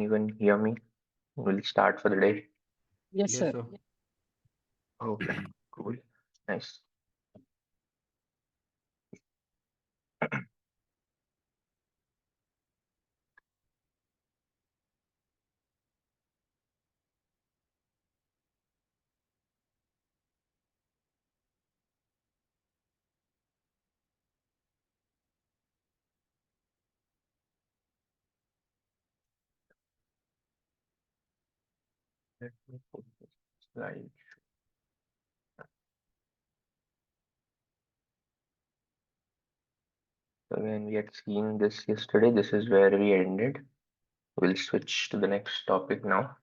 Even hear me? We'll start for the day. Yes, Yes, sir. sir. Okay, cool. Nice. Let me put this slide. So when we had seen this yesterday, this is where we ended. We'll switch to the next topic now.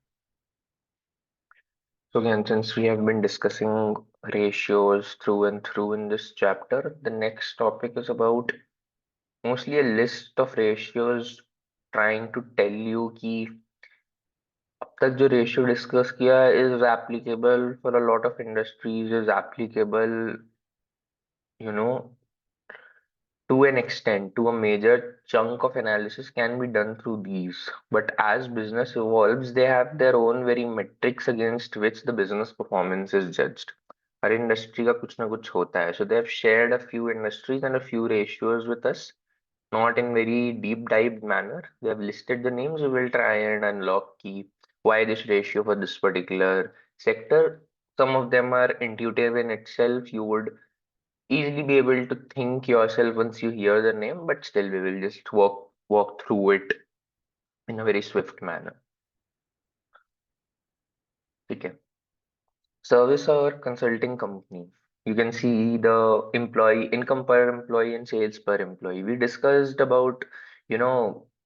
So again, since we have been discussing ratios through and through in this chapter, the next topic is about mostly a list of ratios trying to tell you कि अब तक जो ratio discuss किया is applicable for a lot of industries, is applicable, you know, to an extent, to a major chunk of analysis can be done through these. But as business evolves, they have their own very metrics against which the business performance is judged. Her industry का कुछ ना कुछ होता है. So they have shared a few industries and a few ratios with us, not in very deep dive manner. They have listed the names. We will try and unlock key why this ratio for this particular sector. Some of them are intuitive in itself. You would easily be able to think yourself once you hear the name, but still we will just walk through it in a very swift manner. Okay. Service or consulting company. You can see the employee income per employee and sales per employee. We discussed about,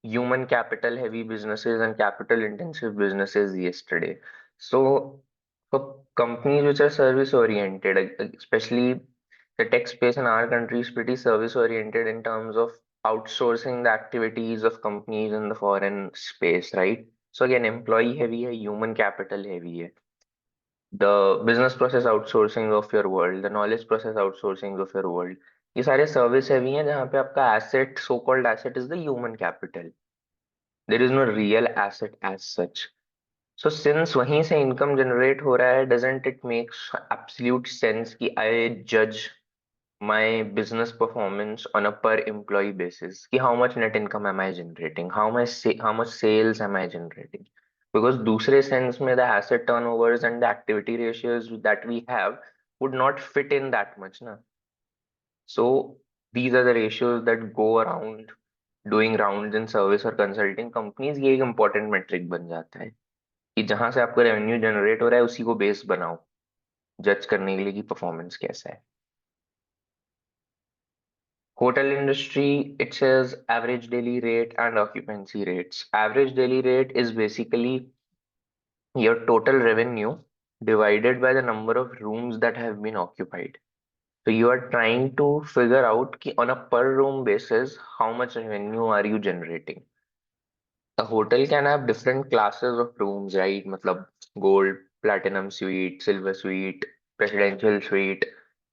human capital heavy businesses and capital intensive businesses yesterday. So for companies which are service oriented, especially the tech space in our country is pretty service oriented in terms of outsourcing the activities of companies in the foreign space, right? So again, employee heavy है, human capital heavy है. The business process outsourcing of your world, the knowledge process outsourcing of your world, ये सारे service heavy हैं जहाँ पे आपका asset, so called asset is the human capital. There is no real asset as such. So since वहीं से income generate हो रहा है, doesn't it makes absolute sense कि I judge my business performance on a per employee basis. कि how much net income am I generating? How much sales am I generating? Because दूसरे sense में the asset turnovers and the activity ratios that we have would not fit in that much ना. So these are the ratios that go around doing rounds in service और consulting companies. ये एक important metric बन जाता है कि जहां से आपका revenue generate हो रहा है उसी को base बनाओ जज करने के लिए कि performance कैसा है. Hotel industry, it says average daily rate and occupancy rates. Average daily rate is basically your total revenue divided by the number of rooms that have been occupied. So you are trying to figure out ki on a per room basis, how much revenue are you generating? A hotel can have different classes of rooms, right? Matlab gold, platinum suite, silver suite, presidential suite.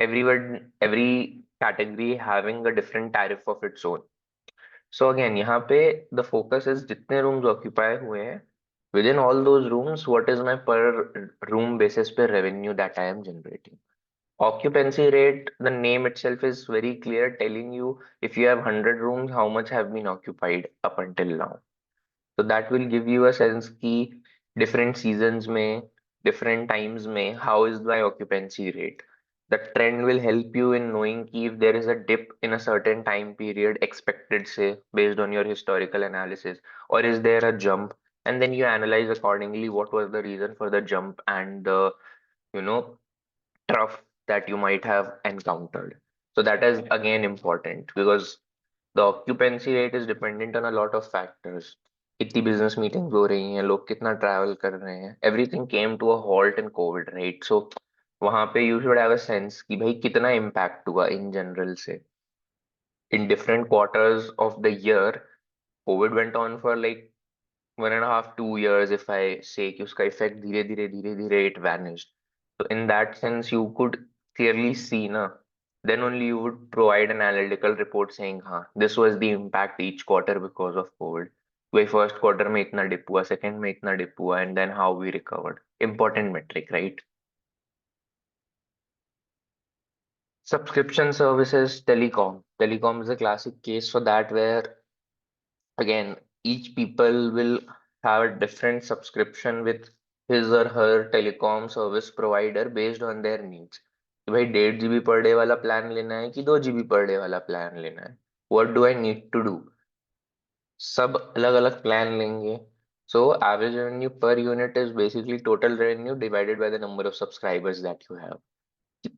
Every category having a different tariff of its own. So again, यहाँ पे the focus is जितने rooms occupy हुए हैं, within all those rooms, what is my per room basis पे revenue that I am generating? Occupancy rate, the name itself is very clear, telling you if you have 100 rooms, how much have been occupied up until now. So that will give you a sense कि different seasons में, different times में, how is my occupancy rate? The trend will help you in knowing कि if there is a dip in a certain time period expected, say, based on your historical analysis, or is there a jump? And then you analyze accordingly what was the reason for the jump and the, you know, trough that you might have encountered. So that is again important because the occupancy rate is dependent on a lot of factors. कितनी business meetings हो रही हैं, लोग कितना travel कर रहे हैं. Everything came to a halt in COVID, right? So वहाँ पे you should have a sense कि भाई कितना impact हुआ in general से. In different quarters of the year, COVID went on for like 1.5, 2 years, if I say कि उसका effect धीरे धीरे it vanished. So in that sense, you could clearly see ना, then only you would provide an analytical report saying, हाँ, this was the impact each quarter because of COVID. भाई first quarter में इतना dip हुआ, second में इतना dip हुआ, and then how we recovered, important metric, right? Subscription services, telecom. Telecom is a classic case for that, where again each people will have a different subscription with his or her telecom service provider based on their needs. कि भाई 1.5 GB per day वाला plan लेना है कि 2 GB per day वाला plan लेना है, what do I need to do? सब अलग अलग प्लान लेंगे. So average revenue per unit is basically total revenue divided by the number of subscribers that you have.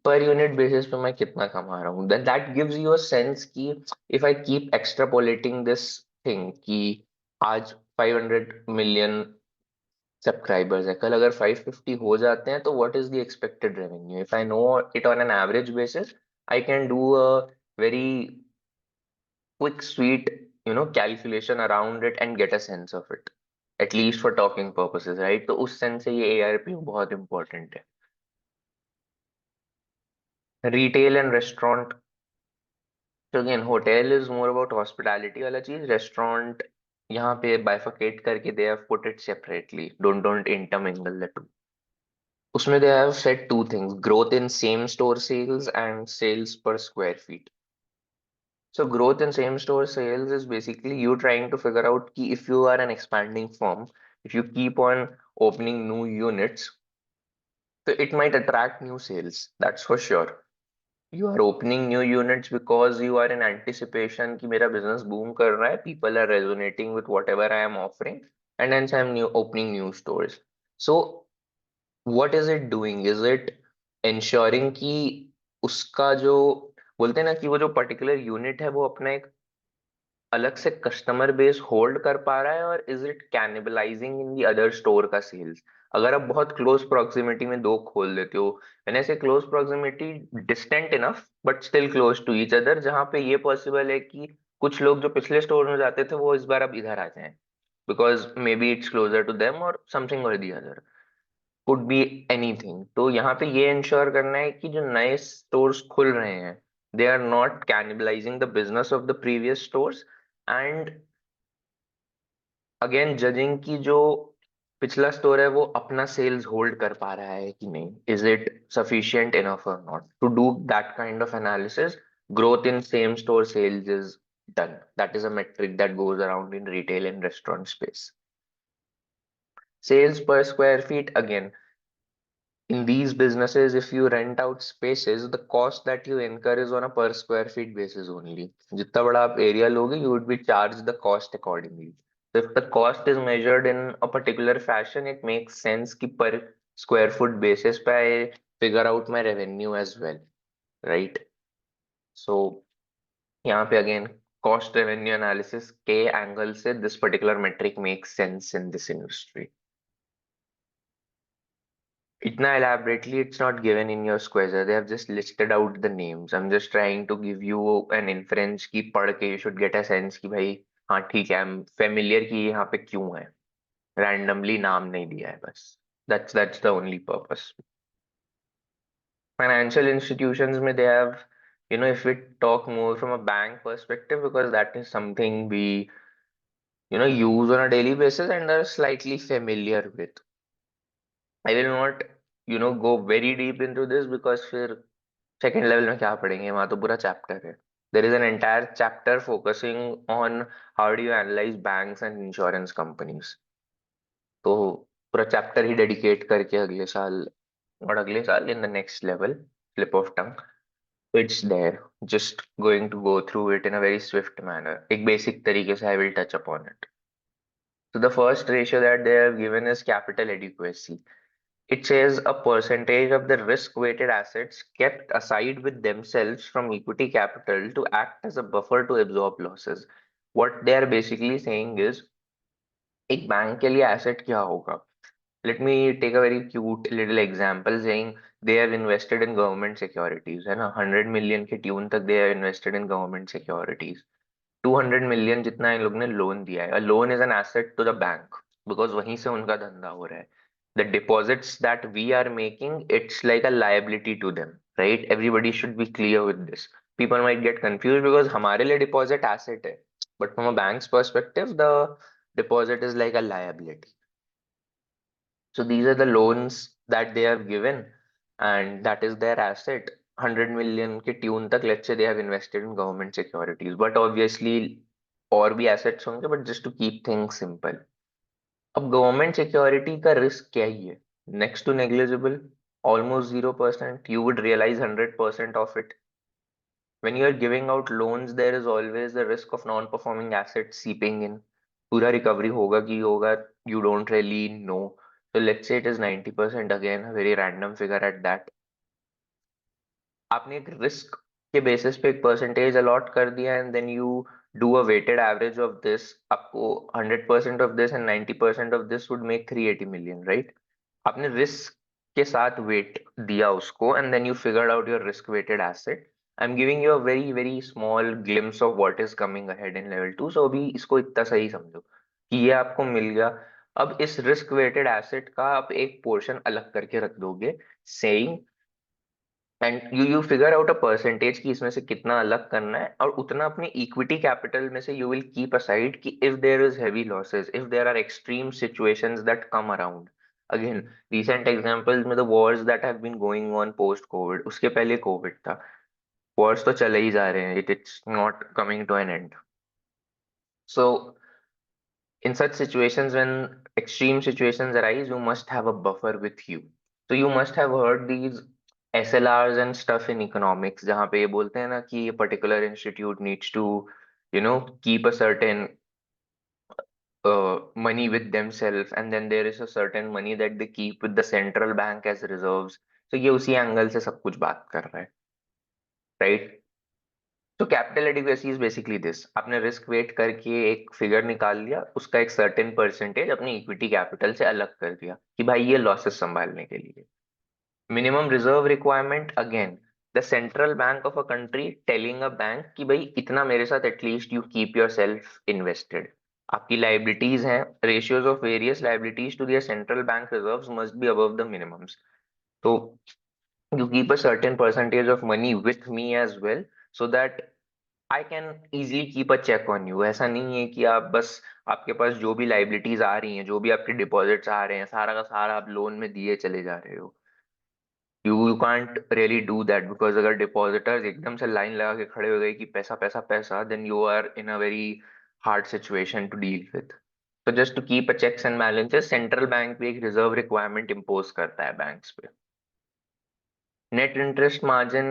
Per unit basis पे मैं कितना कमा रहा हूँ, then that gives you a sense कि if I keep extrapolating this thing कि आज 500 million subscribers है, कल अगर 550 हो जाते हैं तो what is the expected revenue? If I know it on an average basis, I can do a very quick sweet calculation around it and get a sense of it, at least for talking purposes, right? तो उस sense से ये ARP बहुत important है. Retail and restaurant. तो again hotel is more about hospitality वाला चीज. Restaurant यहाँ पे बाइफरकेट करके they have put it separately, don't intermingle the two. उसमें they have said two things, growth in same store sales and sales per square feet. So growth in same store sales is basically you trying to figure out कि if you are an expanding firm, if you keep on opening new units, so it might attract new sales, that's for sure. You are opening new units because you are in anticipation कि मेरा business boom कर रहा है, people are resonating with whatever I am offering, and hence I'm opening new stores. So what is it doing? Is it ensuring कि उसका जो बोलते हैं ना कि वो जो पर्टिकुलर यूनिट है वो अपना एक अलग से कस्टमर बेस होल्ड कर पा रहा है, और is it cannibalising in the other store का सेल्स? अगर आप बहुत क्लोज प्रॉक्सिमिटी में दो खोल देते हो, मैंने ऐसे close proximity distant enough but still close to each other, जहां पे ये पॉसिबल है कि कुछ लोग जो पिछले स्टोर में जाते थे वो इस बार अब इधर आ जाएं because maybe it's closer to them or something or the other, could be anything. तो यहाँ पे ये इंश्योर करना है कि जो नए स्टोर्स खुल रहे हैं they are not cannibalising the business of the previous stores. And again judging की जो पिछला स्टोर है वो अपना सेल्स होल्ड कर पा रहा है कि नहीं, is it sufficient enough or not. To do that kind of analysis, growth in same store sales is done. That is a metric that goes around in retail and restaurant space. Sales per square feet, again, in these businesses, if you rent out spaces, the cost that you incur is on a per square feet basis only. जितना बड़ा आप area लोगे, you would be charged the cost accordingly. So if the cost is measured in a particular fashion, it makes sense कि per square foot basis पे I figure out my revenue as well, right? So यहाँ पे again cost revenue analysis के angle से this particular metric makes sense in this industry. Itna elaborately, it's not given in your square. They have just listed out the names. I'm just trying to give you an inference कि पढ़ के you should get a sense कि भाई हाँ ठीक है, I'm familiar कि यहाँ पे क्यों है. Randomly नाम नहीं दिया है बस. That's the only purpose. Financial institutions में they have, if we talk more from a bank perspective, because that is something we, use on a daily basis and are slightly familiar with. I will not, go very deep into this because फिर second level में क्या पढ़ेंगे, वहां तो पूरा chapter है. There is an entire chapter focusing on how do you analyse banks and insurance companies. तो पूरा चैप्टर ही डेडिकेट करके अगले साल, और अगले साल in the next level, flip of tongue. तो it's there, just going to go through it in a very swift manner. एक बेसिक तरीके से I will touch upon it. So the first ratio that they have given is capital adequacy. It says a percentage of the risk-weighted assets kept aside with themselves from equity capital to act as a buffer to absorb losses. What they are basically saying is, एक bank के लिए asset क्या होगा? Let me take a very cute little example saying they have invested in government securities, है ना? 100 million के tune तक they have invested in government securities. 200 million जितना इन लोग ने लोन दिया है. Loan is an asset to the bank because वहीं से उनका धंधा हो रहा है. The deposits that we are making, it's like a liability to them, right? Everybody should be clear with this. People might get confuse because हमारे लिए deposit asset है, but from a bank's perspective the deposit is like a liability. So these are the loans that they have given, and that is their asset. 100 million के tune तक, let's say they have invested in government securities, but obviously और भी assets होंगे, but just to keep things simple. अब government security का risk क्या ही है? Next to negligible, almost 0%. You would realize 100% of it. When you are giving out loans, there is always the risk of non-performing assets seeping in. पूरा recovery होगा कि होगा, you don't really know. So let's say it is 90%, again a very random figure at that. आपने एक risk के basis पे एक percentage allot कर दिया, and then you do a weighted average of this. आपको 100% of this and 90% of this would make 380 million, right? आपने risk के साथ वेट दिया उसको, and then you figured out your risk weighted asset. I am giving you a very very small glimpse of what is coming ahead in level 2. So अभी इसको इतना सही समझो कि ये आपको मिल गया. अब इस रिस्क वेटेड एसेट का आप एक पोर्शन अलग करके रख दोगे, saying, and you figure out a percentage कि इसमें से कितना अलग करना है, और उतना अपने इक्विटी कैपिटल में से यू विल कीप असाइड कि if there is heavy losses, if there are extreme situations that come around. Again, recent examples में the wars that have been going on post Covid, उसके पहले Covid था, Wars तो चले ही जा रहे हैं, it's not coming to an end. So in such situations, when extreme situations arise, you must have a buffer with you. So you must have heard these SLRs and stuff in economics, जहाँ पे ये बोलते हैं ना कि a particular institute needs to, keep a certain money with themselves, and then there is a certain money that they keep with the central bank as reserves. So ये उसी angle से सब कुछ बात कर रहा है, right? तो capital adequacy is basically this. आपने रिस्क वेट करके एक फिगर निकाल लिया, उसका एक सर्टेन परसेंटेज अपनी इक्विटी कैपिटल से अलग कर दिया कि भाई ये लॉसेस संभालने के लिए. Minimum reserve requirement, again the central bank of a country telling a bank कि भाई इतना मेरे साथ at least you keep yourself invested. आपकी लाइबिलिटीज हैं, ratios of various liabilities to their central bank reserves must be above the minimums. तो you keep a certain percentage of money with me as well, so that I can easily keep a check on you. ऐसा नहीं है कि आप बस, आपके पास जो भी लाइबिलिटीज आ रही हैं, जो भी आपके डिपॉजिट्स आ रहे हैं, सारा का सारा आप लोन में दिए चले जा रहे हो. You can't really do that, because अगर डिपॉजिटर्स एकदम से लाइन लगा के खड़े हो गए कि पैसा पैसा पैसा, then you are in a very hard situation to deal with. तो just to keep a checks and balances, central bank भी एक रिजर्व रिक्वायरमेंट इम्पोज करता है बैंक्स पे. Net interest margin,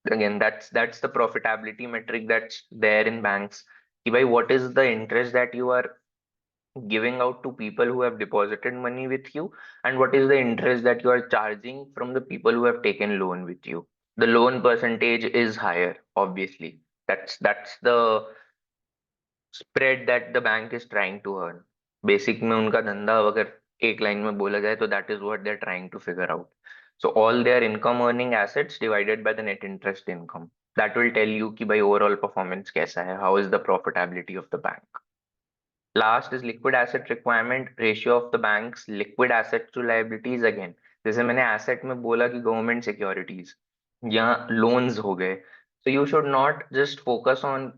again, that's the profitability metric that's there in banks. कि भाई, what is the interest that you are giving out to people who have deposited money with you, and what is the interest that you are charging from the people who have taken loan with you. The loan percentage is higher, obviously. That's the spread that the bank is trying to earn. Basic में उनका धंधा अगर एक line में बोला जाए तो that is what they're trying to figure out. So all their income earning assets divided by the net interest income. That will tell you कि भाई overall performance कैसा है, how is the profitability of the bank. Last is liquid asset requirement ratio of the bank's liquid assets to liabilities. Again, जैसे मैंने asset में बोला कि government securities या loans हो गए, so you should not just focus on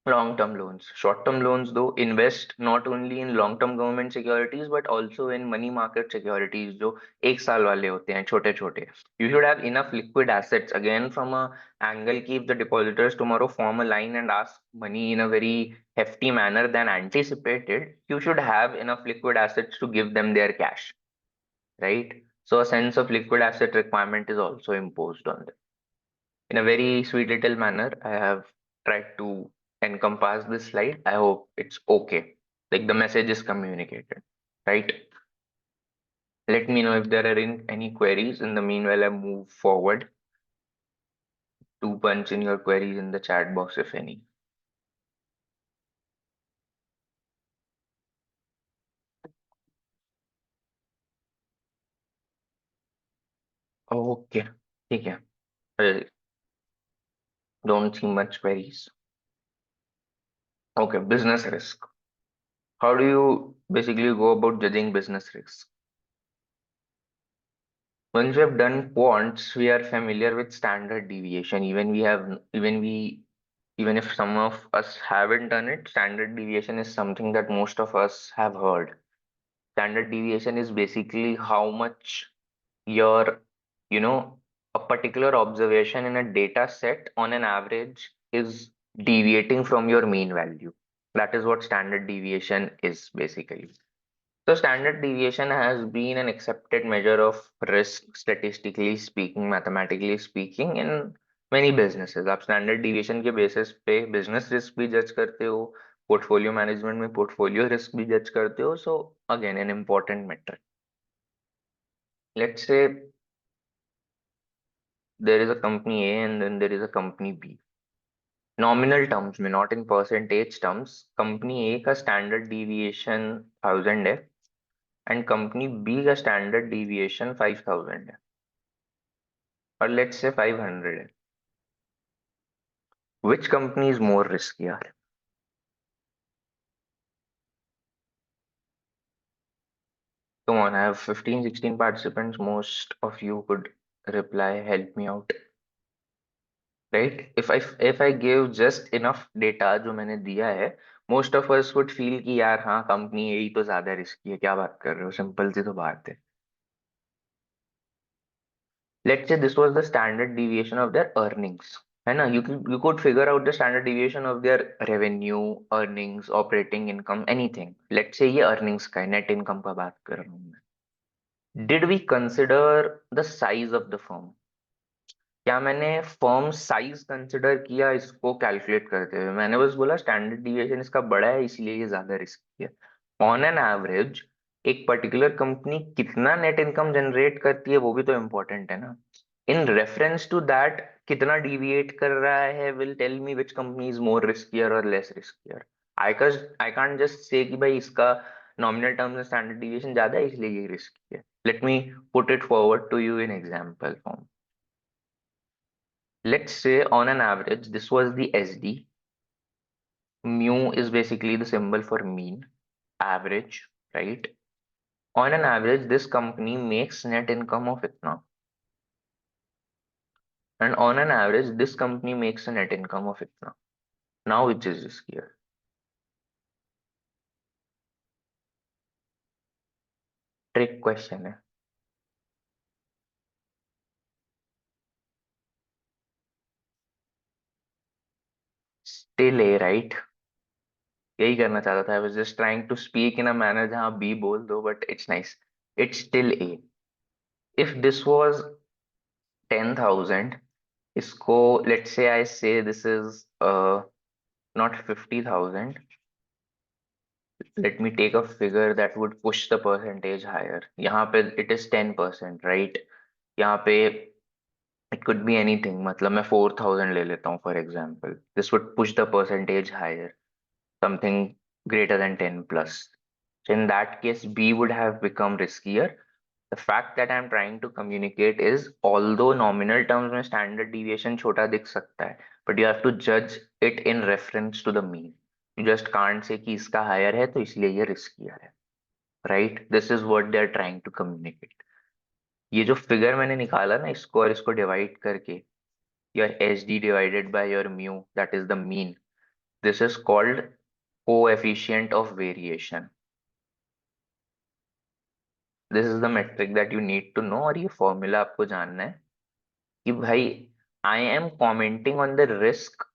long term loans. Short term loans, though, invest not only in long term government securities but also in money market securities जो एक साल वाले होते हैं, छोटे छोटे. You should have enough liquid assets, again from a angle कि if the depositors tomorrow form a line and ask money in a very hefty manner than anticipated, you should have enough liquid assets to give them their cash, right? So a sense of liquid asset requirement is also imposed on them. In a very sweet little manner, I have tried to encompass this slide. I hope it's okay. Like the message is communicated, right? Let me know if there are any queries. In the meanwhile, I move forward to punch in your queries in the chat box, if any. Okay, ठीक है. I don't see much queries. Okay, business risk. How do you basically go about judging business risk? Once we have done quants, we are familiar with standard deviation. Even we Even if some of us haven't done it, standard deviation is something that most of us have heard. Standard deviation is basically how much your, you know, a particular observation in a data set on an average is deviating from your mean value. That is what standard deviation is basically. So standard deviation has been an accepted measure of risk, statistically speaking, mathematically speaking, in many businesses. आप standard deviation के basis पे business risk भी judge करते हो, portfolio management में portfolio risk भी judge करते हो. So again, an important metric. Let's say there is a company A and then there is a company B. Nominal terms में, not in percentage terms, company A का standard deviation 1000 है and company B का standard deviation 5000 है, or let's say 500 है. Which company is more riskier? Come on, I have 15, 16 participants. Most of you could reply, help me out, right? If I give just enough data जो मैंने दिया है, most of us would feel कि यार हाँ company यही तो ज्यादा रिस्की है, क्या बात कर रहे हो, सिंपल सी तो बात है. Let's say this was the standard deviation of their earnings, है ना? You could figure out the standard deviation of their revenue, earnings, operating income, anything. Let's say ये earnings का है, net income का बात कर रहा हूँ मैं. Did we consider the size of the firm? क्या मैंने फर्म साइज कंसिडर किया इसको कैलकुलेट करते हुए? मैंने बस बोला स्टैंडर्ड डिविएशन इसका बड़ा है इसलिए ये ज्यादा रिस्की है. ऑन एन एवरेज एक पर्टिकुलर कंपनी कितना नेट इनकम जनरेट करती है वो भी तो इम्पोर्टेंट है ना. इन रेफरेंस टू दैट कितना डिविएट कर रहा है will tell me which company is more riskier और less riskier. I can't just say कि भाई इसका नॉमिनल टर्म्स में स्टैंडर्ड डिविएशन ज्यादा है इसलिए ये रिस्की है. Let me put it forward to you in example form. Let's say on an average, this was the SD. Mu is basically the symbol for mean, average, right? On an average, this company makes net income of itna. And on an average, this company makes a net income of itna. Now, which is riskier? Trick question है. Still A, right? यही करना चाहता था. I was just trying to speak in a manner जहाँ B बोल दो, but it's nice. It's still A. If this was 10,000, इसको let's say I say this is not 50,000. Let me take a figure that would push the percentage higher. यहाँ पे it is 10%, right? यहाँ पे it could be anything. मतलब मैं 4,000 ले लेता हूँ for example. This would push the percentage higher, something greater than 10 plus. So in that case, B would have become riskier. The fact that I'm trying to communicate is, although nominal terms में standard deviation छोटा दिख सकता है, but you have to judge it in reference to the mean. You just can't say कि इसका higher है तो इसलिए ये riskier है, right? This is what they are trying to communicate. ये जो figure मैंने निकाला ना इसको और इसको divide करके, your SD divided by your mu, that is the mean. This is called coefficient of variation. This is the metric that you need to know, और ये formula आपको जानना है कि भाई I am commenting on the risk,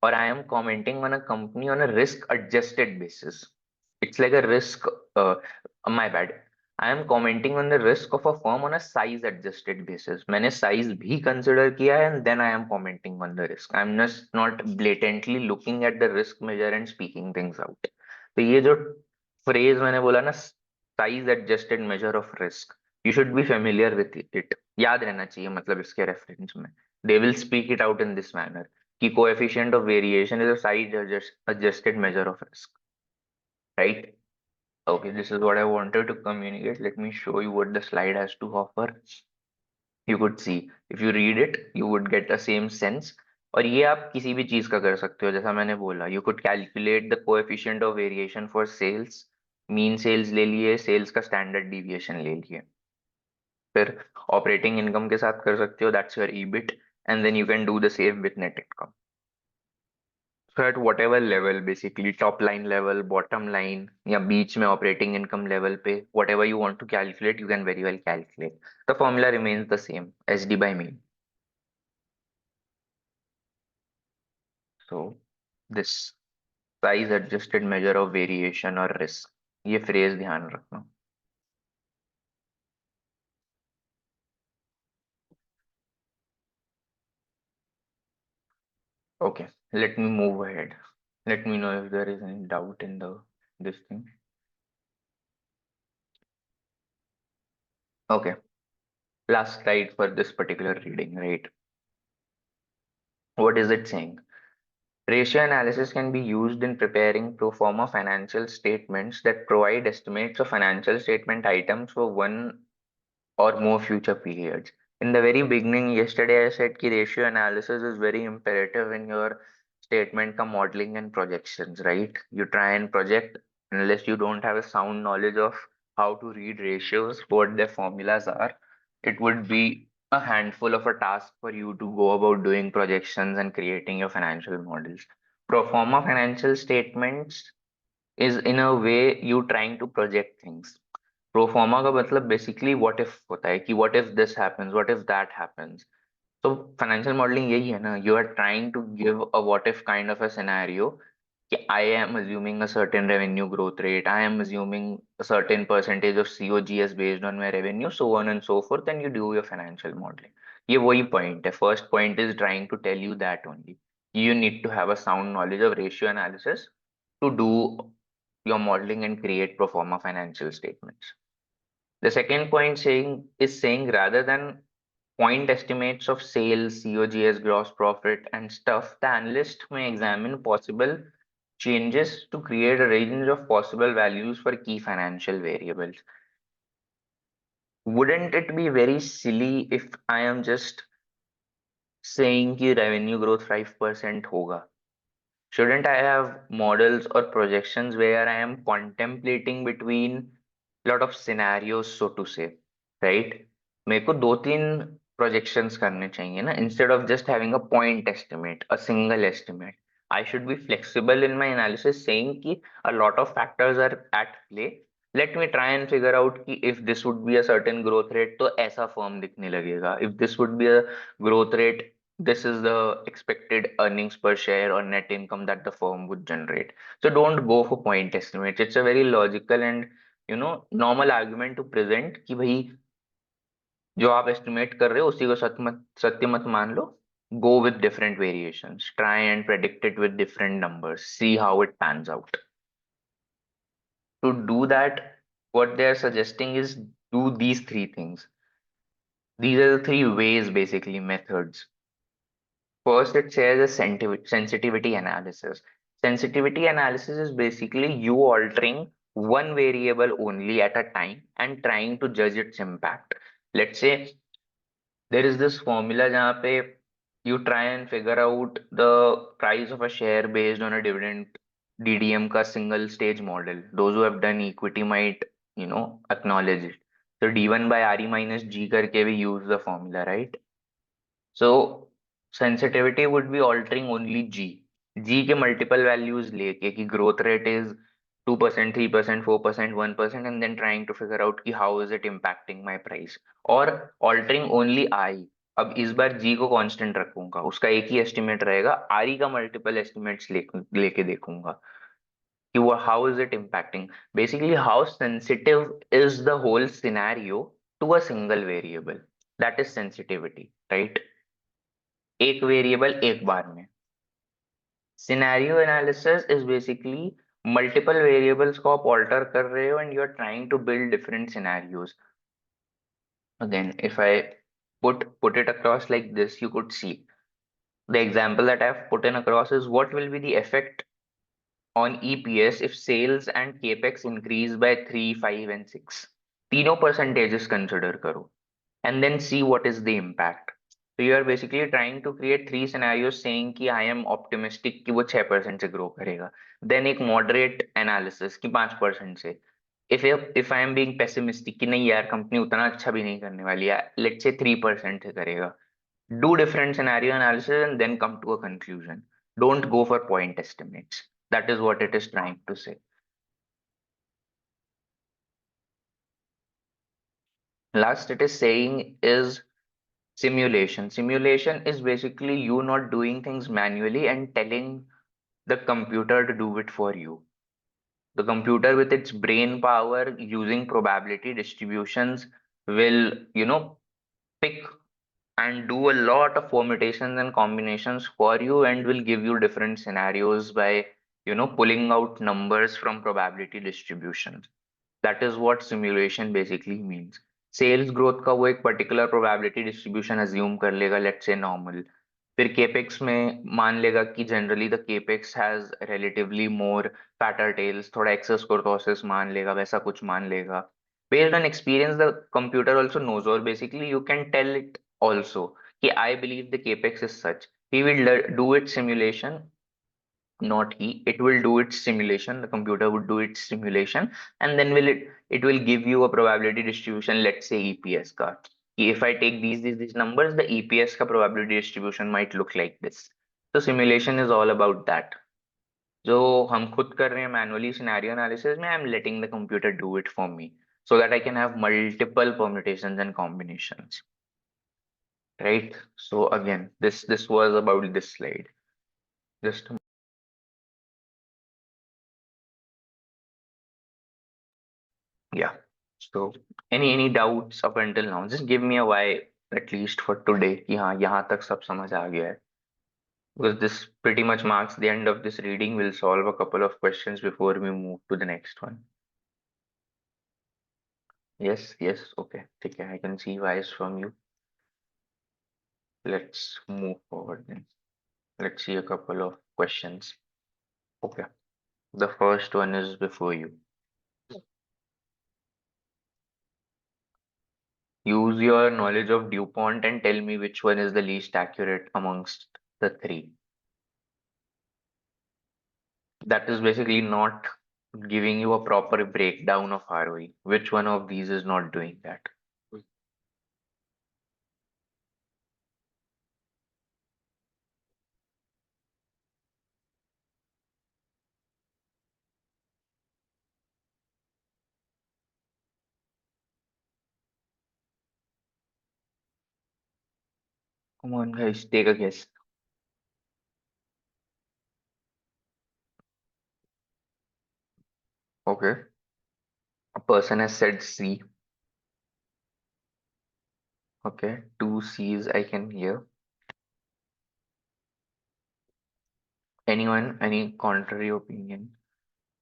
or I am commenting on a company on a risk adjusted basis. It's like a risk, uh, my bad. I am commenting on the risk of a firm on a size adjusted basis. मैंने size भी consider किया है and then I am commenting on the risk. I'm just not blatantly looking at the risk measure and speaking things out. तो ये जो phrase मैंने बोला ना, size adjusted measure of risk, you should be familiar with it. याद रहना चाहिए मतलब इसके reference में. They will speak it out in this manner कि coefficient of variation is a adjusted measure of risk, right? Okay, this is what I wanted to communicate. Let me show you what the slide has to offer. You could see, if you read it, you would get the same sense. और ये आप किसी भी चीज का कर सकते हो, जैसा मैंने बोला, you could calculate the coefficient of variation for sales. Mean sales ले लिए, सेल्स का स्टैंडर्ड डिविएशन ले लिए, फिर ऑपरेटिंग इनकम के साथ कर सकते हो, that's your EBIT, and then you can do the same with net income. So at whatever level, basically top line level, bottom line, या बीच में operating income level पे, whatever you want to calculate, you can very well calculate. The formula remains the same, SD by mean. So this size adjusted measure of variation or risk, ये phrase ध्यान रखना. Okay, let me move ahead. Let me know if there is any doubt in the this thing. Okay, last slide for this particular reading, right? What is it saying? Ratio analysis can be used in preparing pro forma financial statements that provide estimates of financial statement items for one or more future periods. In the very beginning, yesterday I said कि ratio analysis is very imperative in your statement ka modeling and projections, right? You try and project unless you don't have a sound knowledge of how to read ratios, what their formulas are. It would be a handful of a task for you to go about doing projections and creating your financial models. Pro forma financial statements is in a way you trying to project things. Proforma का मतलब basically what if होता है कि what if this happens what if that happens. तो financial modelling यही है ना, you are trying to give a what if kind of a scenario कि I am assuming a certain revenue growth rate, I am assuming a certain percentage of COGS based on my revenue, so on and so forth, and you do your financial modeling. ये वही point है. First point is trying to tell you that only. You need to have a sound knowledge of ratio analysis to do your modeling and create pro forma financial statements. The second point saying rather than point estimates of sales, COGS, gross profit, and stuff, the analyst may examine possible changes to create a range of possible values for key financial variables. Wouldn't it be very silly if I am just saying कि revenue growth 5% होगा? Shouldn't I have models or projections where I am contemplating between lot of scenarios, so to say, right? मेरे को दो तीन projections करने चाहिए ना, instead of just having a point estimate, a single estimate. I should be flexible in my analysis, saying कि a lot of factors are at play. Let me try and figure out कि if this would be a certain growth rate, तो ऐसा firm दिखने लगेगा. If this would be a growth rate, this is the expected earnings per share or net income that the firm would generate. So don't go for point estimates. It's a very logical and normal argument to present कि भाई जो आप estimate कर रहे हो उसी को सत्य मत मान लो. Go with different variations. Try and predict it with different numbers. See how it pans out. To do that, what they are suggesting is do these three things. These are the three ways, basically, methods. First, it says a sensitivity analysis. Sensitivity analysis is basically you altering one variable only at a time and trying to judge its impact. Let's say there is this formula जहाँ पे you try and figure out the price of a share based on a dividend DDM का single stage model. Those who have done equity might acknowledge it. So D1 by RE minus G करके भी use the formula, right? So sensitivity would be altering only G. G के multiple values लेके कि growth rate is 2%, 3%, 4%, 1% and then trying to figure out कि how is it impacting my price. और altering only I. अब इस बार G को constant रखूंगा, उसका एक ही estimate रहेगा, RE का multiple estimates लेके देखूंगा कि वो how is it impacting. Basically how sensitive is the whole scenario to a single variable. That is sensitivity, right? एक वेरिएबल एक बार में. Scenario analysis is basically multiple variables को आप ऑल्टर कर रहे हो and you are trying to build different scenarios. Again if I put it across like this, you could see the example that I've put in across is what will be the effect on EPS if sales and capex increase by 3, 5 and 6. तीनों percentages consider करो and then see what is the impact. So you are basically trying to create three scenarios saying कि I am optimistic कि वो 6% से grow करेगा. Then एक moderate analysis कि 5% से. If I am being pessimistic कि नहीं यार कंपनी उतना अच्छा भी नहीं करने वाली है, let's say 3% से करेगा. Do different scenario analysis and then come to a conclusion. Don't go for point estimates. That is what it is trying to say. Last it is saying is simulation. Simulation is basically you not doing things manually and telling the computer to do it for you. The computer with its brain power using probability distributions will, pick and do a lot of permutations and combinations for you and will give you different scenarios by, pulling out numbers from probability distributions. That is what simulation basically means. Sales growth का वो एक particular probability distribution assume कर लेगा, let's say normal. फिर capex में मान लेगा कि generally the capex has relatively more fatter tails, थोड़ा एक्सेस कुर्तोसिस मान लेगा, वैसा कुछ मान लेगा. Based on experience the computer also knows, और basically you can tell it also कि I believe the capex is such. He will do it simulation, not he, it will do its simulation, the computer would do its simulation, and then it will give you a probability distribution, let's say EPS ka. If I take these numbers, the EPS ka probability distribution might look like this. So simulation is all about that. जो हम खुद कर रहे हैं manually scenario analysis में, I'm letting the computer do it for me so that I can have multiple permutations and combinations, right? So again, this was about this slide. Just Yeah. So any doubts up until now? Just give me a why at least for today कि हाँ यहाँ तक सब समझ आ गया है. Because this pretty much marks the end of this reading. We'll solve a couple of questions before we move to the next one. Yes, yes, okay. ठीक है, I can see whys from you. Let's move forward then. Let's see a couple of questions. Okay. The first one is before you. Use your knowledge of DuPont and tell me which one is the least accurate amongst the three. That is basically not giving you a proper breakdown of ROE. Which one of these is not doing that? Come on, guys, take a guess. Okay, a person has said C. Okay, two C's I can hear. Anyone, any contrary opinion?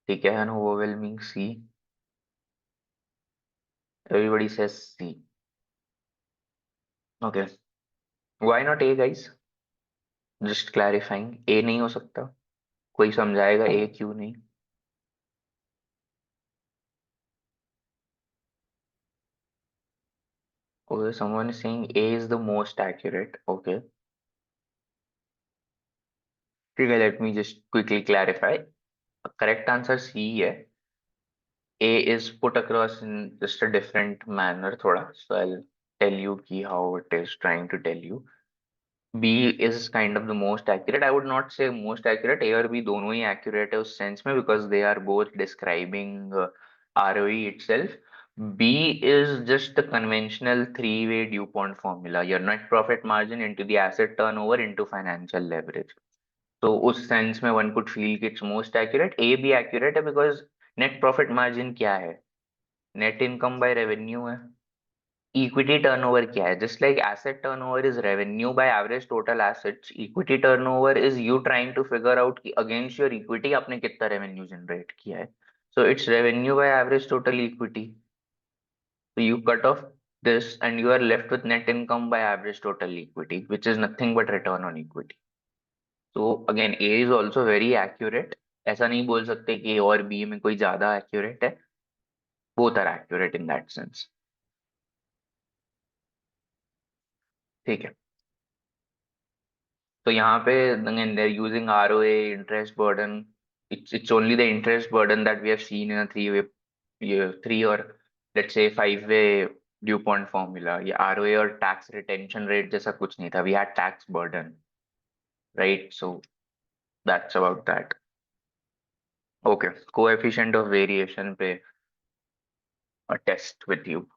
Take an overwhelming C. Everybody says C. Okay, why not A, guys? Just clarifying. A नहीं हो सकता. कोई समझाएगा A क्यों नहीं? Okay, someone is saying A is the most accurate. Okay. ठीक है, let me just quickly clarify. Correct answer C है. A is put across in just a different manner थोड़ा. So I'll tell you ki how it is trying to tell you. B is kind of the most accurate. I would not say most accurate. A और B दोनों ही accurate है उस sense में, because they are both describing ROE itself. B is just the conventional three-way DuPont formula. Your net profit margin into the asset turnover into financial leverage. तो उस sense में one could feel कि it's most accurate. A भी accurate है because net profit margin क्या है? Net income by revenue है. Equity turnover क्या है? Just like asset turnover is revenue by average total assets, equity turnover is you trying to figure out कि against your equity आपने कितना revenue generate किया है. So it's revenue by average total equity. So you cut off this and you are left with net income by average total equity, which is nothing but return on equity. तो again A is also very accurate. ऐसा नहीं बोल सकते कि ए और B में कोई ज्यादा एक्यूरेट है. Both are accurate in that sense. ठीक है. तो यहाँ पे again they are using ROA, interest burden. It's only the interest burden that we have seen in a three or let's say five-way DuPont formula. ये ROA और tax retention rate जैसा कुछ नहीं था. We had tax burden, right? So That's about that. Okay, coefficient of variation पे a test with you.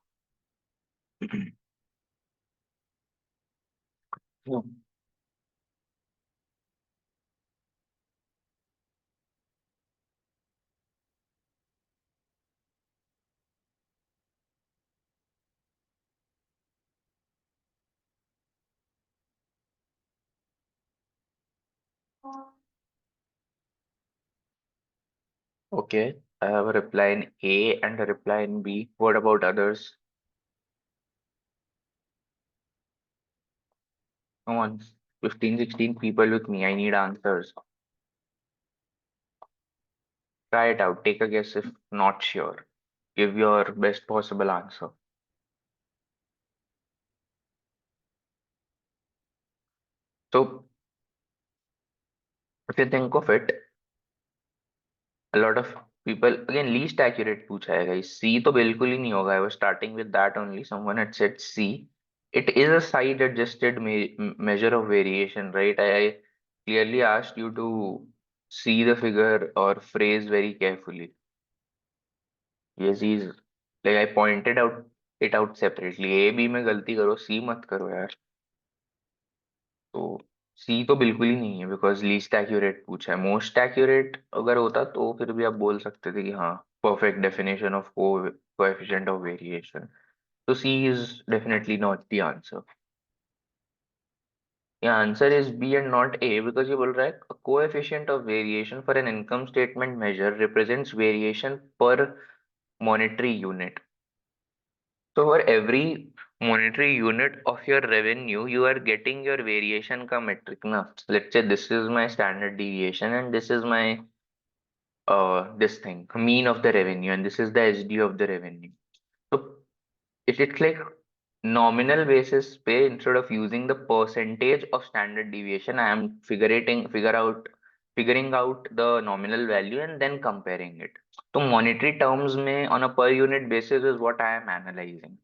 Okay, I have a reply in A and a reply in B. What about others? Come on, 15, 16 people with me. I need answers. Try it out. Take a guess if not sure. Give your best possible answer. So, if you think of it, a lot of people, again, least accurate पूछा है guys. C तो बिल्कुल ही नहीं होगा. I was starting with that only. Someone had said C. It is a side adjusted measure of variation, right? I clearly asked you to see the figure or phrase very carefully. Yes, he's like I pointed out it out separately. A B में गलती करो, C मत करो यार. तो सी तो बिल्कुल ही नहीं है बिकॉज लीस्ट एक्यूरेट पूछा है. मोस्ट एक्यूरेट अगर होता तो फिर भी आप बोल सकते थे कि हाँ, perfect definition of coefficient of variation. तो C is definitely not the answer. या answer is B and not A because ये बोल रहा है coefficient of variation for an income statement measure represents variation पर monetary unit. So for every monetary unit of your revenue, you are getting your variation ka metric na. Let's say this is my standard deviation and this is my this thing, mean of the revenue, and this is the SD of the revenue. So it's like nominal basis pay instead of using the percentage of standard deviation, I am figuring out the nominal value and then comparing it. So monetary terms में on a per unit basis is what I am analyzing.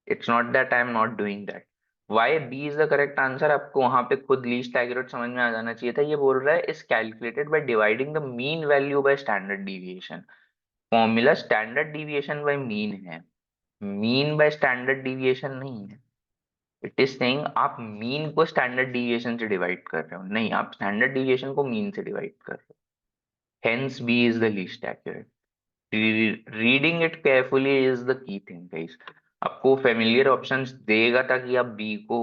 It's not that I am not doing that. Why B is the correct answer? आपको वहां पे खुद least accurate समझ में आ जाना चाहिए था. ये बोल रहा है is calculated by dividing the mean value by standard deviation. Formula standard deviation by mean है, मीन बाय स्टैंडर्ड डिविएशन नहीं है. इट इज सेइंग आप मीन को स्टैंडर्ड डिविएशन से डिवाइड कर रहे हो, नहीं, आप स्टैंडर्ड डिविएशन को मीन से डिवाइड कर रहे हो. Hence B is the least accurate. Reading it carefully is the key thing guys. आपको फेमिलियर ऑप्शंस देगा ताकि आप बी को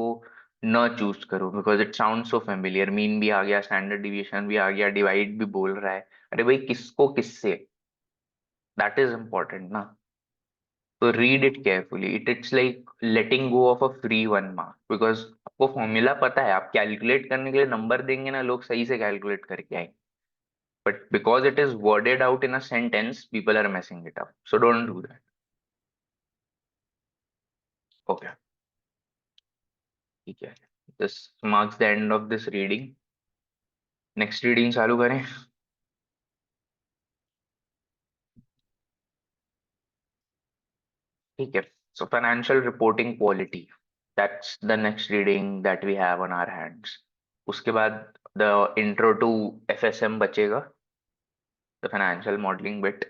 न चूज करो because it sound so familiar. Mean भी आ गया, स्टैंडर्ड डिविएशन भी आ गया, डिवाइड भी बोल रहा है. अरे भाई किसको किससे, दैट इज इम्पोर्टेंट ना. तो read it carefully. It's like letting go of a free one mark because आपको फॉर्मूला पता है. आप कैलकुलेट करने के लिए नंबर देंगे ना, लोग सही से कैलकुलेट करके आएंगे. But because it is worded out in a sentence, people are messing it up. So don't do that. Okay, ठीक है. This marks the end of this reading. Next reading चालू करें. ठीक है. So financial reporting quality, that's the next reading that we have on our hands. उसके बाद the intro to FSM बचेगा, the financial modelling bit.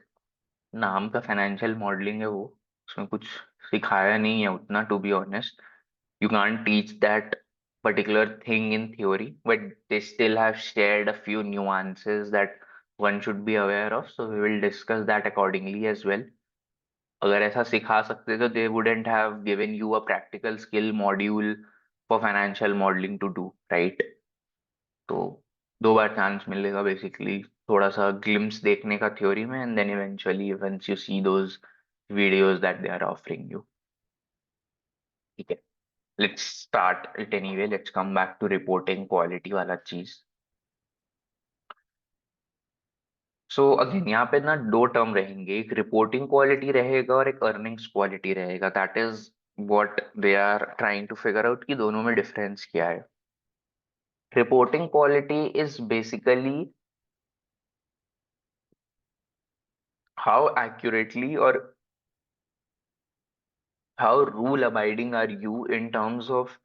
नाम का financial modelling है वो, उसमें कुछ सिखाया नहीं है उतना, to be honest. You can't teach that particular thing in theory, but they still have shared a few nuances that one should be aware of. So we will discuss that accordingly as well. अगर ऐसा सिखा सकते तो they wouldn't have given you a practical skill module for financial modeling to do, right? तो दो बार chance मिलेगा basically, थोड़ा सा ग्लिम्स देखने का थ्योरी में, and then eventually once you see those videos that they are offering you. ठीक है. Let's start it anyway. Let's come back to reporting quality वाला चीज. सो अगेन यहाँ पे ना दो टर्म रहेंगे, एक रिपोर्टिंग क्वालिटी रहेगा और एक अर्निंग्स क्वालिटी रहेगा. That is what they are trying to figure out कि दोनों में डिफरेंस क्या है. Reporting quality is basically how accurately और how rule abiding are you in terms of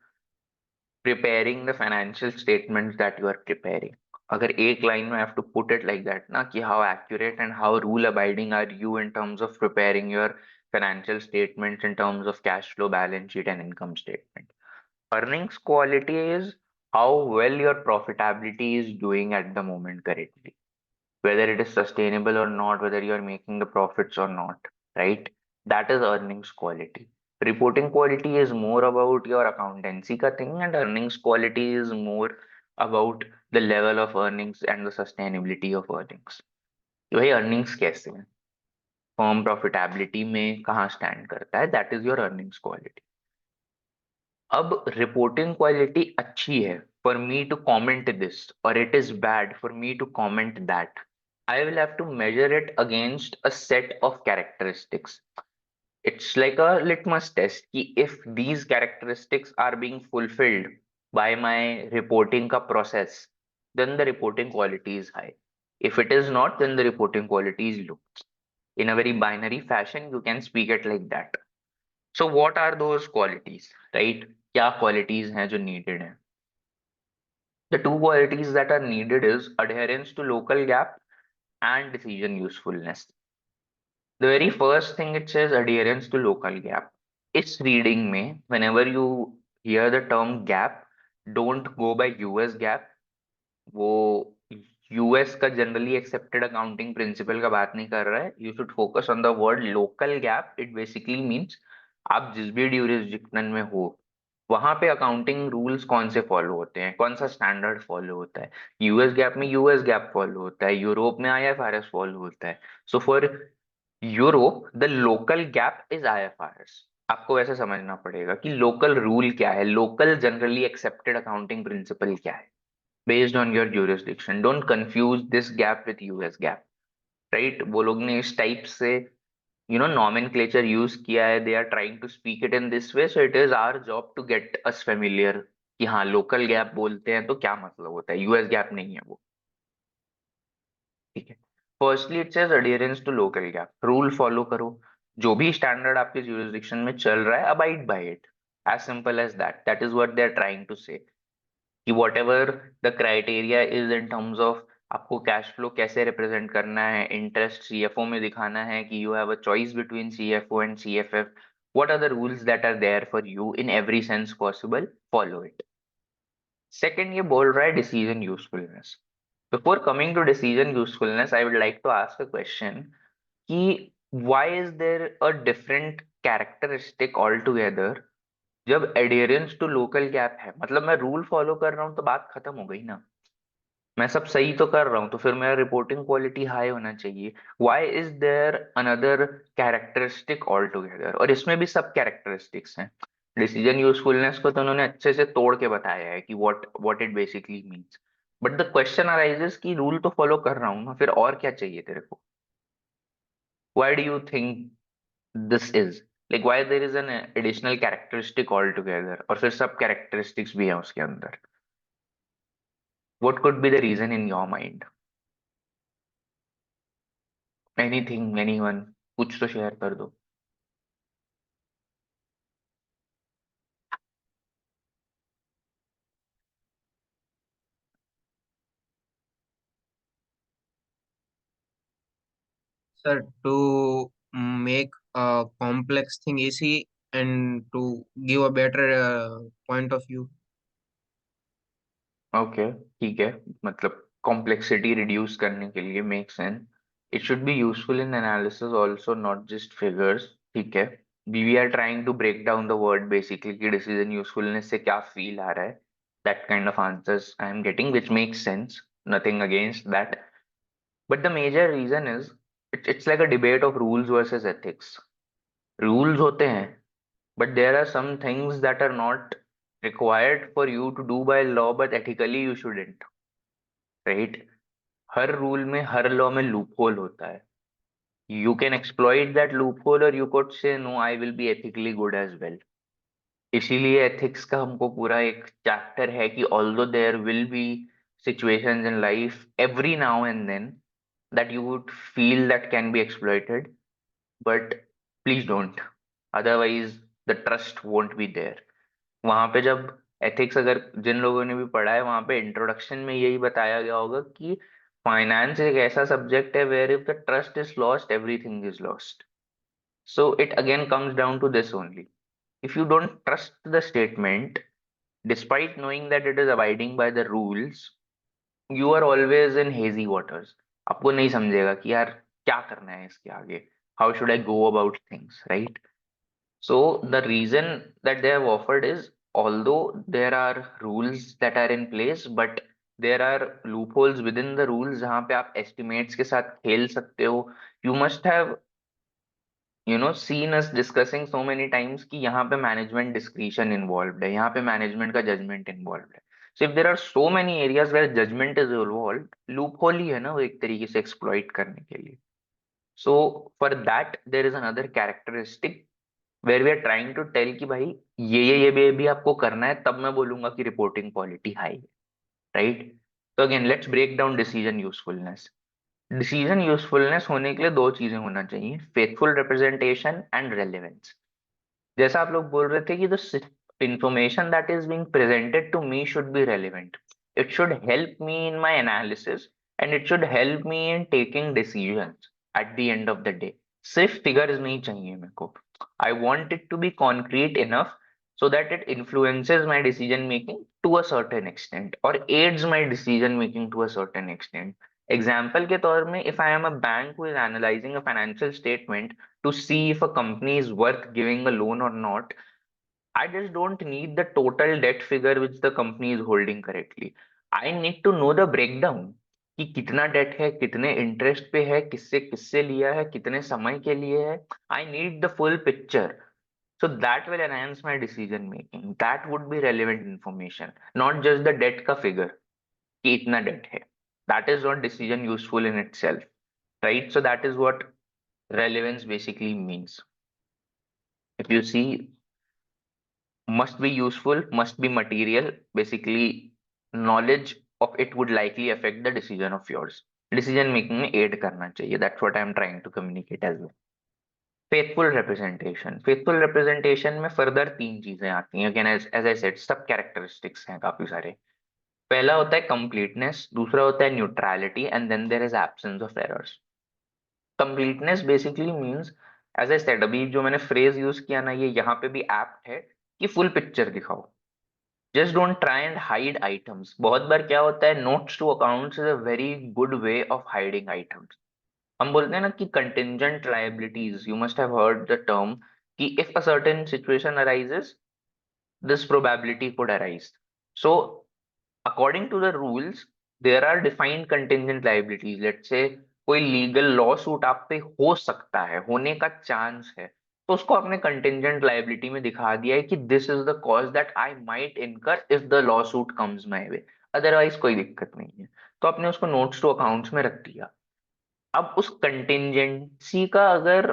preparing the financial statements that you are preparing. अगर एक line में I have to put it like that ना, कि how accurate and how rule abiding are you in terms of preparing your financial statements in terms of cash flow, balance sheet, and income statement. Earnings quality is how well your profitability is doing at the moment currently, whether it is sustainable or not, whether you are making the profits or not, right? That is earnings quality. Reporting quality is more about your accountancy ka thing, and earnings quality is more about the level of earnings and the sustainability of earnings. कि भाई earnings कैसे हैं, firm profitability में कहाँ stand करता है, that is your earnings quality. अब reporting quality अच्छी है for me to comment this, और it is bad for me to comment that. I will have to measure it against a set of characteristics. It's like a litmus test कि if these characteristics are being fulfilled by my reporting का process, then the reporting quality is high. If it is not, then the reporting quality is low. In a very binary fashion, you can speak it like that. So what are those qualities, right? क्या qualities हैं जो needed हैं? The two qualities that are needed is adherence to local gap and decision usefulness. The very first thing it says adherence to local gap. इस reading में whenever you hear the term gap, don't go by US gap. वो US का generally accepted accounting principle का बात नहीं कर रहा है. You should focus on the word local gap. It basically means आप जिस भी ड्यूरिसडिक्शन में हो, वहां पे अकाउंटिंग रूल्स कौन से फॉलो होते हैं, कौन सा स्टैंडर्ड फॉलो होता है. यूएस गैप में यूएस गैप फॉलो होता है, यूरोप में आईएफआरएस फॉलो होता है. So for Europe the local gap is IFRS. आपको वैसे समझना पड़ेगा कि लोकल रूल क्या है, local generally accepted accounting principle क्या है based on your jurisdiction. Don't confuse this gap with US gap, right? वो लोग ने इस टाइप से nomenclature use किया है. They are trying to speak it in this way, so it is our job to get us familiar कि हाँ local gap बोलते हैं तो क्या मतलब होता है, US gap नहीं है वो. ठीक है. Firstly it says adherence to local gap. Rule follow करो, जो भी स्टैंडर्ड आपके jurisdiction में चल रहा है abide by it. as simple as that. That is what they are trying to say. कि whatever the criteria is in terms of आपको कैश फ्लो कैसे रिप्रेजेंट करना है, इंटरेस्ट सीएफओ में दिखाना है कि you have a choice between CFO and CFF. What are the rules that are there for you in every sense possible, follow it. Second ये बोल रहा है decision usefulness. Before coming to decision usefulness I would like to ask a question कि why is there a different characteristic all together. जब adherence to local GAAP है, मतलब मैं rule follow कर रहा हूं तो बात खत्म हो गई ना. मैं सब सही तो कर रहा हूँ तो फिर मेरा रिपोर्टिंग क्वालिटी हाई होना चाहिए. Why is there another characteristic all together, और इसमें भी सब कैरेक्टरिस्टिक्स हैं. डिसीजन यूजफुलनेस को तो उन्होंने अच्छे से तोड़ के बताया है कि what what it basically means. But the question arises कि रूल तो फॉलो कर रहा हूँ ना, फिर और क्या चाहिए तेरे को. Why do you think this is like why there is an additional characteristic all together, और फिर सब कैरेक्टरिस्टिक्स भी हैं उसके अंदर. What could be the reason in your mind. Anything, anyone, कुछ तो शेयर कर दो. Sir, to make a complex thing easy and to give a better point of view. Okay, ठीक है. मतलब कॉम्प्लेक्सिटी रिड्यूस करने के लिए make sense. It should be useful in analysis also, not just figures. ठीक है. We are trying to break down the word basically कि decision usefulness से क्या फील आ रहा है. That kind of answers I am getting which makes sense. Nothing against that. But the major reason is it's like a debate of rules versus ethics. Rules होते हैं, but there are some things that are not required for you to do by law, but ethically you shouldn't, right? हर rule में, हर law में loophole होता है. You can exploit that loophole, और you could say no I will be ethically good as well. इसीलिए ethics का हमको पूरा एक चैप्टर है कि although there will be situations in life every now and then that you would feel that can be exploited, but please don't. Otherwise the trust won't be there. वहां पे जब एथिक्स अगर जिन लोगों ने भी पढ़ा है वहां पे इंट्रोडक्शन में यही बताया गया होगा कि फाइनेंस एक ऐसा सब्जेक्ट है where if the trust is lost everything is lost. So it again comes down to this only. If you don't trust the statement, despite knowing that it is abiding by the rules, you are always in hazy waters. आपको नहीं समझेगा कि यार क्या करना है इसके आगे. How should I go about things, right? So the reason that they have offered is, although there are rules that are in place, but there are loopholes within the rules जहाँ पे आप estimates के साथ खेल सकते हो. You must have seen us discussing so many times कि यहाँ पे management discretion involved है, यहाँ पे management का judgment involved है. So if there are so many areas where judgment is involved, loophole ही है ना वो एक तरीके से exploit करने के लिए. So for that there is another characteristic where we are trying to tell कि भाई ये भी आपको करना है, तब मैं बोलूंगा कि रिपोर्टिंग क्वालिटी हाई है, राइट. तो again let's break down decision usefulness. Decision usefulness होने के लिए दो चीजें होना चाहिए, फेथफुल रिप्रेजेंटेशन एंड रेलेवेंस. जैसा आप लोग बोल रहे थे कि the information that is being presented to me should be relevant. It should help me in my analysis and it should help me in taking decisions at the end of the day. सिर्फ figures नहीं चाहिए मेरे को. I want it to be concrete enough so that it influences my decision making to a certain extent or aids my decision making to a certain extent. Example के तौर में, if I am a bank who is analyzing a financial statement to see if a company is worth giving a loan or not, I just don't need the total debt figure which the company is holding correctly. I need to know the breakdown कि कितना date है, कितने interest पे है, किससे किससे लिया है, कितने समय के लिए है. I need the full picture. So that will enhance my decision making. That would be relevant information, not just the debt का figure कि इतना debt है. That is not decision useful in itself, right? So that is what relevance basically means. If you see, must be useful, must be material. Basically, knowledge of it would likely affect the decision of yours. Decision making में aid करना चाहिए. That's what I am trying to communicate as well. Faithful representation में further तीन चीजें आती हैं. Again as I said, सब characteristics हैं काफी सारे. पहला होता है कंप्लीटनेस, दूसरा होता है neutrality, and then there is absence of errors. Completeness basically means, as I said, अभी जो मैंने फ्रेज यूज किया ना, ये यहाँ पे भी एप्ट है कि फुल पिक्चर दिखाओ. Just don't try and hide items. बहुत बार क्या होता है, notes to accounts is a very good way of hiding items. हम बोलते हैं ना कि contingent liabilities, you must have heard the term कि if a certain situation arises, this probability could arise. So according to the rules, there are defined contingent liabilities. Let's say कोई legal law suit आप पे हो सकता है, होने का chance है, तो उसको आपने कंटिंजेंट लायबिलिटी में दिखा दिया है कि this is the cause that I might incur if the lawsuit comes my way. Otherwise कोई दिक्कत नहीं है. तो आपने उसको नोट्स टू अकाउंट्स में रख दिया. अब उस कंटिंजेंसी का अगर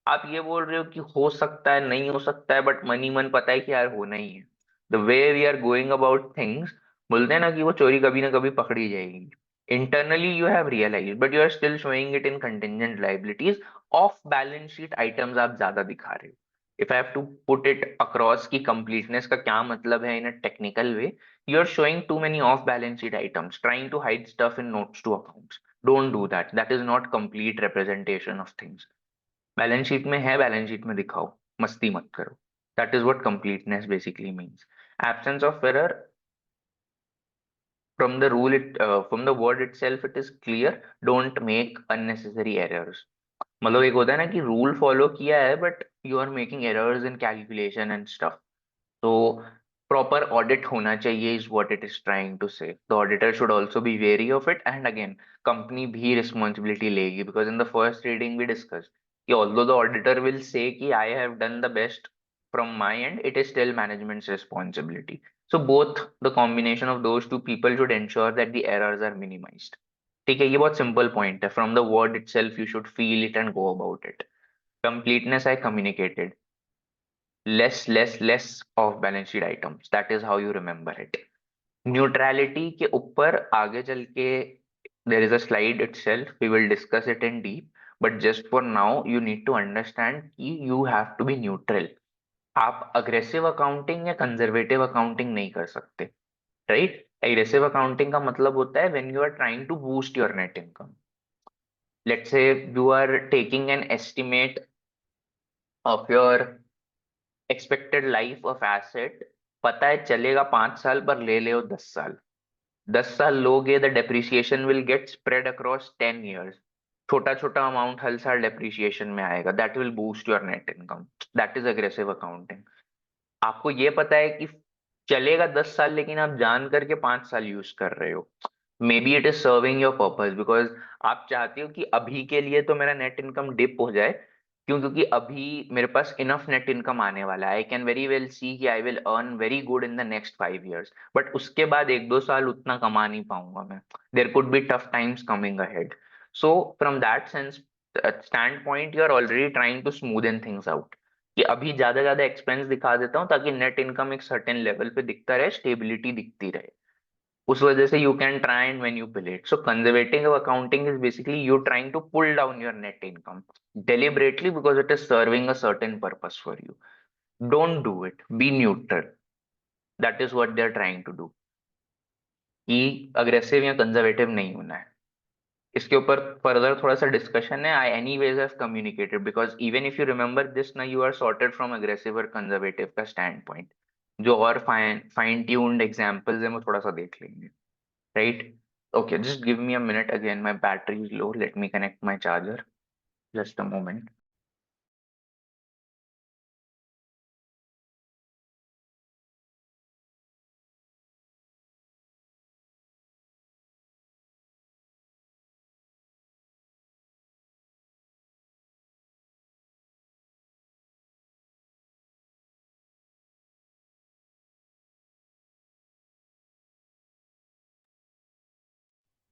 आप ये बोल रहे हो कि हो सकता है, नहीं हो सकता है, बट मनी मन पता है कि यार होना ही है, the way we are going about things, बोलते हैं ना कि वो चोरी कभी ना कभी पकड़ी जाएगी. Internally you have realise but you are still showing it in contingent liabilities. Off balance sheet items आप ज्यादा दिखा रहे हो. If I have to put it across की कंप्लीटनेस का क्या मतलब है in a technical way, you are showing too many off balance sheet items, trying to hide stuff in notes to accounts. Don't do that. That is not complete representation of things. Balance sheet में है, balance sheet में दिखाओ, मस्ती मत करो. That is what completeness basically means. Absence of error, from the rule it from the word itself it is clear, don't make unnecessary errors. मतलब एक होता है ना कि रूल फॉलो किया है but you are making errors in calculation and stuff. तो proper audit होना चाहिए is what it is trying to say. The auditor should also be wary of it, and again company भी responsibility लेगी, because in the first reading we discuss कि although the auditor will say कि I have done the best from my end, it is still management's responsibility. So both the combination of those two people should ensure that the errors are minimised. ठीक है, ये बहुत simple point है. From the word itself you should feel it and go about it. Completeness I communicated. Less of balance sheet items. That is how you remember it. Neutrality के ऊपर आगे चल के there is a slide itself. We will discuss it in deep. But just for now, you need to understand कि you have to be neutral. आप aggressive accounting या conservative accounting नहीं कर सकते, राइट? एग्रेसिव अकाउंटिंग का मतलब होता है when you are trying to boost your net income. Let's say you are taking an estimate of your expected life of asset, पता है चलेगा 5 साल पर ले ले 10 साल। 10 साल लोगे, the depreciation will get spread across 10 years। छोटा छोटा अमाउंट हर साल डेप्रिसिएशन में आएगा, that will boost your net income. That is aggressive accounting. आपको ये पता है कि चलेगा 10 साल, लेकिन आप जान करके 5 साल यूज कर रहे हो। May be it is serving your purpose, because आप चाहते हो कि अभी के लिए तो मेरा नेट इनकम डिप हो जाए। क्यों? क्योंकि अभी मेरे पास इनफ नेट इनकम आने वाला है, I can very well see कि I will earn very good in the next 5 years, but उसके बाद 1-2 साल उतना कमा नहीं पाऊंगा मैं। There could be tough times coming ahead. So from that sense stand point, you are already trying to smoothen things out, कि अभी ज्यादा ज्यादा एक्सपेंस दिखा देता हूँ ताकि नेट इनकम एक सर्टेन लेवल पे दिखता रहे, स्टेबिलिटी दिखती रहे। उस वजह से you can try and manipulate. So conservative accounting is basically you trying to pull down your net income deliberately because it is serving a certain purpose for you. Don't do it. Be neutral. That is what they are trying to do. कि aggressive या conservative नहीं होना है। इसके ऊपर further थोड़ा सा discussion है। I anyways have communicated, because even if you remember this ना, you are sorted from aggressive और कंजर्वेटिव का स्टैंड पॉइंट। जो और फाइन फाइन ट्यून्ड एग्जाम्पल्स है वो थोड़ा सा देख लेंगे, right? Okay, just give me a minute. Again, my battery is low. Let me connect my charger. Just a moment.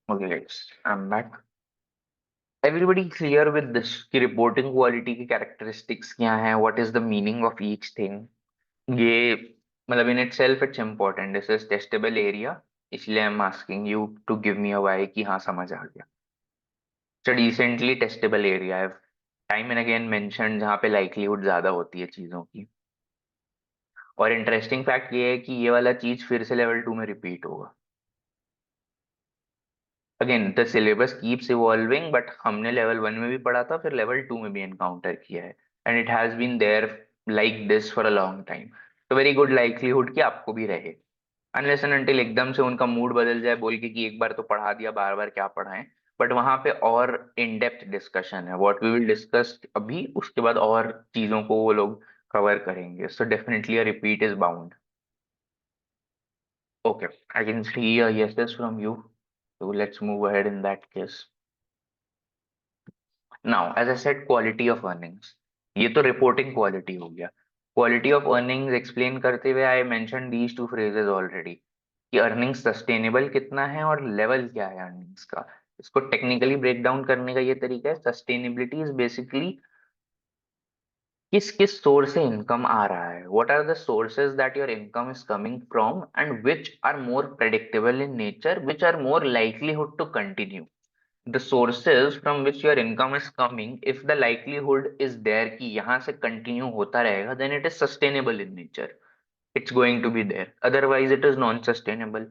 Okay, guys, I'm back. Everybody clear with this कि reporting quality की characteristics क्या हैं? What is the meaning of each thing? ये मतलब in itself it's important, this is testable area. इसलिए I am asking you to give me a why कि हाँ समझ आ गया। It's decently testable area. I time and again mention जहाँ पे लाइकलीहुड ज्यादा होती है चीजों की। और इंटरेस्टिंग फैक्ट ये है कि ये वाला चीज फिर से लेवल 2 में रिपीट होगा। Again the syllabus keeps evolving, but हमने लेवल 1 में भी पढ़ा था, फिर लेवल 2 में भी एनकाउंटर किया है, and it has been there like this for a long time. तो वेरी गुड लाइकलीहुड कि आपको भी रहे, अनलेस एंड अनटिल एकदम से उनका मूड बदल जाए बोल के कि एक बार तो पढ़ा दिया, बार बार क्या पढ़ाएं। बट वहां पे और इन डेप्थ डिस्कशन है, व्हाट वी विल डिस्कस अभी, उसके बाद और चीजों को वो लोग कवर करेंगे। So definitely a repeat is bound. Okay, I can C a yeses from you, so let's move ahead in that case. Now as I said, quality of earnings, ये तो रिपोर्टिंग क्वालिटी हो गया। Quality of earnings explain करते हुए I mention these two phrases already, कि earnings sustainable कितना है और लेवल क्या है अर्निंग्स का। इसको टेक्निकली ब्रेक डाउन करने का ये तरीका है, सस्टेनेबिलिटी इज बेसिकली किस किस सोर्स से इनकम आ रहा है, what are the sources that your income is coming from, and which are more predictable in nature, which are more likelihood to continue. The sources from which your income is coming, if the likelihood is there कि यहाँ से continue होता रहेगा, then it is sustainable in nature. It's going to be there. Otherwise, it is non-sustainable.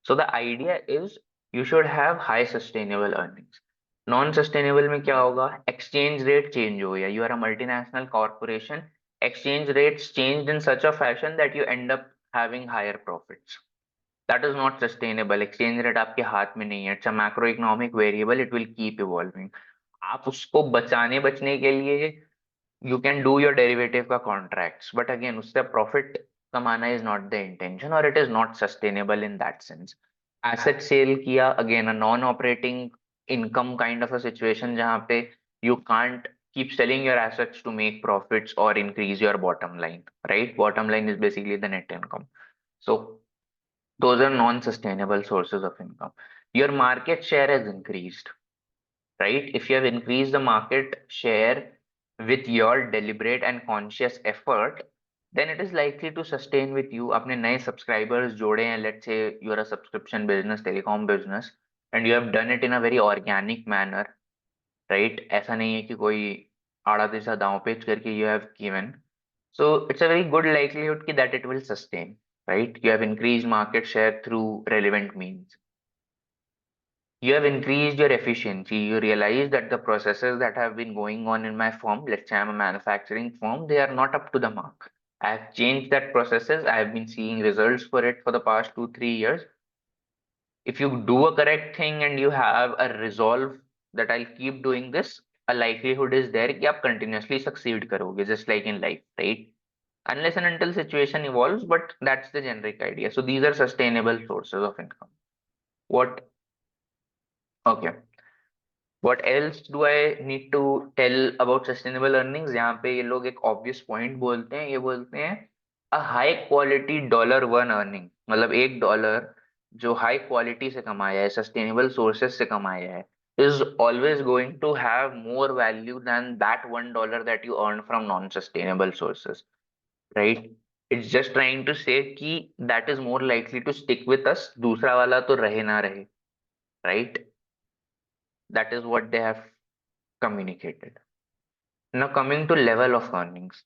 So the idea is you should have high sustainable earnings. Non-sustainable में क्या होगा? Exchange rate change हो गया. You are a multinational corporation. Exchange rates changed in such a fashion that you end up having higher profits. That is not sustainable. Exchange rate आपके हाथ में नहीं है. It's a macroeconomic variable. It will keep evolving. आप उसको बचने के लिए you can do your derivative का contracts, but again उससे profit कमाना is not the intention, or it is not sustainable in that sense. Asset sale किया, again a non-operating income kind of a situation जहाँ पे you can't keep selling your assets to make profits or increase your bottom line, right? Bottom line is basically the net income. So those are non-sustainable sources of income. Your market share has increased, right? If you have increased the market share with your deliberate and conscious effort, then it is likely to sustain with you. अपने नए subscribers जोड़े हैं, let's say you are a subscription business, telecom business, and you have done it in a very organic manner, right? ऐसा नहीं है कि कोई आड़ा दिशा दांव पेच करके you have given. So it's a very good likelihood that it will sustain, right? You have increased market share through relevant means. You have increased your efficiency. You realize that the processes that have been going on in my firm, let's say I'm a manufacturing firm, they are not up to the mark. I have changed that processes. I have been seeing results for it for the past 2, 3 years. If you do a correct thing and you have a resolve that I'll keep doing this, a likelihood is there कि आप continuously succeed करोगे, just like in life, right? Unless and until situation evolves, but that's the generic idea. So these are sustainable sources of income. What? Okay. What else do I need to tell about sustainable earnings? यहाँ पे ये लोग एक obvious point बोलते हैं, ये बोलते हैं a high quality $1 earning, मतलब $1 जो high quality से कमाया है, sustainable sources से कमाया है, is always going to have more value than that $1 that you earn from non-sustainable sources, right? It's just trying to say कि that is more likely to stick with us, दूसरा वाला तो रहे ना रहे, right? That is what they have communicated. Now coming to level of earnings.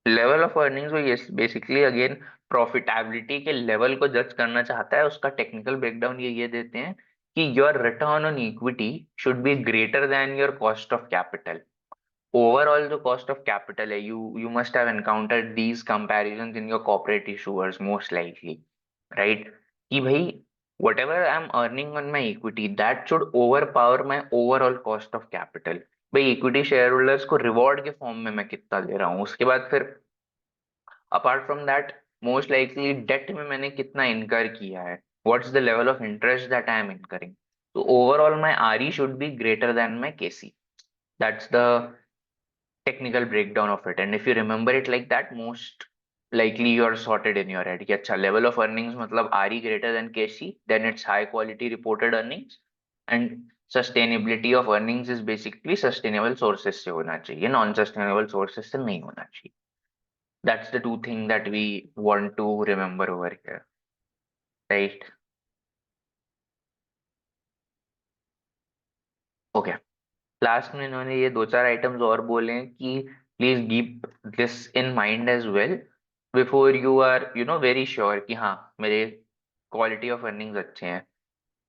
Level of earnings वो ये basically again profitability के लेवल को जज करना चाहता है, उसका टेक्निकल ब्रेकडाउन ये देते हैं कि your return on equity should be greater than your cost of capital. Overall जो कॉस्ट ऑफ कैपिटल है, you must have encountered these comparisons in your corporate issuers most likely, right? कि भाई whatever I'm earning on my equity that should overpower my overall cost of capital। भाई equity shareholders को reward के form में मैं कितना दे रहा हूँ, उसके बाद फिर apart from that most likely debt में मैंने कितना इनकर किया है, what's the level of interest that I am incurring. तो overall my R E should be greater than my K C. That's the technical breakdown of it, and if you remember it like that, most likely you are sorted in your head कि अच्छा level of earnings मतलब RE greater than KC, then it's high quality reported earnings, and sustainability of earnings is basically sustainable sources से होना चाहिए, non sustainable sources से नहीं होना चाहिए। That's the two thing that we want to remember over here, right? Okay, last में इन्होंने ये 2, 4 आइटम्स और बोले हैं कि please keep this in mind as well before you are very sure कि हाँ मेरे क्वालिटी ऑफ अर्निंग्स अच्छे हैं।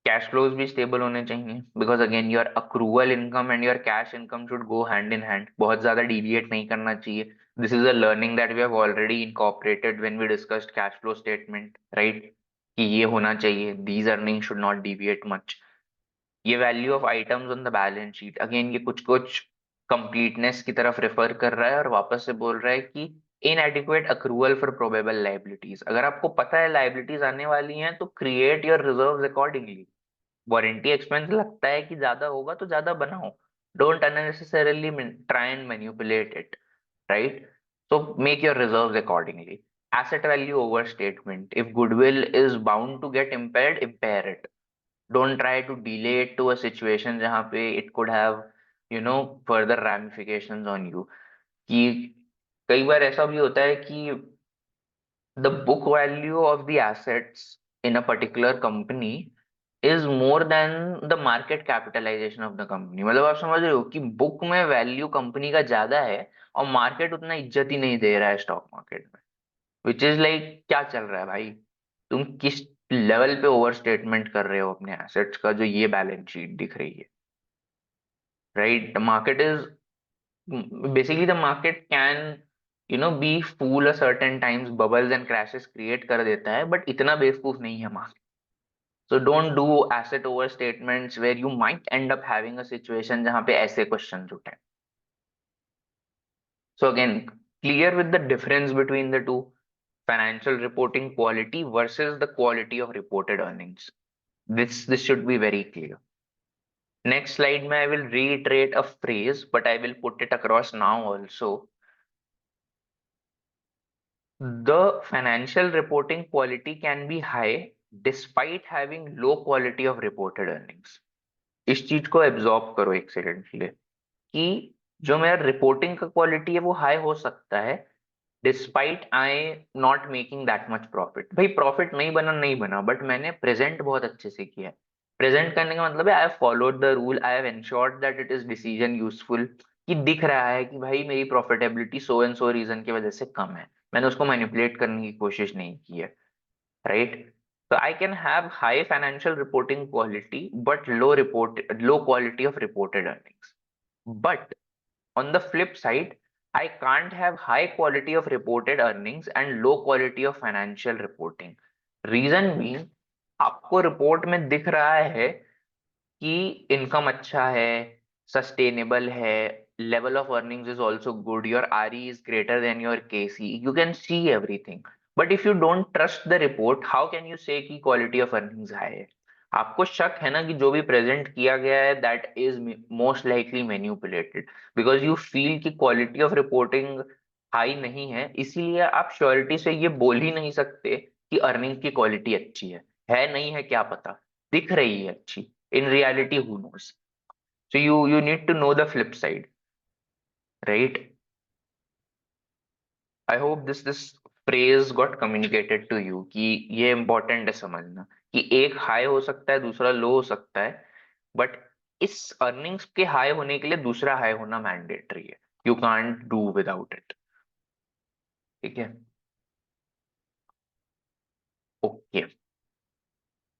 कैश फ्लोज भी स्टेबल होने चाहिए, because again your accrual income and your cash income should go hand in hand, बहुत ज्यादा डिविएट नहीं करना चाहिए। This is a learning that we have already incorporated when we discussed cash flow statement, right? कि ये होना चाहिए, these earning should not deviate much. ये value of items on the balance sheet, again ये कुछ कुछ कंप्लीटनेस की तरफ रेफर कर रहा है और वापस से बोल रहा है कि inadequate accrual for probable liabilities. अगर आपको पता है लाइबिलिटीज आने वाली हैं तो create your reserves accordingly. Warranty expense लगता है कि ज्यादा होगा तो ज्यादा बनाओ, don't unnecessarily try and manipulate it, right? So make your reserves accordingly. Asset value over statement, if goodwill is bound to get impaired, impair it. Don't try to delay it to a situation जहाँ पे it could have further ramifications on you। कि कई बार ऐसा भी होता है कि the book value of the assets in a particular company is more than the market capitalization of the company। मतलब आप समझ रहे हो कि बुक में वैल्यू कंपनी का ज्यादा है और मार्केट उतना इज्जत ही नहीं दे रहा है स्टॉक मार्केट में। विच इज लाइक क्या चल रहा है भाई, तुम किस लेवल पे ओवर स्टेटमेंट कर रहे हो अपने एसेट्स का जो ये बैलेंस शीट दिख रही है, right? The market is basically the market can be fool a certain times, bubbles and crashes create कर देता है, बट इतना बेवकूफ नहीं है market. So don't do asset over statements where you might end up having a situation जहां पे ऐसे क्वेश्चंस उठे। So again clear with the difference between the two, financial reporting quality versus the quality of reported earnings. This should be very clear. Next slide mein I will reiterate a phrase, but I will put it across now also. The financial reporting quality can be high despite having low quality of reported earnings। इस चीज को absorb करो एक second के लिए कि जो मेरा रिपोर्टिंग का क्वालिटी है वो हाई हो सकता है despite I not making that much profit. भाई प्रॉफिट नहीं बना नहीं बना, बट मैंने प्रेजेंट बहुत अच्छे से किया है। प्रेजेंट करने का मतलब है I have followed the rule, I have ensured that it is decision useful, कि दिख रहा है कि भाई मेरी profitability so and so reason की वजह से कम है, मैंने उसको मैनिपुलेट करने की कोशिश नहीं की है, राइट? तो I can have high financial reporting quality but low quality of reported earnings. But on the flip side, I can't have high quality of reported earnings and low quality of financial reporting. Reason being, आपको report में दिख रहा है कि income अच्छा है, sustainable है, level of earnings is also good, your RE is greater than your KC, you can see everything. But if you don't trust the report, how can you say कि quality of earnings high है? आपको शक है ना कि जो भी present किया गया है that is most likely manipulated, because you feel कि क्वालिटी ऑफ रिपोर्टिंग हाई नहीं है, इसीलिए आप श्योरिटी से ये बोल ही नहीं सकते कि अर्निंग की क्वालिटी अच्छी है नहीं है क्या पता, दिख रही है अच्छी. In reality, who knows? So you need to know the flip side, right? I hope this phrase got communicated to you कि ये important है समझना कि एक हाई हो सकता है, दूसरा लो हो सकता है, बट इस अर्निंग्स के हाई होने के लिए दूसरा हाई होना मैंडेटरी है. You can't do without it. ठीक है. Okay.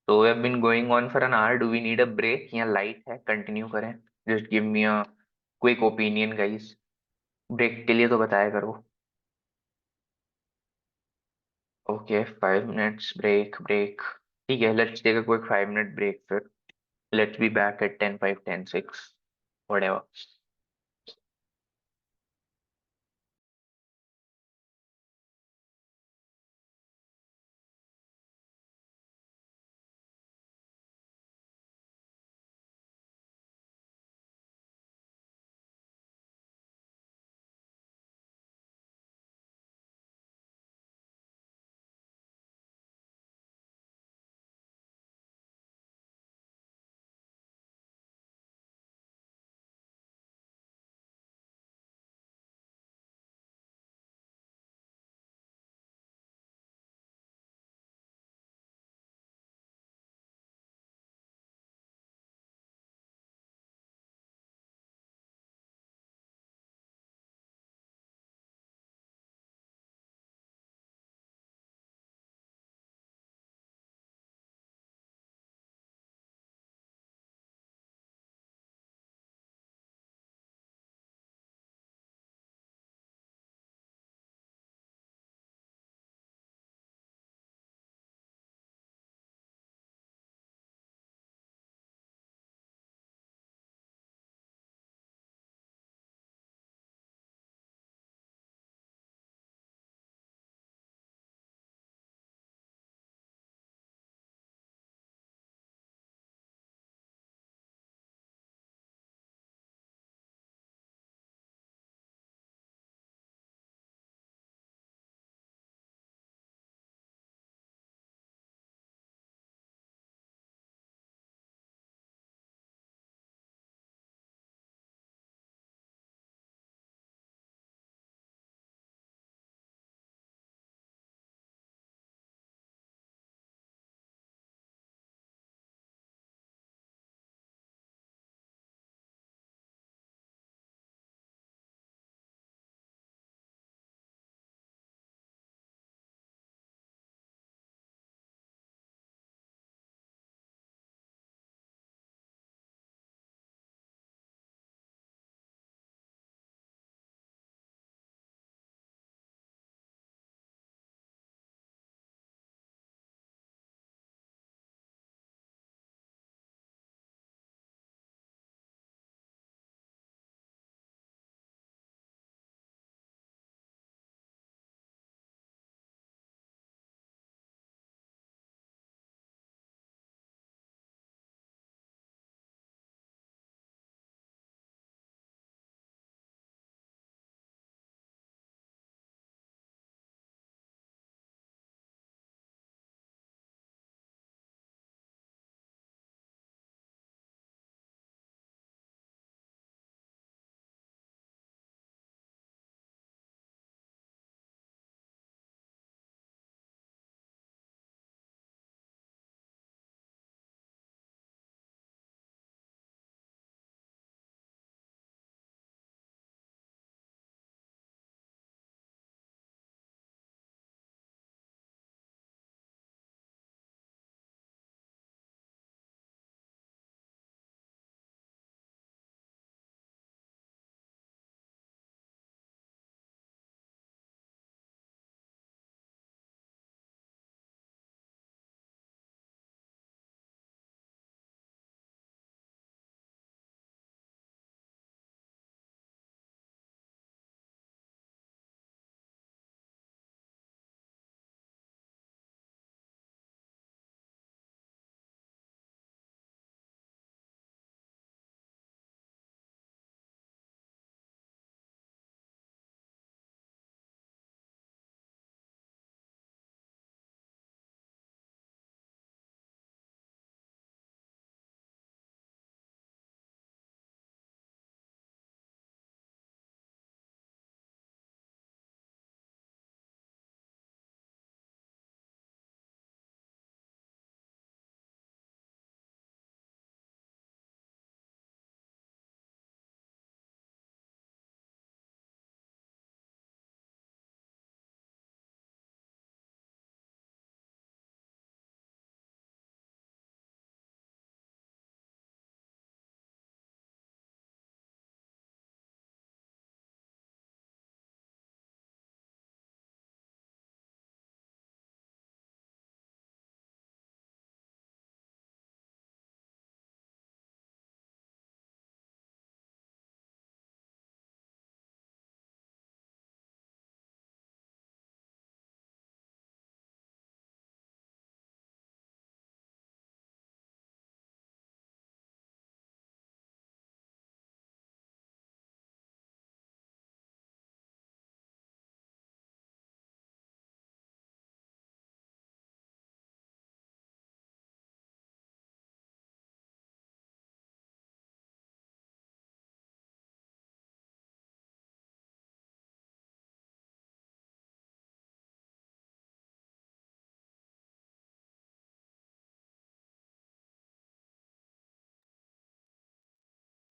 So we have been going on for an hour. Do we need a break? या लाइट है, कंटिन्यू करें? Just give me a quick opinion guys. Break के लिए तो बताया करो. Okay, 5 minutes break, break. ठीक है, let's take a quick 5 minute break फिर. Let's be back at 10:05, 10:06, whatever.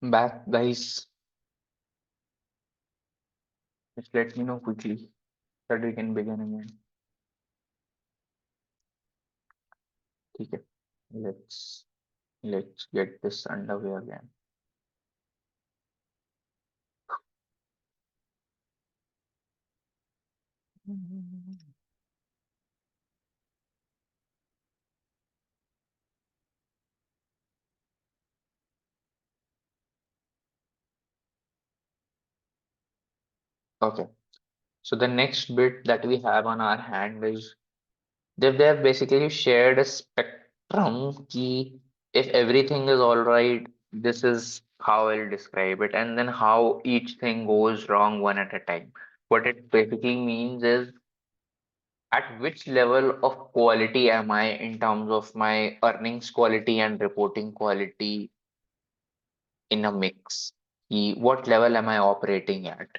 Back, guys. Just let me know quickly that we can begin again. ठीक है. Let's get this underway again. Okay. So the next bit that we have on our hand is they have basically shared a spectrum key. If everything is all right, this is how I'll describe it, and then how each thing goes wrong one at a time. What it basically means is at which level of quality am I in terms of my earnings quality and reporting quality in a mix? What level am I operating at?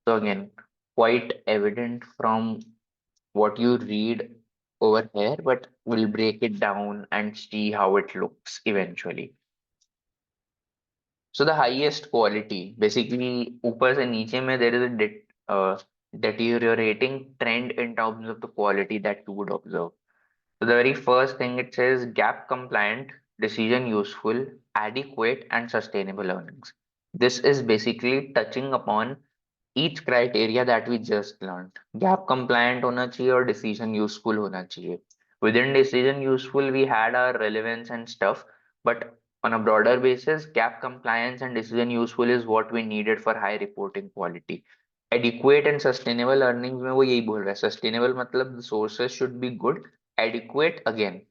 So again, quite evident from what you read over here, but we'll break it down and see how it looks eventually. So the highest quality, basically ऊपर से नीचे में there is a deteriorating trend in terms of the quality that you would observe. So the very first thing it says gap compliant, decision useful, adequate, and sustainable earnings. This is basically touching upon each criteria that we just learned. Gap compliant होना चाहिए और decision useful होना चाहिए. Within decision useful, we had our relevance and stuff, but on a broader basis, gap compliance and decision useful is what we needed for high reporting quality. Adequate and sustainable earnings में वो यही बोल रहा है. Sustainable मतलब the sources should be good. Adequate again,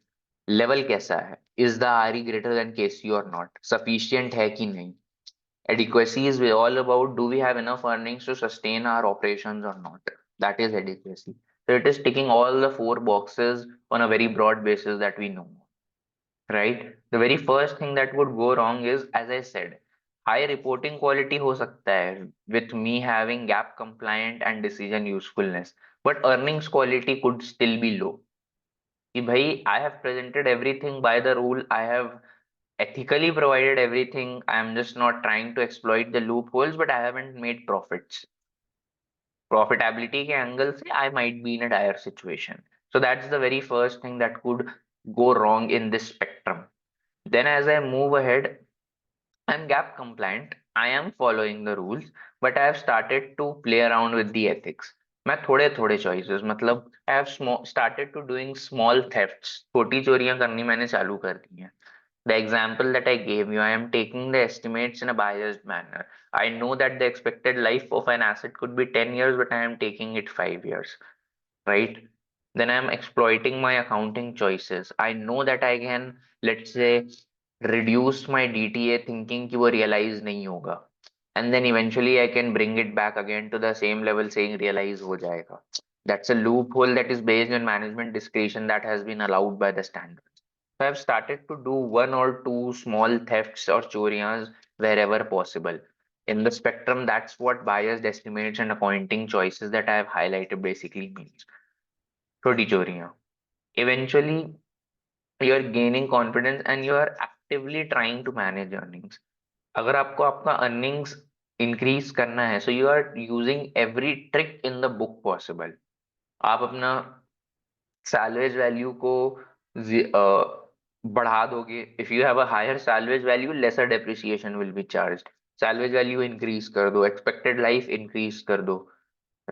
level कैसा है? Is the RE greater than KC or not? Sufficient है कि नहीं? Adequacy is all about do we have enough earnings to sustain our operations or not? That is adequacy. So it is ticking all the four boxes on a very broad basis that we know, right? The very first thing that would go wrong is, as I said, high reporting quality हो सकता है with me having gap compliant and decision usefulness, but earnings quality could still be low. कि भाई I have presented everything by the rule, I have ethically provided everything. I'm just not trying to exploit the loopholes, but I haven't made profits. Profitability के angle से I might be in a dire situation. So that's the very first thing that could go wrong in this spectrum. Then as I move ahead, I'm gap compliant. I am following the rules, but I have started to play around with the ethics. मैं थोड़े थोड़े choices मतलब I have started to doing small thefts. छोटी चोरियां करनी मैंने चालू कर दी हैं. The example that I gave you, I am taking the estimates in a biased manner. I know that the expected life of an asset could be 10 years, but I am taking it 5 years, right? Then I am exploiting my accounting choices. I know that I can, let's say, reduce my DTA thinking कि वो realize नहीं होगा. And then eventually I can bring it back again to the same level saying realize हो जाएगा. That's a loophole that is based on management discretion that has been allowed by the standard. So I've started to do one or two small thefts or chorias wherever possible. In the spectrum, that's what biased estimates and accounting choices that I have highlighted basically means. छोटी चोरियां. Eventually, you're gaining confidence and you are actively trying to manage earnings. अगर आपको आपका earnings increase करना है, so you are using every trick in the book possible. आप अपना salvage value को बढ़ा दोगे. If you have a higher salvage value, lesser depreciation will be charged. Salvage value increase कर दो, expected life increase कर दो,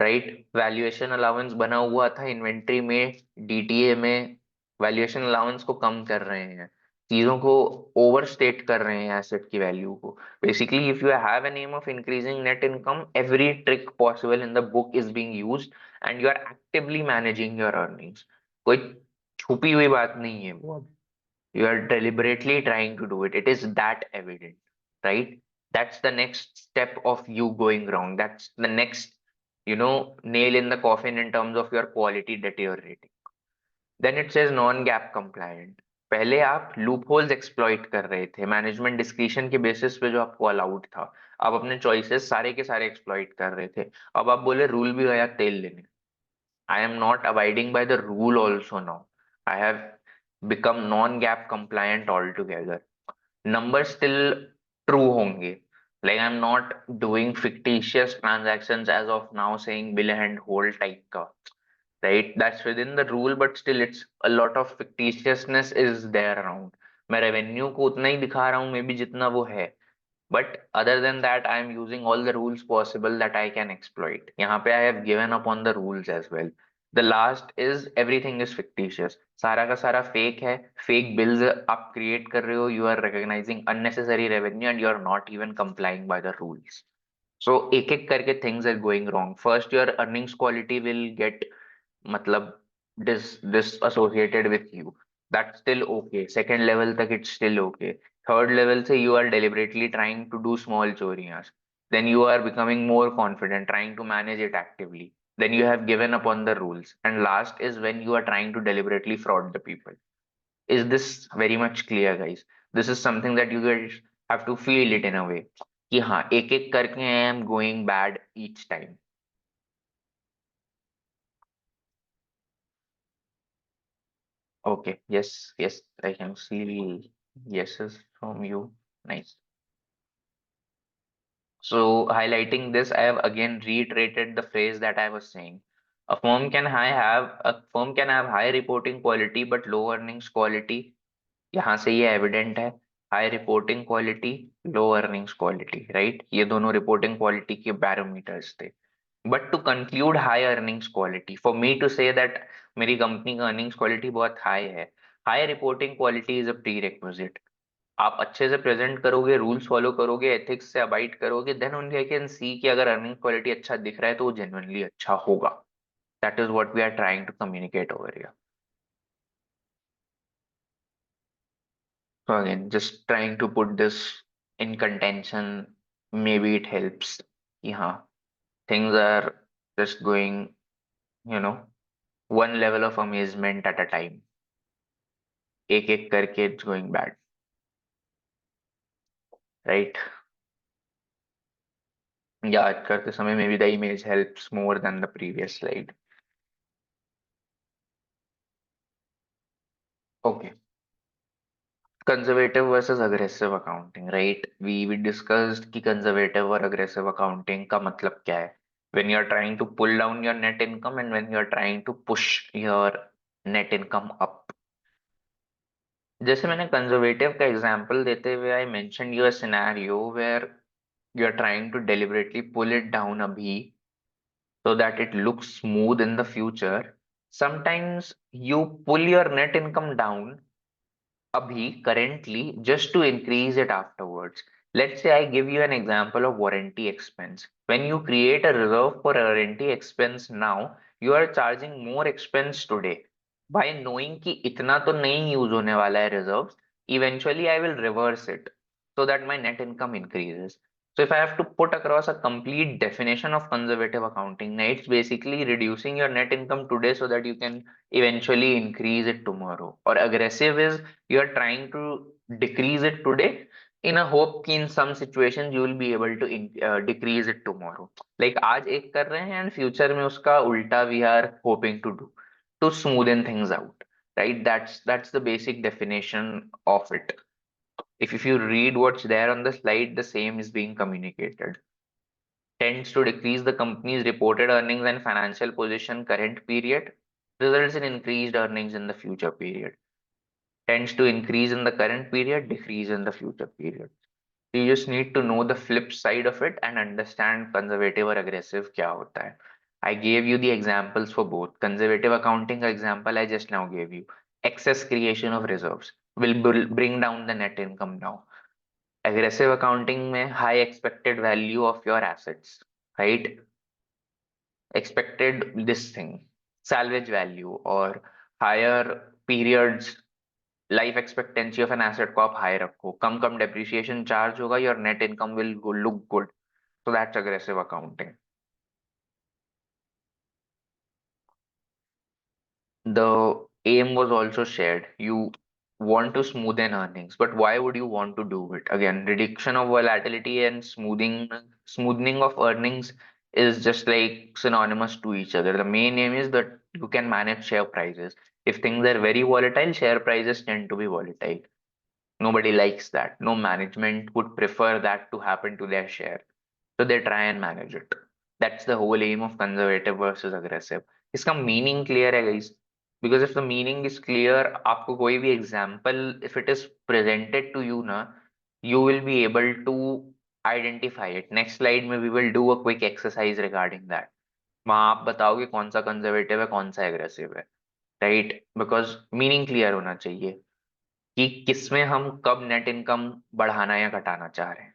राइट? वैल्यूएशन अलाउंस बना हुआ था इन्वेंट्री में, डीटीए में वैल्यूएशन अलाउंस को कम कर रहे हैं, चीजों को ओवरस्टेट कर रहे हैं एसेट की वैल्यू को. Basically if you have an aim of increasing net income, every trick possible in the book is being used and you are actively managing your earnings. कोई छुपी हुई बात नहीं है वो. You are deliberately trying to do it. It is that evident, right? That's the next step of you going wrong. That's the next, nail in the coffin in terms of your quality deteriorating. Then it says non-gap compliant. पहले आप loop holes exploit कर रहे थे management discretion के basis पे जो आपको allowed था. आप अपने चॉइसेस सारे के सारे एक्सप्लॉइट कर रहे थे. अब आप बोले रूल भी गया तेल लेने. I am not abiding by the rule also now. I have become non-gap compliant altogether. Numbers still true होंगे. Like I'm not doing fictitious transactions as of now saying bill and hold type का, right? That's within the rule, but still it's a lot of fictitiousness is there around. मैं revenue को उतना ही दिखा रहा हूँ, maybe जितना वो है. But other than that, I am using all the rules possible that I can exploit. यहाँ पे I have given up on the rules as well. The last is everything is fictitious. सारा का सारा fake है. Fake bills आप create कर रहे हो. You are recognizing unnecessary revenue and you are not even complying by the rules. So एक एक करके things are going wrong. First, your earnings quality will get मतलब disassociated with you. That's still okay. Second level तक it's still okay. Third level से you are deliberately trying to do small चोरियां. Then you are becoming more confident, trying to manage it actively. Then you have given up on the rules. And last is when you are trying to deliberately fraud the people. Is this very much clear, guys? This is something that you guys have to feel it in a way. कि हाँ एक एक करके I am going bad each time. Okay, yes, yes, I can see yeses from you. Nice. So, highlighting this, I have again reiterated the phrase that I was saying. A firm can have high reporting quality but low earnings quality. यहाँ से ये evident है. High reporting quality, low earnings quality, right? ये दोनों reporting quality के barometers थे. But to conclude high earnings quality, for me to say that मेरी company का अर्निंग्स क्वालिटी बहुत हाई है, high reporting quality is a prerequisite. आप अच्छे से प्रेजेंट करोगे, रूल्स फॉलो करोगे, एथिक्स से अबाइड करोगे, then only I can see कि अगर अर्निंग क्वालिटी अच्छा दिख रहा है तो वो जेन्युइनली अच्छा होगा. That is what we are trying to communicate over here. So again, just trying to put this in contention, maybe it helps. Yeah, things are just going, you know, one level of amazement at a time. एक एक करके it's going bad, right? याद करते समय maybe the image helps more than the previous slide. Okay, conservative versus aggressive accounting, right? We discussed कि conservative और aggressive accounting का मतलब क्या है. When you are trying to pull down your net income and when you are trying to push your net income up. जैसे मैंने conservative का example देते हुए I mentioned you a scenario where you are trying to deliberately pull it down अभी so that it looks smooth in the future. Sometimes you pull your net income down abhi currently just to increase it afterwards. Let's say I give you an example of warranty expense. When you create a reserve for warranty expense now, you are charging more expense today. By knowing कि इतना तो नहीं use होने वाला है reserves, eventually I will reverse it so that my net income increases. So if I have to put across a complete definition of conservative accounting, it's basically reducing your net income today so that you can eventually increase it tomorrow. Or aggressive is you are trying to decrease it today in a hope कि in some situations you will be able to decrease it tomorrow. Like आज एक कर रहे हैं and future में उसका उल्टा we are hoping to do to smoothen things out, right? That's the basic definition of it. If you read what's there on the slide, the same is being communicated. Tends to decrease the company's reported earnings and financial position current period, results in increased earnings in the future period. Tends to increase in the current period, decrease in the future period. So you just need to know the flip side of it and understand conservative or aggressive क्या होता है. I gave you the examples for both. Conservative accounting example I just now gave you. Excess creation of reserves will bring down the net income now. Aggressive accounting में high expected value of your assets, right? Expected this thing, salvage value or higher periods life expectancy of an asset को आप high रखो, कम कम depreciation charge होगा, your net income will look good. So that's aggressive accounting. The aim was also shared. You want to smoothen earnings, but why would you want to do it? Again, reduction of volatility and smoothing of earnings is just like synonymous to each other. The main aim is that you can manage share prices. If things are very volatile, share prices tend to be volatile. Nobody likes that. No management would prefer that to happen to their share. So they try and manage it. That's the whole aim of conservative versus aggressive. इसका meaning clear है guys? Because if the meaning is clear, आपको कोई भी example, if it is presented to you ना, you will be able to identify it. Next slide में we will do a quick exercise regarding that. वहाँ आप बताओगे कौन सा conservative है कौन सा aggressive है, right? Because meaning clear होना चाहिए कि किसमें हम कब नेट इनकम बढ़ाना या घटाना चाह रहे हैं.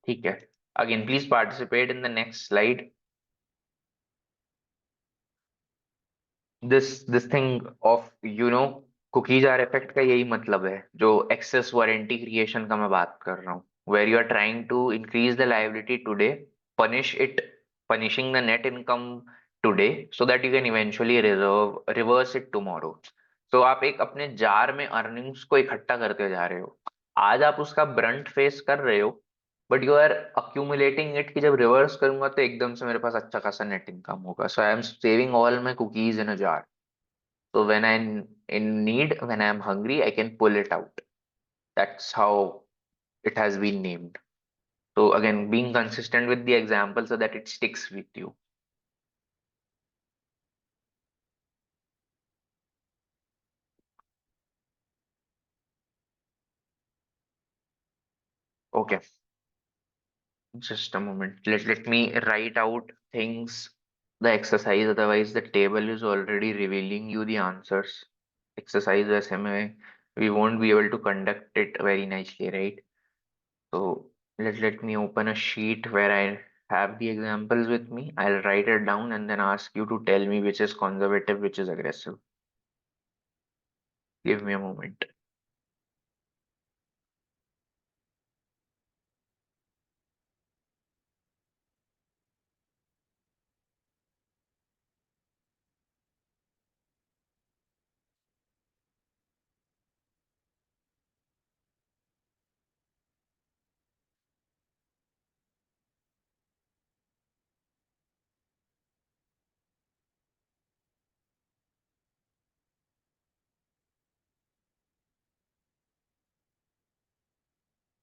ठीक है. Again please participate in the next slide. This thing of cookies are effect का यही मतलब है, जो एक्सेस वारंटी क्रिएशन का मैं बात कर रहा हूँ, where you are trying to increase the liability today, punish it, punishing the net income today so that you can eventually reverse it tomorrow. So आप एक अपने जार में अर्निंग्स को इकट्ठा करते जा रहे हो. आज आप उसका ब्रंट फेस कर रहे हो, but you are accumulating it कि जब रिवर्स करूंगा तो एकदम से मेरे पास अच्छा खासा नेट इनकम होगा. So I am saving all my cookies in a jar. So when I'm in need, when I'm hungry, I can pull it out. That's how it has been named. So again, being consistent with the example so that it sticks with you. Okay, just a moment. Let me write out things, the exercise, otherwise the table is already revealing you the answers. Exercise वैसे में we won't be able to conduct it very nicely, right? So let me open a sheet where I have the examples with me. I'll write it down and then ask you to tell me which is conservative, which is aggressive. Give me a moment.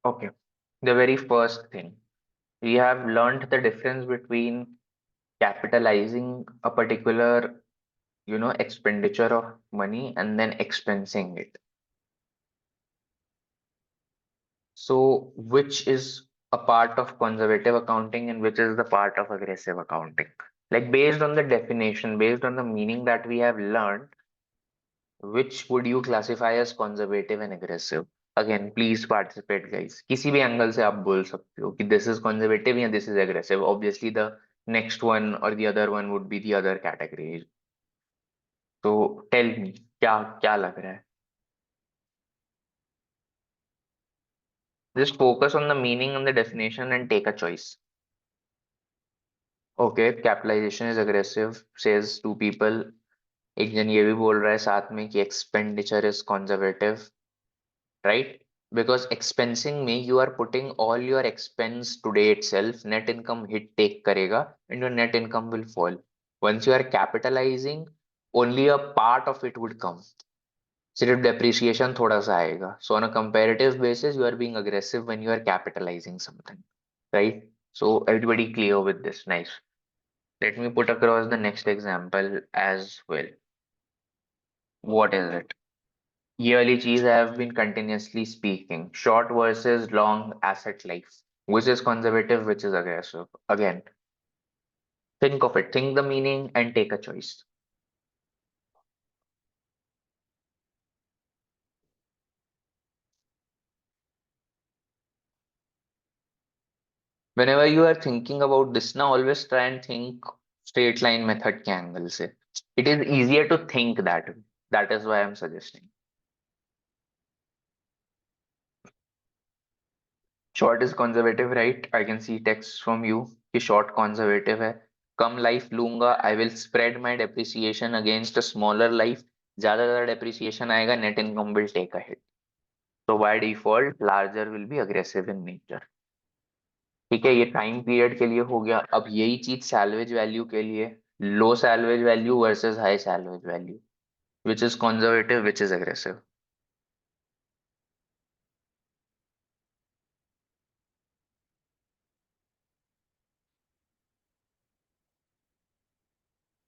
Okay. The very first thing, we have learned the difference between capitalizing a particular, expenditure of money and then expensing it. So, which is a part of conservative accounting and which is the part of aggressive accounting? Like, based on the definition, based on the meaning that we have learned, which would you classify as conservative and aggressive? Again, please participate, guys. किसी भी angle से आप बोल सकते हो कि this is conservative या this is aggressive. Obviously, the next one or the other one would be the other category. So, tell me, क्या क्या लग रहा है? Just focus on the meaning and the definition and take a choice. Okay, capitalization is aggressive, says two people. एक जन ये भी बोल रहा है साथ में कि expenditure is conservative, right? Because expensing में you are putting all your expense today itself, net income hit take करेगा and your net income will fall. Once you are capitalizing, only a part of it would come. सिर्फ depreciation थोड़ा सा आएगा. So on a comparative basis, you are being aggressive when you are capitalizing something, right? So everybody clear with this? Nice. Let me put across the next example as well. What is it? ये वाली चीज I have been continuously speaking. Short versus long asset life. Which is conservative, which is aggressive? Again, think of it. Think the meaning and take a choice. Whenever you are thinking about this now, always try and think straight line method के angle से. It is easier to think that way. That is why I'm suggesting. Short is conservative, right? I can see text from you कि short conservative है. कम life लूंगा, I will spread my depreciation against a smaller life. ज्यादा depreciation आएगा, net income will take a hit. So by default, larger will be aggressive in nature. ठीक है, ये time period के लिए हो गया. अब यही चीज सैल्वेज वैल्यू के लिए, low salvage value versus high salvage value, which is conservative, which is aggressive.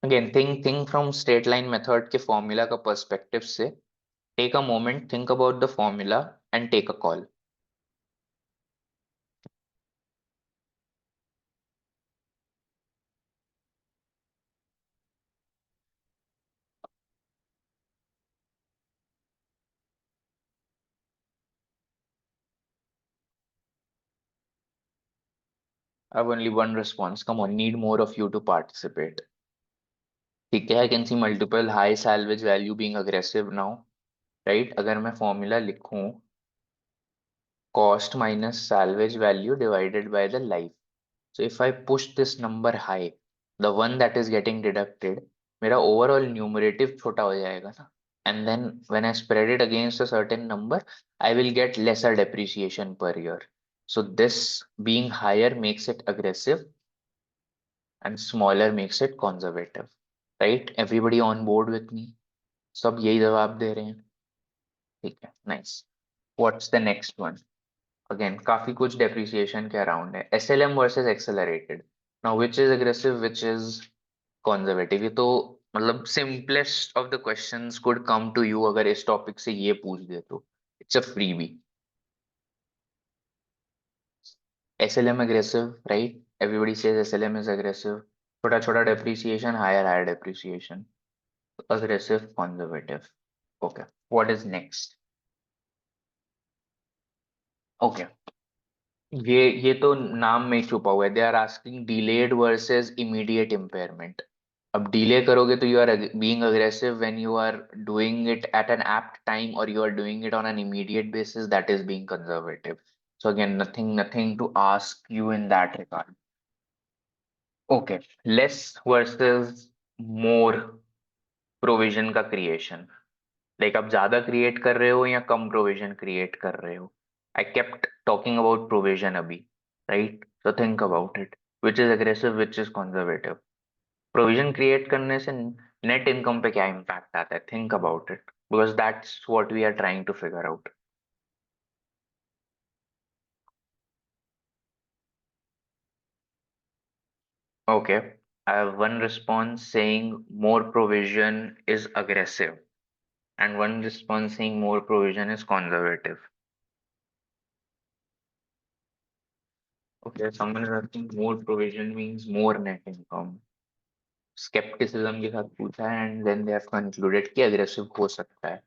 Again think from straight line method के फॉर्मूला का पर्सपेक्टिव से, take a moment, think about the formula and take a call. I have only one response. Come on, need more of you to participate. ठीक है, I can see multiple high salvage value being aggressive now, right? अगर मैं formula लिखूं, cost minus salvage value divided by the life. So if I push this number high, the one that is getting deducted, मेरा overall numerative छोटा हो जाएगा ना. And then when I spread it against a certain number, I will get lesser depreciation per year. So this being higher makes it aggressive and smaller makes it conservative. Right? Everybody on board with me? सब यही जवाब दे रहे हैं. ठीक है, nice. What's the next one? Again, काफी कुछ depreciation के around है. SLM versus accelerated. Now, which is aggressive, which is conservative? ये तो मतलब simplest of the questions could come to you अगर इस topic से ये पूछ दे तो. It's a freebie. SLM aggressive, right? Everybody says SLM is aggressive. छोटा छोटा depreciation, higher depreciation. Aggressive, conservative. Okay. What is next? Okay. ये तो नाम में ही छुपा हुआ है. They are asking delayed versus immediate impairment. अब डिले करोगे तो you are being aggressive when you are doing it at an apt time और you are doing it on an immediate basis, that is being conservative. So again nothing to ask you in that regard. Okay. Less versus more provision का creation. Like आप ज्यादा create कर रहे हो या कम provision create कर रहे हो. I kept talking about provision अभी, right? So think about it. Which is aggressive, which is conservative? Provision create करने से नेट इनकम पे क्या इम्पैक्ट आता है? Think about it, because that's what we are trying to figure out. Okay. I have one response saying more provision is aggressive, and one response saying more provision is conservative. Okay, someone is asking more provision means more net income. Scepticism के साथ पूछा है and then they have concluded कि aggressive हो सकता है.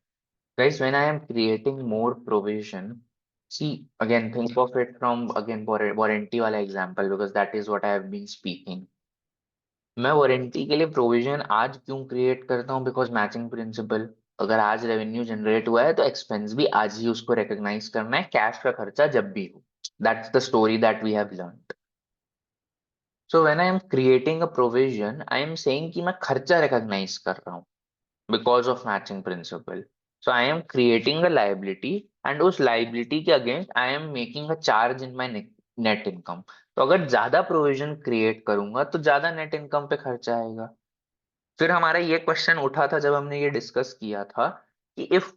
Guys, when I am creating more provision, see, again think of it from again warranty वाला example, because that is what I have been speaking. मैं वारंटी के लिए provision आज क्यों क्रिएट करता हूँ? Because matching principle. अगर आज रेवेन्यू जनरेट हुआ है तो एक्सपेंस भी आज ही उसको रिकॉग्नाइज करना है, कैश का खर्चा जब भी हो. That's the story that we have learned. So when I am creating a provision, I am saying कि मैं खर्चा रिकॉग्नाइज कर रहा हूँ because of matching principle. So I am creating a liability, and उस liability के against I am making a charge in my net income. तो अगर ज्यादा प्रोविजन क्रिएट करूंगा तो ज्यादा नेट इनकम पे खर्चा आएगा. फिर हमारा ये क्वेश्चन उठा था जब हमने ये डिस्कस किया था कि if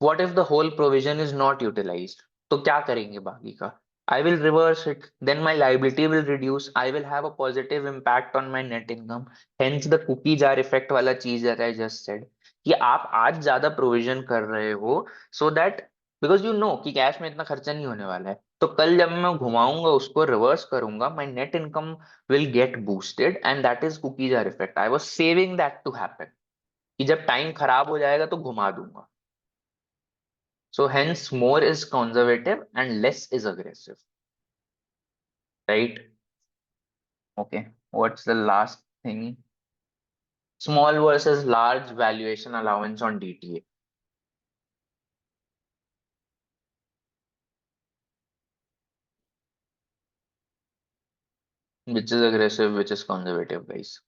what if the whole provision is not utilized? तो क्या करेंगे बाकी का? I will reverse it. Then my liability will reduce. I will have a positive impact on my net income. Hence the cookie jar effect वाला चीज that I just said, कि आप आज ज्यादा प्रोविजन कर रहे हो so that because you know कि कैश में इतना खर्चा नहीं होने वाला है, तो कल जब मैं घुमाऊंगा उसको रिवर्स करूंगा, my net income will get boosted, and that is cookie jar effect. I was saving that to happen, कि जब टाइम खराब हो जाएगा तो घुमा दूंगा. So hence more is conservative and less is aggressive, right? Okay. What's the last thing? Small versus large valuation allowance on DTA. Which is aggressive, which is conservative, guys?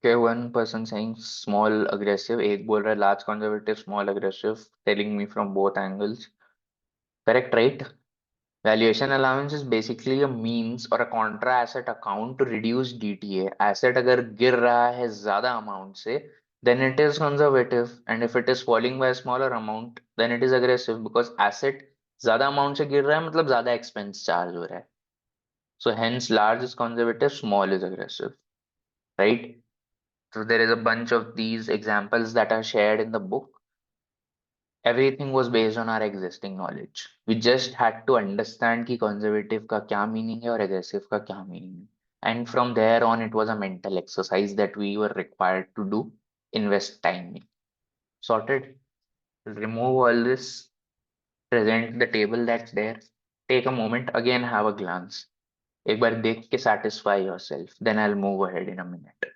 Okay, one person saying small aggressive, एक बोल रहा है large conservative, small aggressive, telling me from both angles. Correct, right? Valuation allowance is basically a means और a contra asset account to reduce DTA. Asset अगर गिर रहा है ज्यादा अमाउंट से, then it is conservative, and if it is falling by a smaller amount then it is aggressive, because asset ज्यादा amount से गिर रहा है मतलब ज्यादा एक्सपेंस चार्ज हो रहा है. So hence large is conservative, small is aggressive, right? So there is a bunch of these examples that are shared in the book. Everything was based on our existing knowledge. We just had to understand कि conservative का क्या meaning है और aggressive का क्या meaning है. And from there on, it was a mental exercise that we were required to do, invest time in. Sorted. Remove all this, present the table that's there, take a moment, again have a glance. एक बार देख के satisfy yourself. Then I'll move ahead in a minute.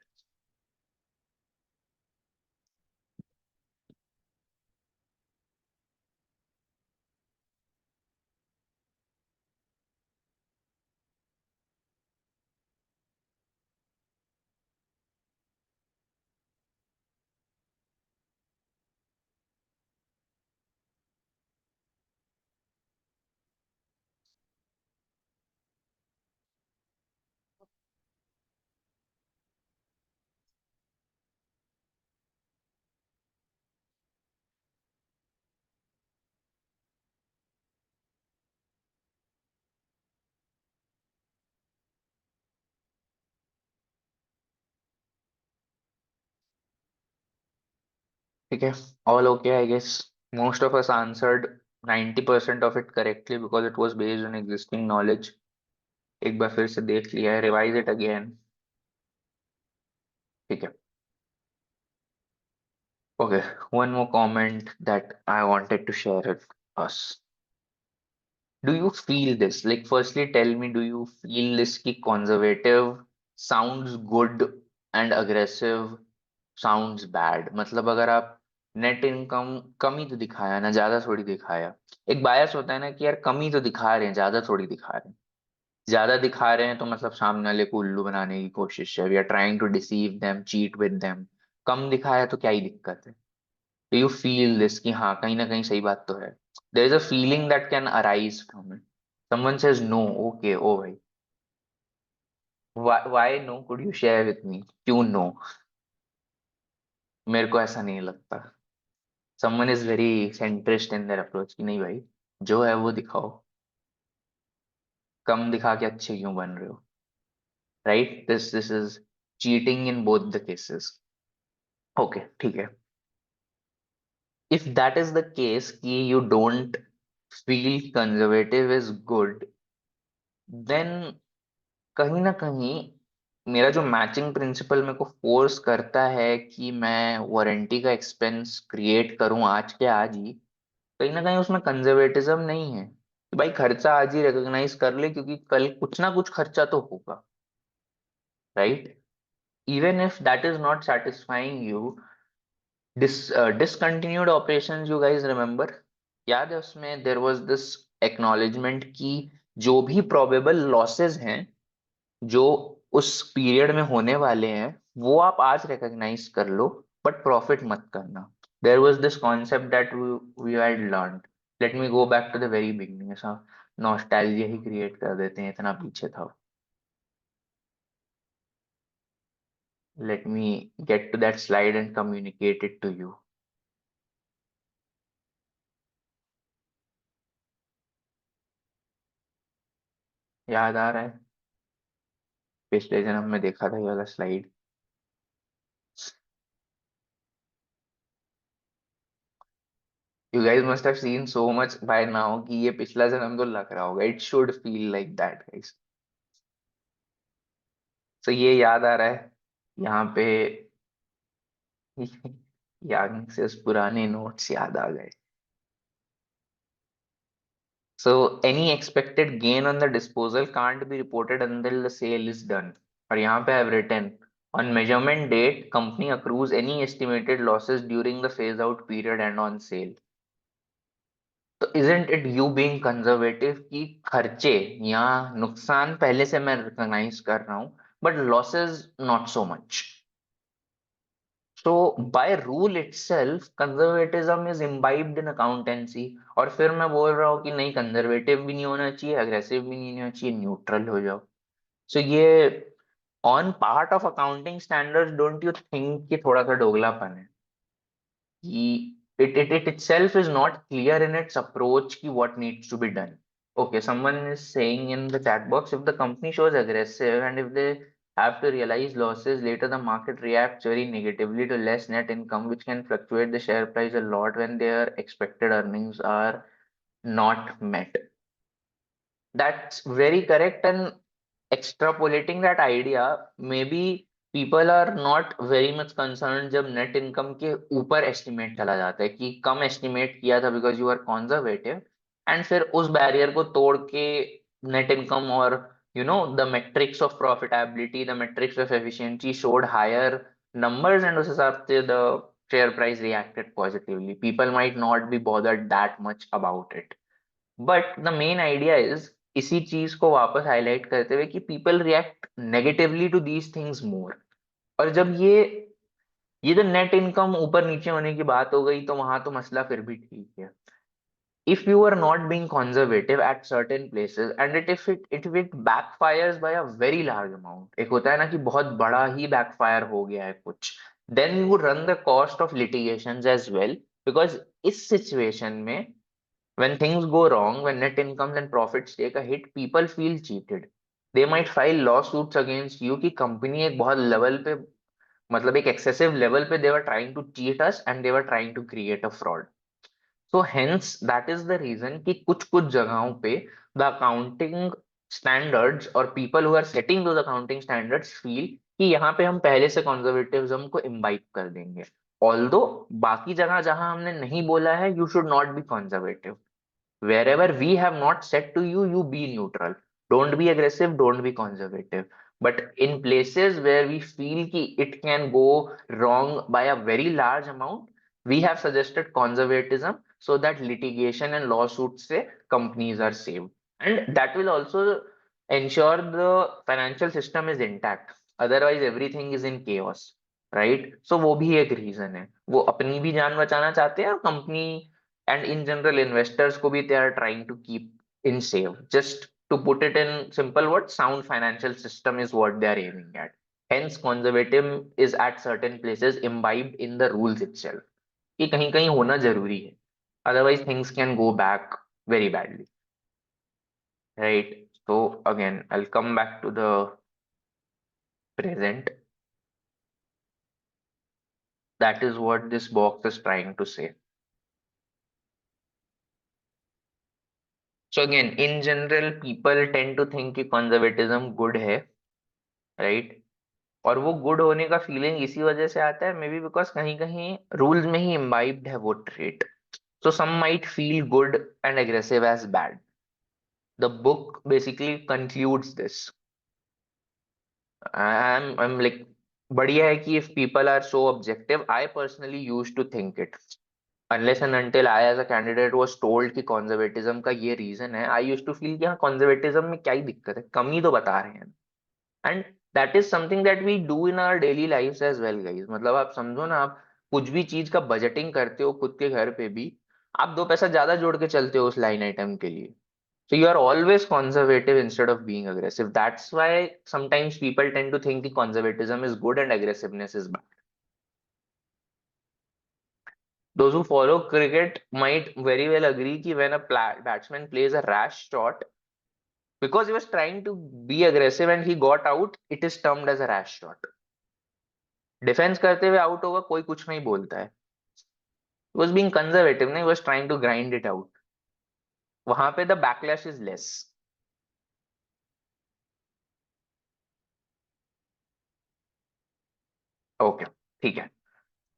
ठीक है, all okay, I guess. Most of us answered 90% of it correctly because it was based on existing knowledge. एक बार फिर से देख लिया है, रिवाइज इट अगेन. ठीक है. Okay, one more comment that I wanted to share with us. Do you feel this? Like, firstly, tell me, do you feel this ki conservative sounds good and aggressive sounds bad? मतलब अगर आप net income कम ही तो दिखाया ना, ज्यादा थोड़ी दिखाया. एक बायस होता है ना कि यार कम ही तो दिखा रहे हैं, ज्यादा थोड़ी दिखा रहे हैं. ज्यादा दिखा रहे हैं तो मतलब सामने वाले को उल्लू बनाने की कोशिश है. We are trying to deceive them, cheat with them. कम दिखाया तो क्या ही दिक्कत है? डू यू फील दिस कि हाँ, कहीं ना कहीं सही बात तो है? There is a feeling that can arise from it. Someone says no, okay, ओ भाई, why no? Could you share with me क्यों नो? मेरे को ऐसा नहीं लगता. Someone is very centrist in their approach कि नहीं भाई, जो है वो दिखाओ. कम दिखा के अच्छे क्यों बन रहे हो? Right, this is cheating in both the cases. Okay, ठीक है. If that is the case कि you don't feel conservative is good, then कहीं ना कहीं मेरा जो मैचिंग प्रिंसिपल मेरे को फोर्स करता है कि मैं वारंटी का एक्सपेंस क्रिएट करूं आज के आज ही, कहीं ना कहीं उसमें कंजर्वेटिज्म नहीं है कि भाई खर्चा आज ही रिकॉग्नाइज कर ले, क्योंकि कल कुछ ना कुछ खर्चा तो होगा. Right. Even if that is not satisfying you, discontinued operations, you guys remember? याद है उसमें देयर वाज दिस एक्नॉलेजमेंट कि जो भी प्रोबेबल लॉसेस हैं जो उस पीरियड में होने वाले हैं, वो आप आज रिकॉग्नाइज कर लो, बट प्रॉफिट मत करना. There was this concept that we had learned. Let me go back to the very beginning. ऐसा नॉस्टैल्जिया ही क्रिएट कर देते हैं, इतना पीछे था. Let me get to that slide and communicate it to you. याद आ रहा है? पिछले जन्म में देखा था ये वाला slide. You guys must have seen so much by now कि ये पिछला जन्म तो लग रहा होगा. It should feel like that, guys. So ये याद आ रहा है यहाँ पे. याद से उस पुराने नोट्स याद आ गए. So any expected gain on the disposal can't be reported until the sale is done. और यहाँ पे I've written on measurement date, company accrues any estimated losses during the phase out period and on sale. तो isn't it you being conservative कि खर्चे या नुकसान पहले से मैं रिकॉग्नाइज कर रहा हूँ, but losses not so much. So by rule itself conservatism is imbibed in accountancy. और फिर मैं बोल रहा हूँ कि नहीं, कंजर्वेटिव भी नहीं होना चाहिए, अग्रेसिव भी नहीं होना चाहिए, न्यूट्रल हो जाओ। सो ये on part of accounting standards, don't you think कि थोड़ा सा दोगलापन है? It itself is not clear in its approach ki what needs to be done. Okay, someone is saying in the chat box, if the company shows aggressive and if they have to realize losses later, the market reacts very negatively to less net income, which can fluctuate the share price a lot when their expected earnings are not met. That's very correct. And extrapolating that idea, maybe people are not very much concerned जब net income के ऊपर estimate चला जाता है, कि कम estimate किया था because you are conservative, and फिर उस barrier को तोड़ के net income और the metrics of profitability, the metrics of efficiency showed higher numbers, and उस हिसाब से the share price reacted positively. People might not be bothered that much about it. But the main idea is, इसी चीज को वापस highlight करते हुए, कि people react negatively to these things more. और जब ये जो नेट इनकम ऊपर नीचे होने की बात हो गई, तो वहां तो मसला फिर भी ठीक है। If you are not being conservative at certain places and it backfires by a very large amount, एक होता है ना कि बहुत बड़ा ही बैकफायर हो गया है कुछ, then you would run the cost of litigation as well. Because इस सिचुएशन में, when things go wrong, when net incomes and profits take a hit, people feel cheated. They might file lawsuits against you कि company एक बहुत level पे, मतलब एक excessive level पे, they were trying to cheat us and they were trying to create a fraud. So hence that is the reason कि कुछ कुछ जगहों पे the accounting standards और people who are setting those accounting standards feel कि यहाँ पे हम पहले से conservatism को imbibe कर देंगे। Although बाकी जगह जहां हमने नहीं बोला है you should not be conservative, wherever we have not said to you, you be neutral, don't be aggressive, don't be conservative. But in places where we feel ki it can go wrong by a very large amount, we have suggested conservatism, so that litigation and lawsuits say companies are saved, and that will also ensure the financial system is intact. Otherwise everything is in chaos, right? So वो भी एक reason है, वो अपनी भी जान बचाना चाहते हैं, और company and in general investors को भी they are trying to keep in safe. Just to put it in simple words, sound financial system is what they are aiming at. Hence conservative is at certain places imbibed in the rules itself, कि कहीं कहीं होना जरूरी है, otherwise things can go back very badly, right? So again, I'll come back to the present. That is what this box is trying to say. So again, in general people tend to think कि conservatism good है, right? और वो good होने का feeling इसी वजह से आता है, मे बी बिकॉज कहीं कहीं रूल्स में ही इम्बाइब्ड है वो trait. So some might feel good and aggressive as bad. The book basically concludes this. I am like, बढ़िया है कि if people are so objective, I personally use to think it, unless and until I as a candidate was told कि conservatism का ये reason है, आई use to feel कि हाँ, conservatism में क्या ही दिक्कत है, कमी तो बता रहे हैं। And that is something that we do in our daily life as well guys. मतलब आप समझो ना, आप कुछ भी चीज का बजटिंग करते हो खुद के घर पे भी, आप दो पैसा ज्यादा जोड़ के चलते हो उस लाइन आइटम के लिए। So you are always conservative instead of being aggressive. That's why sometimes people tend to think that conservatism is good and aggressiveness is bad. Those who follow cricket might very well agree that when a batsman plays a rash shot, because he was trying to be aggressive and he got out, it is termed as a rash shot. Defence करते हुए out होगा, कोई कुछ नहीं बोलता है, was being conservative, नहीं was trying to grind it out, वहां पे the backlash is less. Okay, ठीक है,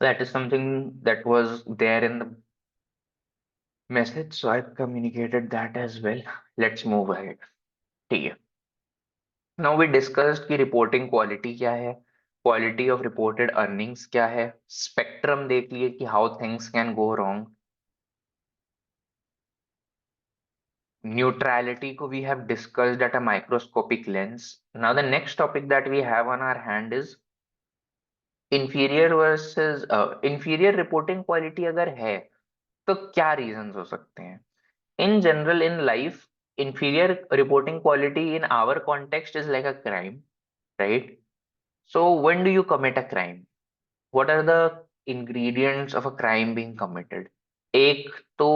that is something that was there in the message, so I communicated that as well. Let's move ahead. ठीक है, now we discussed कि reporting quality क्या है, quality of reported earnings क्या है, spectrum देख लिए कि how things can go wrong, neutrality ko we have discussed at a microscopic lens. Now the next topic that we have on our hand is inferior versus inferior reporting quality अगर है तो क्या reasons हो सकते हैं? In general in life, inferior reporting quality in our context is like a crime, right? So when do you commit a crime? What are the ingredients of a crime being committed? एक तो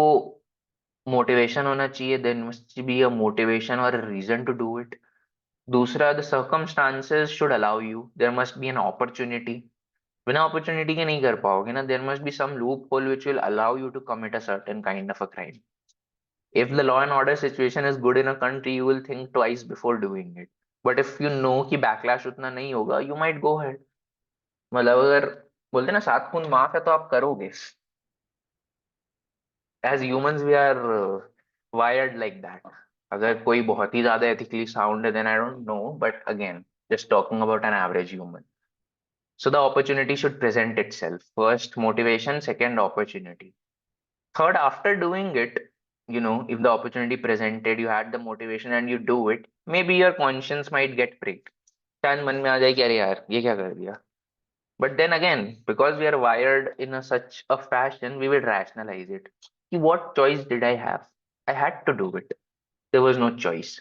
motivation होना चाहिए, then must be a motivation और reason to do it. दूसरा, the circumstances should allow you, there must be an opportunity. बिना opportunity के नहीं कर पाओगे ना, there must be some loophole which will allow you to commit a certain kind of a crime. If the law and order situation is good in a country, you will think twice before doing it. But if you know कि backlash उतना नहीं होगा, you might go ahead. मतलब अगर बोलते हैं ना सात खून माफ है तो आप करोगे. As humans we are wired like that. अगर कोई बहुत ही ज्यादा ethically sound है, then I don't know. But again, just talking about an average human. So the opportunity should present itself. First motivation, second opportunity. Third, after doing it, if the opportunity presented, you had the motivation and you do it, maybe your conscience might get pricked. शायद मन में आ जाए कि अरे यार ये क्या कर दिया. But then again, because we are wired in such a fashion, we will rationalize it. कि what choice did I have? I had to do it. There was no choice.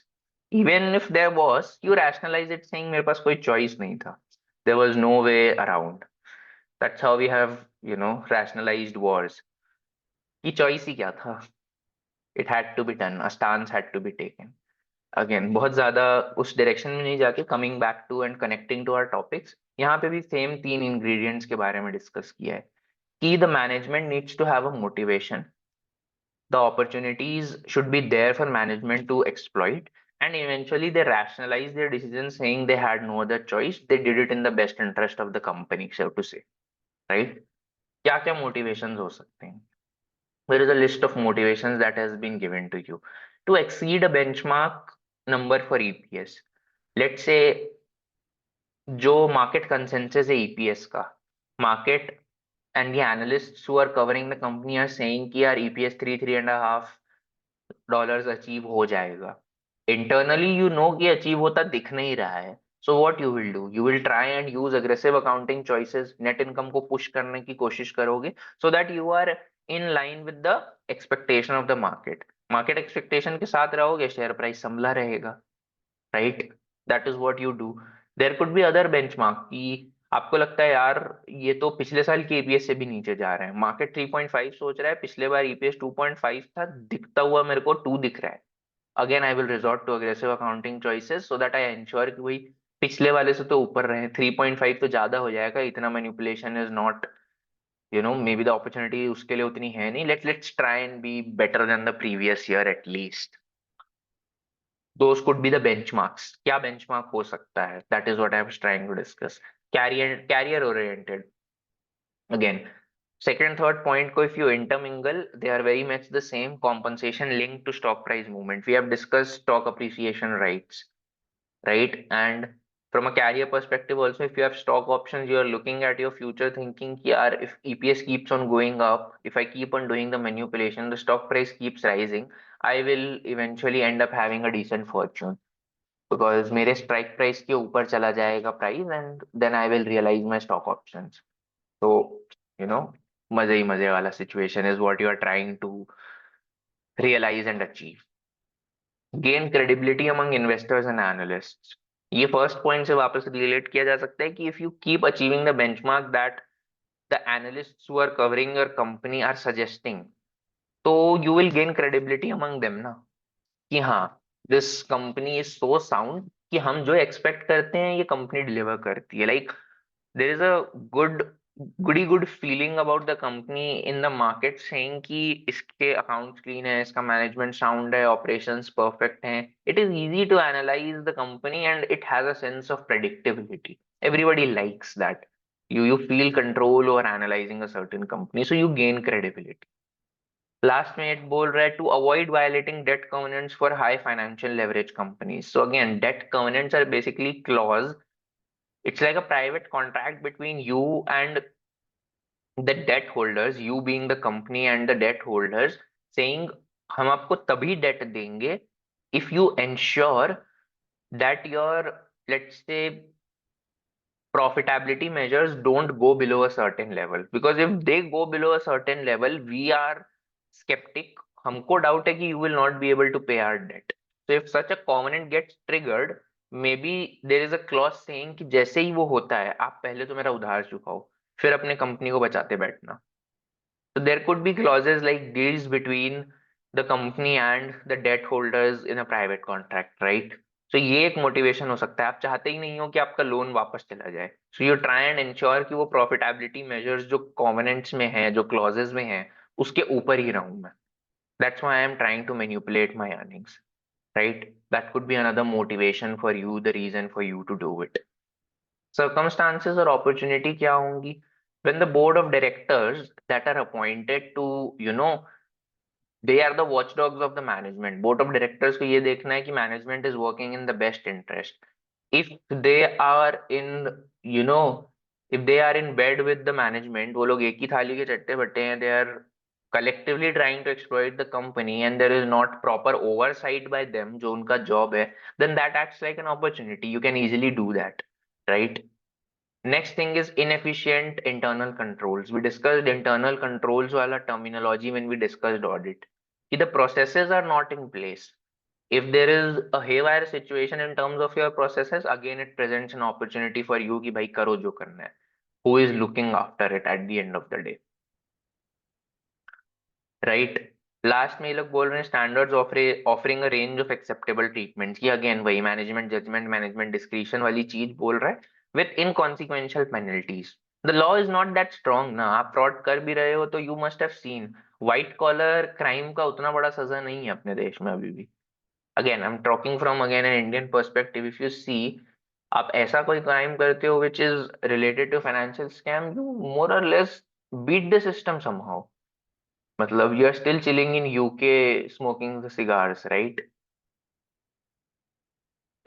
Even if there was, you rationalize it saying मेरे पास कोई choice नहीं था. There was no way around. That's how we have, rationalized wars. कि choice ही क्या था? It had to be done. A stance had to be taken. Again बहुत ज्यादा उस डायरेक्शन में नहीं जाके, coming back to and connecting to our topics, यहाँ पे भी सेम तीन इंग्रेडिएंट्स के बारे में डिस्कस किया है कि the management needs to have a motivation, the opportunities should be there for management to exploit, and eventually they rationalise their decision saying they had no other choice, they did it in the best interest of the company, so to say. Right? क्या क्या motivations हो सकते हैं? There is a list of motivations that has been given to you to exceed a benchmark number for EPS. Let's say जो market consensus है EPS का, market and the analysts who are covering the company are saying कि यार EPS 3.5 dollars achieve हो जाएगा. Internally you know कि achieve होता दिख नहीं रहा है. So what you will do, you will try and use aggressive accounting choices, net income को पुश करने की कोशिश करोगे so that you are in line with the expectation of the market. Market expectation के साथ रहोगे, शेयर प्राइस संभला रहेगा. Right? That is what you do. There could be other benchmark कि आपको लगता है यार ये तो पिछले साल के ईपीएस से भी नीचे जा रहे हैं, मार्केट 3.5 सोच रहा है, पिछले बार ईपीएस 2.5 था, दिखता हुआ मेरे को 2 दिख रहा है. Again I will resort to aggressive accounting choices so that I ensure कि भाई पिछले वाले से तो ऊपर रहे, 3.5 तो ज्यादा हो जाएगा, इतना manipulation is not, maybe the opportunity उसके लिए उतनी है नहीं, let's try and be better than the previous year at least. Those could be the benchmarks. क्या बेंचमार्क हो सकता है? That is what I was trying to discuss. Career oriented. Again, second third point ko if you intermingle, they are very much the same. Compensation linked to stock price movement, we have discussed stock appreciation rights, right? And from a career perspective also, if you have stock options, you are looking at your future thinking कि यार if EPS keeps on going up, if I keep on doing the manipulation, the stock price keeps rising, I will eventually end up having a decent fortune because मेरे strike price के ऊपर चला जाएगा price, and then I will realize my stock options. So, you know, मजे ही मजे वाला situation is what you are trying to realize and achieve. Gain credibility among investors and analysts. ये first point से वापस रिलेट किया जा सकता है कि if you keep achieving the benchmark that the analysts who are covering your company are suggesting, तो you will gain credibility among them ना, कि हाँ this company is so sound कि हम जो एक्सपेक्ट करते हैं ये कंपनी डिलीवर करती है. Like there is a good feeling about the company in the market saying कि इसके accounts clean है, इसका management sound है, operations perfect हैं. It is easy to analyze the company and it has a sense of predictability. Everybody likes that. You feel control over analyzing a certain company, so you gain credibility. Last में it बोल रहा है to avoid violating debt covenants for high financial leverage companies. So again, debt covenants are basically clause. It's like a private contract between you and the debt holders, you being the company and the debt holders, saying हम आपको तभी debt देंगे if you ensure that your, let's say, profitability measures don't go below a certain level, because if they go below a certain level, we are skeptic. हमको doubt है कि you will not be able to pay our debt. So if such a covenant gets triggered, maybe there is a clause saying कि जैसे ही वो होता है, आप पहले तो मेरा उधार चुकाओ, फिर अपने कंपनी को बचाते बैठना. So there could be clauses like these between the company and the debt holders in a private contract, right? So ये एक मोटिवेशन हो सकता है. आप चाहते ही नहीं हो कि आपका लोन वापस चला जाए. So you try and ensure कि वो profitability measures जो covenants में हैं, जो clauses में हैं, उसके ऊपर ही रहूं मैं. That's why I am trying to manipulate my earnings, right? That could be another motivation for you, the reason for you to do it. Circumstances or opportunity क्या होंगी? When the board of directors that are appointed to, they are the watchdogs of the management. Board of directors को ये देखना है कि management is working in the best interest. If they are in, you know, if they are in bed with the management, वो लोग एक ही थाली के चट्टे बट्टे हैं, they are collectively trying to exploit the company and there is not proper oversight by them, जो उनका job है, then that acts like an opportunity. You can easily do that, right? Next thing is inefficient internal controls. We discussed internal controls wala terminology when we discussed audit. Ki the processes are not in place. If there is a haywire situation in terms of your processes, again it presents an opportunity for you कि भाई करो जो करना है. Who is looking after it at the end of the day, right? Last में ये लोग बोल रहे हैं standards offering a range of acceptable treatment, की अगेन वही मैनेजमेंट जजमेंट मैनेजमेंट डिस्क्रिशन वाली चीज बोल रहा है, with inconsequential penalties. The law is not that strong ना. आप फ्रॉड कर भी रहे हो तो you must have seen white collar crime का उतना बड़ा सजा नहीं है अपने देश में अभी भी. Again I am talking from again an Indian perspective. If you see, आप ऐसा कोई क्राइम करते हो which is related to financial scam, you more और less beat the system somehow. मतलब you are still chilling in UK smoking the cigars, right?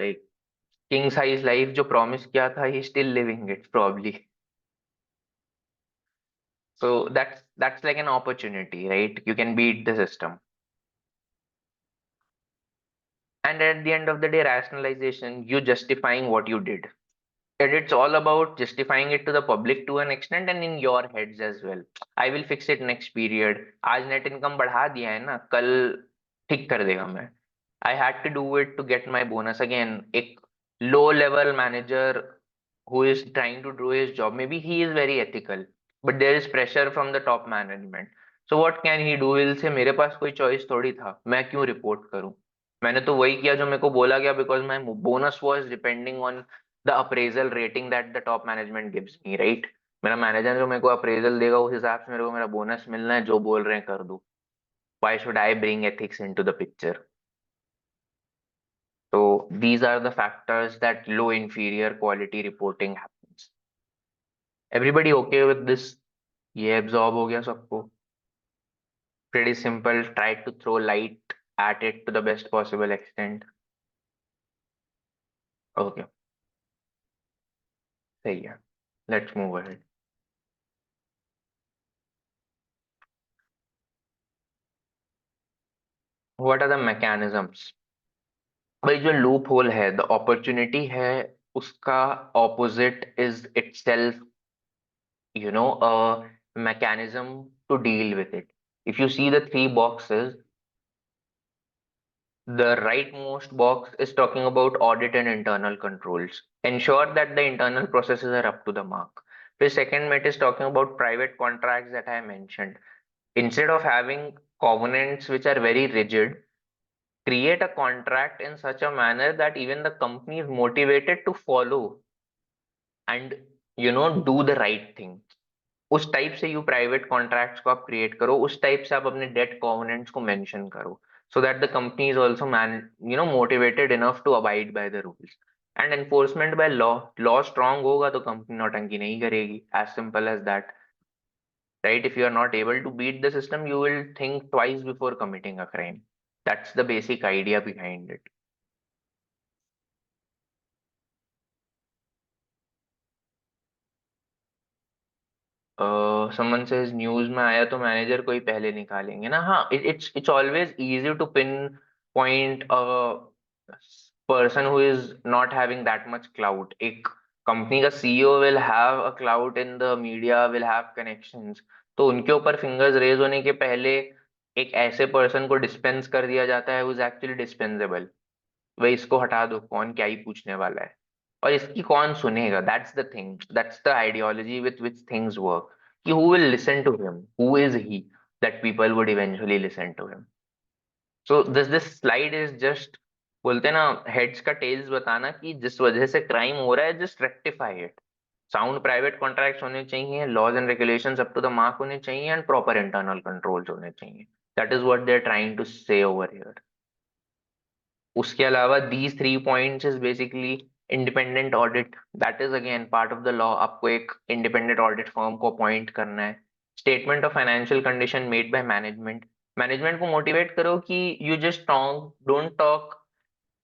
Like king size life जो promise किया था, he still living it probably. So that's like an opportunity, right? You can beat the system. And eight the end of the day, rationalization, you justifying what you did. And it's all about justifying it to the public to an extent and in your heads as well. I will fix it next period. आज net income बढ़ा दिया है ना, कल ठीक कर देगा मैं. I had to do it to get my bonus. Again, एक low level manager who is trying to do his job, maybe he is very ethical, but there is pressure from the top management. So what can he do? He'll say मेरे पास कोई choice थोड़ी था, मैं क्यों report करूं? मैंने तो वही किया जो मेरे को बोला गया, because my bonus was depending on the appraisal rating that the top management gives me, right? मेरा मैनेजर जो मेरे को अप्रेजल देगा उस हिसाब से मेरे को मेरा बोनस मिलना है, जो बोल रहे हैं कर दूं. Why should I bring ethics into the picture? So these are the factors that low inferior quality reporting happens. Everybody okay with this? ये absorb हो गया सबको? Pretty simple. Try to throw light at it to the best possible extent. Okay, सही है. Let's move ahead. What are the mechanisms? भाई जो loop hole है, the opportunity है, उसका opposite is itself, a mechanism to deal with it. If you see the three boxes, the rightmost box is talking about audit and internal controls. Ensure that the internal processes are up to the mark. The second mate is talking about private contracts that I mentioned. Instead of having covenants which are very rigid, create a contract in such a manner that even the company is motivated to follow and do the right thing. उस type से you private contracts को आप create करो, उस type से आप अपने date covenants को मेंशन करो, so that the company is also man motivated enough to abide by the rules. And enforcement by law. Law strong होगा तो कंपनी नौटंकी नहीं करेगी. As simple as that, right? If you are not able to beat the system, you will think twice before committing a crime. That's the basic idea behind it. Someone says news में आया तो manager को ही पहले निकालेंगे ना. हाँ, it's always easy to pinpoint a person who is not having that much clout. एक company का CEO will have a cloud in the media, will have connections, तो उनके ऊपर फिंगर्स रेज होने के पहले एक ऐसे पर्सन को डिस्पेंस कर दिया जाता है हु इज एक्चुअली डिस्पेंसेबल। भाई इसको हटा दो, कौन क्या ही पूछने वाला है, और इसकी कौन सुनेगा। That's the thing, that's the ideology with which things work, कि who will listen to him, who is he, that people would eventually listen to him. So this slide is just, बोलते हैं ना, हेड्स का tales बताना कि जिस वजह से क्राइम हो रहा है just rectify it. Sound private contracts होने चाहिए, laws and regulations up to the mark होने चाहिए, एंड प्रॉपर इंटरनल कंट्रोल्स होने चाहिए। That is what they are trying to say over here. उसके अलावा these 3 points is basically independent audit, that is again part of the law. आपको एक independent audit firm को appoint करना है। Statement of financial condition made by management, management को motivate करो कि you just talk, don't talk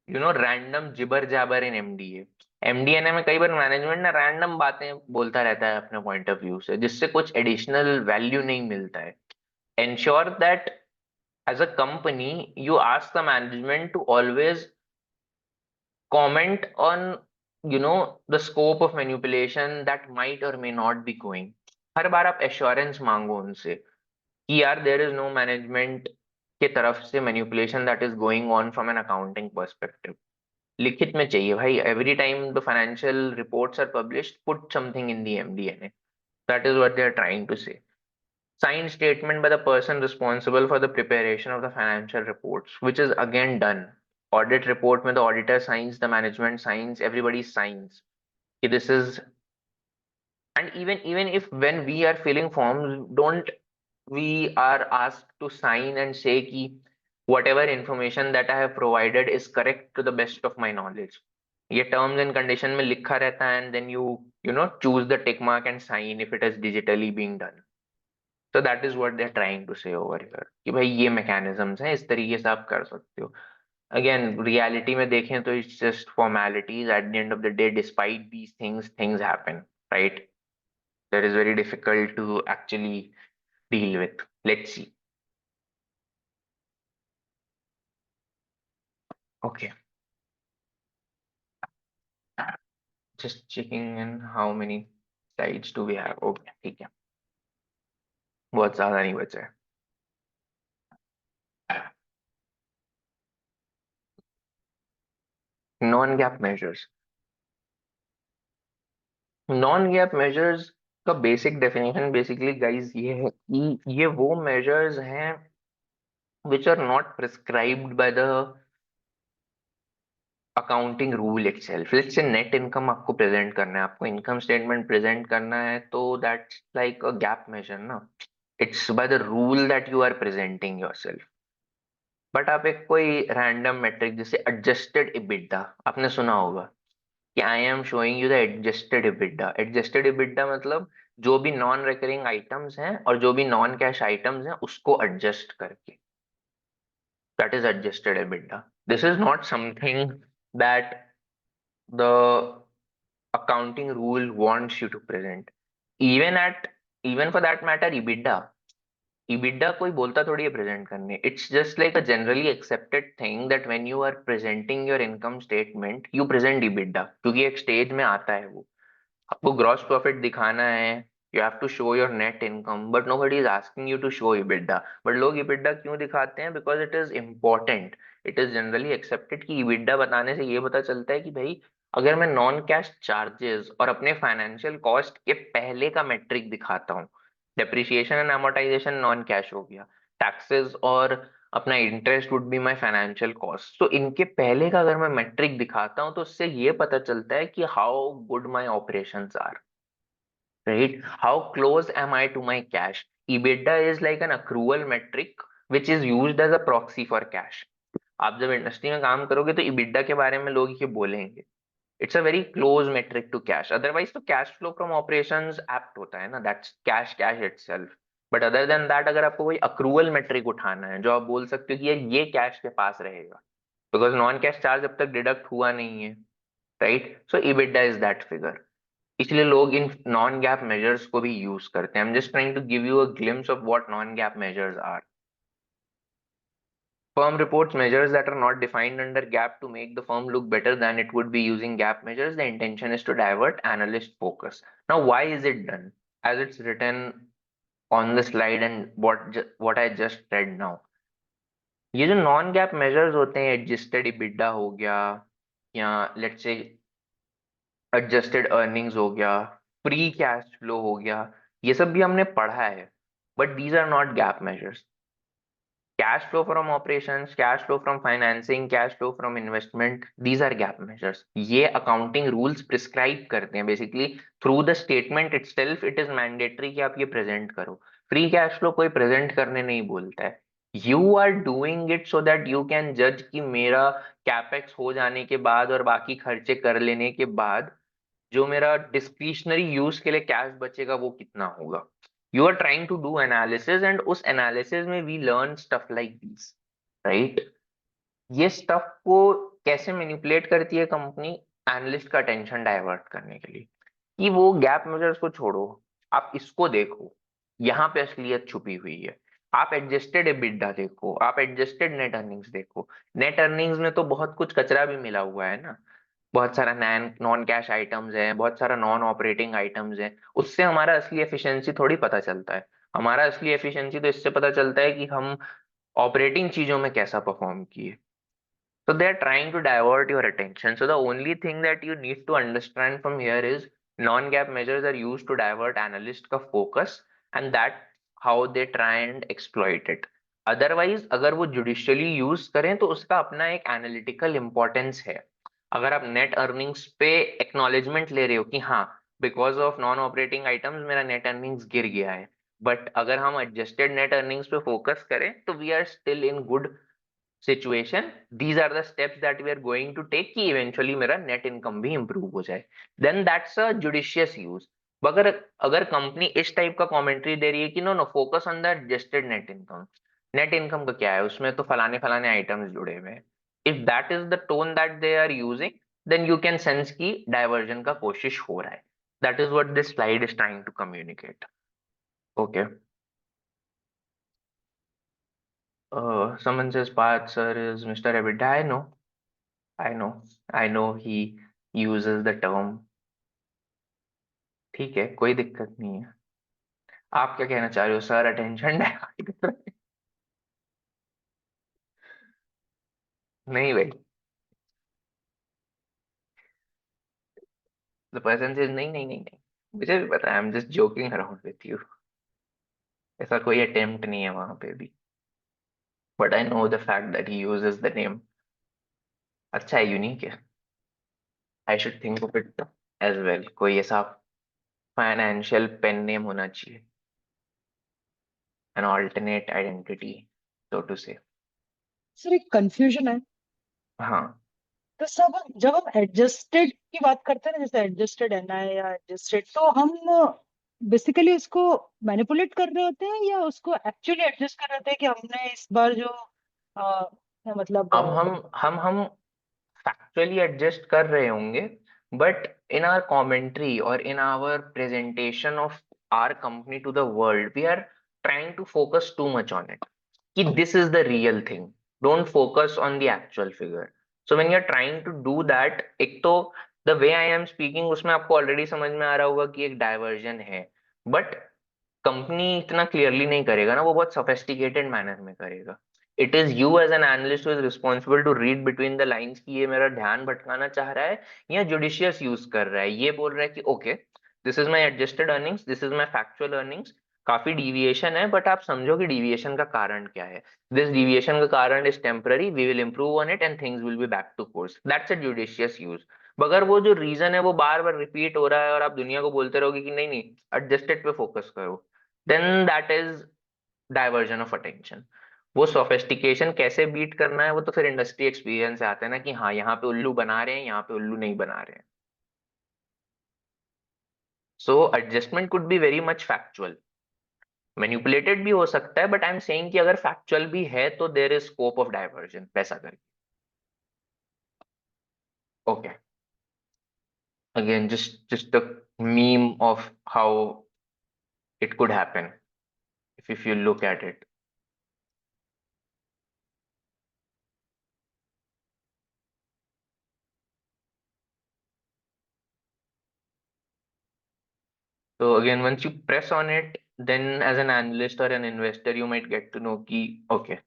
random jibber jabber in MDA. MDNA में कई बार मैनेजमेंट ना रैंडम बातें बोलता रहता है अपने पॉइंट ऑफ व्यू से, जिससे कुछ एडिशनल वैल्यू नहीं मिलता है। Ensure that as a company you ask the management to always comment on the scope of manipulation that might or may not be going। हर बार आप एश्योरेंस मांगो उनसे कि यार देयर इज नो मैनेजमेंट के तरफ से manipulation that is going on from an accounting perspective. लिखित में चाहिए भाई, every time the financial reports are published put something in the MDNA. That is what they are trying to say. Signed statement by the person responsible for the preparation of the financial reports, which is again done. Audit report में the auditor signs, the management signs, everybody signs. कि this is, and even if when we are filling forms, don't we are asked to sign and say कि whatever information that I have provided is correct to the best of my knowledge। ये terms and condition में लिखा रहता है, and then you choose the tick mark and sign if it is digitally being done। तो that is what they are trying to say over here, कि भाई ये mechanisms हैं, इस तरीके से आप कर सकते हो। अगेन रियलिटी में देखें तो it's just formalities. At the end of the day despite these things, things happen, right? That is very difficult to actually deal with. Let's see. Okay, just checking in how many slides do we have. Okay, ठीक है, बहुत ज्यादा नहीं बचा है। Non GAAP measures, non GAAP measures का basic definition basically guys ये है कि ये वो मेजर्स हैं which are not prescribed by the accounting rule itself। let's say net income आपको प्रेजेंट करना है, आपको इनकम स्टेटमेंट प्रेजेंट करना है, तो that's like a gap major ना। It's by the rule that you are presenting yourself. But आप एक कोई रैंडम मेट्रिक जैसे एडजस्टेड इबिडा, आपने सुना होगा कि I am showing you the adjusted EBITDA. Adjusted EBITDA मतलब जो भी नॉन रिकरिंग आइटम्स हैं और जो भी नॉन कैश आइटम्स हैं उसको एडजस्ट करके, that is adjusted EBITDA। This is not something that the accounting rule wants you to present। Even at, even for that matter, EBITDA कोई बोलता थोड़ी है प्रेजेंट करने। It's just like a generally accepted thing that when you are presenting your income statement you present EBITDA, क्योंकि एक stage में आता है वो। आपको ग्रॉस प्रॉफिट दिखाना है, you have to show your net income, but nobody is asking you to show EBITDA. But लोग इबिडा क्यों दिखाते हैं? Because it is important. It is generally accepted कि इबिडा बताने से ये पता चलता है कि भाई अगर मैं नॉन कैश चार्जेस और अपने फाइनेंशियल कॉस्ट के पहले का मेट्रिक दिखाता हूँ, depreciation and amortization non cash हो गया, टैक्सेस और अपना interest would be my financial cost, तो इनके पहले का अगर मैं मेट्रिक दिखाता हूं तो उससे ये पता चलता है कि how good my operations are, right? How close am I to my cash. EBITDA is like an accrual metric which is used as a proxy for cash. आप जब इंडस्ट्री में काम करोगे तो EBITDA के बारे में लोग ये बोलेंगे। It's a very close metric to cash. Otherwise तो cash flow from operations apt होता है ना, that's cash, cash itself. But other than that अगर आपको कोई अक्रूवल मेट्रिक उठाना है जो आप बोल सकते हो कि ये कैश के पास रहेगा, बिकॉज नॉन कैश चार्ज अब तक डिडक्ट हुआ नहीं है, right? So EBITDA is that figure. इसलिए लोग इन नॉन गैप मेजर्स को भी यूज करते हैं। I am just trying to give you a glimpse of what non GAAP measures are. Firm reports measures that are not defined under GAAP to make the firm look better than it would be using GAAP measures. The intention is to divert analyst focus. Now, why is it done? As it's written on the slide and what I just read now. ये जो non GAAP measures होते हैं, adjusted EBITDA हो गया या let's say adjusted earnings हो गया, free cash flow हो गया, ये सब भी हमने पढ़ा है, but these are not GAAP measures. Cash flow from operations, cash flow from financing, cash flow from investment, these are gap measures. ये accounting rules prescribe करते हैं. Basically, through the statement itself, it is mandatory कि आप ये present करो. Free cash flow कोई present करने नहीं बोलता है. You are doing it so that you can judge कि मेरा capex हो जाने के बाद और बाकी खर्चे कर लेने के बाद जो मेरा डिस्क्रिशनरी यूज के लिए कैश बचेगा वो कितना होगा. You are trying to do analysis and उस एनालिसिस में we learn stuff like this, right. ये स्टफ को कैसे मैनिपुलेट करती है कंपनी, एनालिस्ट का अटेंशन डाइवर्ट करने के लिए कि वो गैप मेजर्स को छोड़ो, आप इसको देखो, यहाँ पे असलियत छुपी हुई है. आप एडजस्टेड एबिटडा देखो, आप एडजस्टेड नेट अर्निंग्स देखो. नेट अर्निंग्स में तो बहुत कुछ कचरा भी मिला हुआ है ना. बहुत सारा नैन नॉन कैश आइटम्स है, बहुत सारा नॉन ऑपरेटिंग आइटम्स है. उससे हमारा असली एफिशिएंसी थोड़ी पता चलता है. हमारा असली एफिशिएंसी तो इससे पता चलता है कि हम ऑपरेटिंग चीजों में कैसा परफॉर्म किए. So they are trying to divert your attention. So the only thing that you need to understand from here is non-GAAP measures are used to divert analyst का focus, and that how they try and exploit it. Otherwise, अगर वो judicially use करें तो उसका अपना एक analytical importance है. अगर आप net earnings पे acknowledgement ले रहे हो कि हाँ, because of non operating items मेरा net earnings गिर गया है, but अगर हम adjusted net earnings पे focus करें तो we are still in good situation. These are the steps that we are going to take कि इवेंचुअली मेरा नेट इनकम भी इंप्रूव हो जाए. Then that's a judicious use. अगर अगर कंपनी इस टाइप का कमेंट्री दे रही है कि no no focus on the adjusted net income, net income का क्या है, उसमें तो फलाने फलाने आइटम्स जुड़े हुए हैं, if that is the tone that they are using, then you can sense की डाइवर्जन का कोशिश हो रहा है. That is what this slide is trying to communicate. Okay. Someone says Parth sir is Mr. EBITDA. I know. I know, I know he uses the term. ठीक है, कोई दिक्कत नहीं है. आप क्या कहना चाह रहे हो सर, अटेंशन डाइवर्ट कर रहे हैं? नहीं भाई. द पर्सन सेज नहीं नहीं नहीं नहीं, मुझे भी पता है, I am just joking around with you. ऐसा कोई अटेम्प्ट नहीं है वहां पे भी. But I know the fact that he uses the name. अच्छा है, यूनिक है. I should think of it as well. कोई ऐसा फाइनेंशियल पेन नेम होना चाहिए, an alternate identity so to say. Sir एक कंफ्यूजन है. हाँ. तो सब जब हम एडजस्टेड की बात करते हैं ना, जैसे एडजस्टेड एनआई या एडजस्टेड, तो हम बेसिकली उसको मैनिपुलेट कर रहे होते हैं या उसको एक्चुअली एडजस्ट कर रहे होते हैं कि हमने इस बार जो मतलब अब हम फैक्चुअली एडजस्ट कर रहे होंगे, बट इन आवर कमेंट्री और in our presentation of our company to the world we are trying to focus too much on it कि this is the real thing. Don't focus on the actual figure. So when you are trying to do that, एक तो the way I am speaking उसमें आपको already समझ में आ रहा होगा कि एक डाइवर्जन है, बट कंपनी इतना क्लियरली नहीं करेगा ना, वो बहुत सोफेस्टिकेटेड मैनर में करेगा. It is you as an analyst who is responsible to read between the lines कि ये मेरा ध्यान भटकाना चाह रहा है या जुडिशियस यूज कर रहा है. ये बोल रहा है कि okay, this is my adjusted earnings, this is my factual earnings, काफी डिविएशन है, बट आप समझो कि डिविएशन का कारण क्या है. दिस डिविएशन का कारण is temporary, we will improve on it and things will be back to course. That's a judicious use. मगर वो जो रीजन है वो बार बार रिपीट हो रहा है और आप दुनिया को बोलते रहोगे कि नहीं नहीं, एडजस्टेड पे फोकस करो, then that is diversion of attention. वो सोफिस्टिकेशन कैसे बीट करना है वो तो फिर इंडस्ट्री एक्सपीरियंस से आता है ना कि हाँ यहाँ पे उल्लू बना रहे हैं, यहाँ पे उल्लू नहीं बना रहे हैं. So adjustment could be very much factual, manipulated भी हो सकता है, बट आई एम सेइंग कि अगर फैक्चुअल भी है तो there is scope of diversion, वैसा करके. Okay. Again just the meme of how it could happen if you look at it. So again, once you press on it, then as an analyst or an investor, you might get to know ki, okay,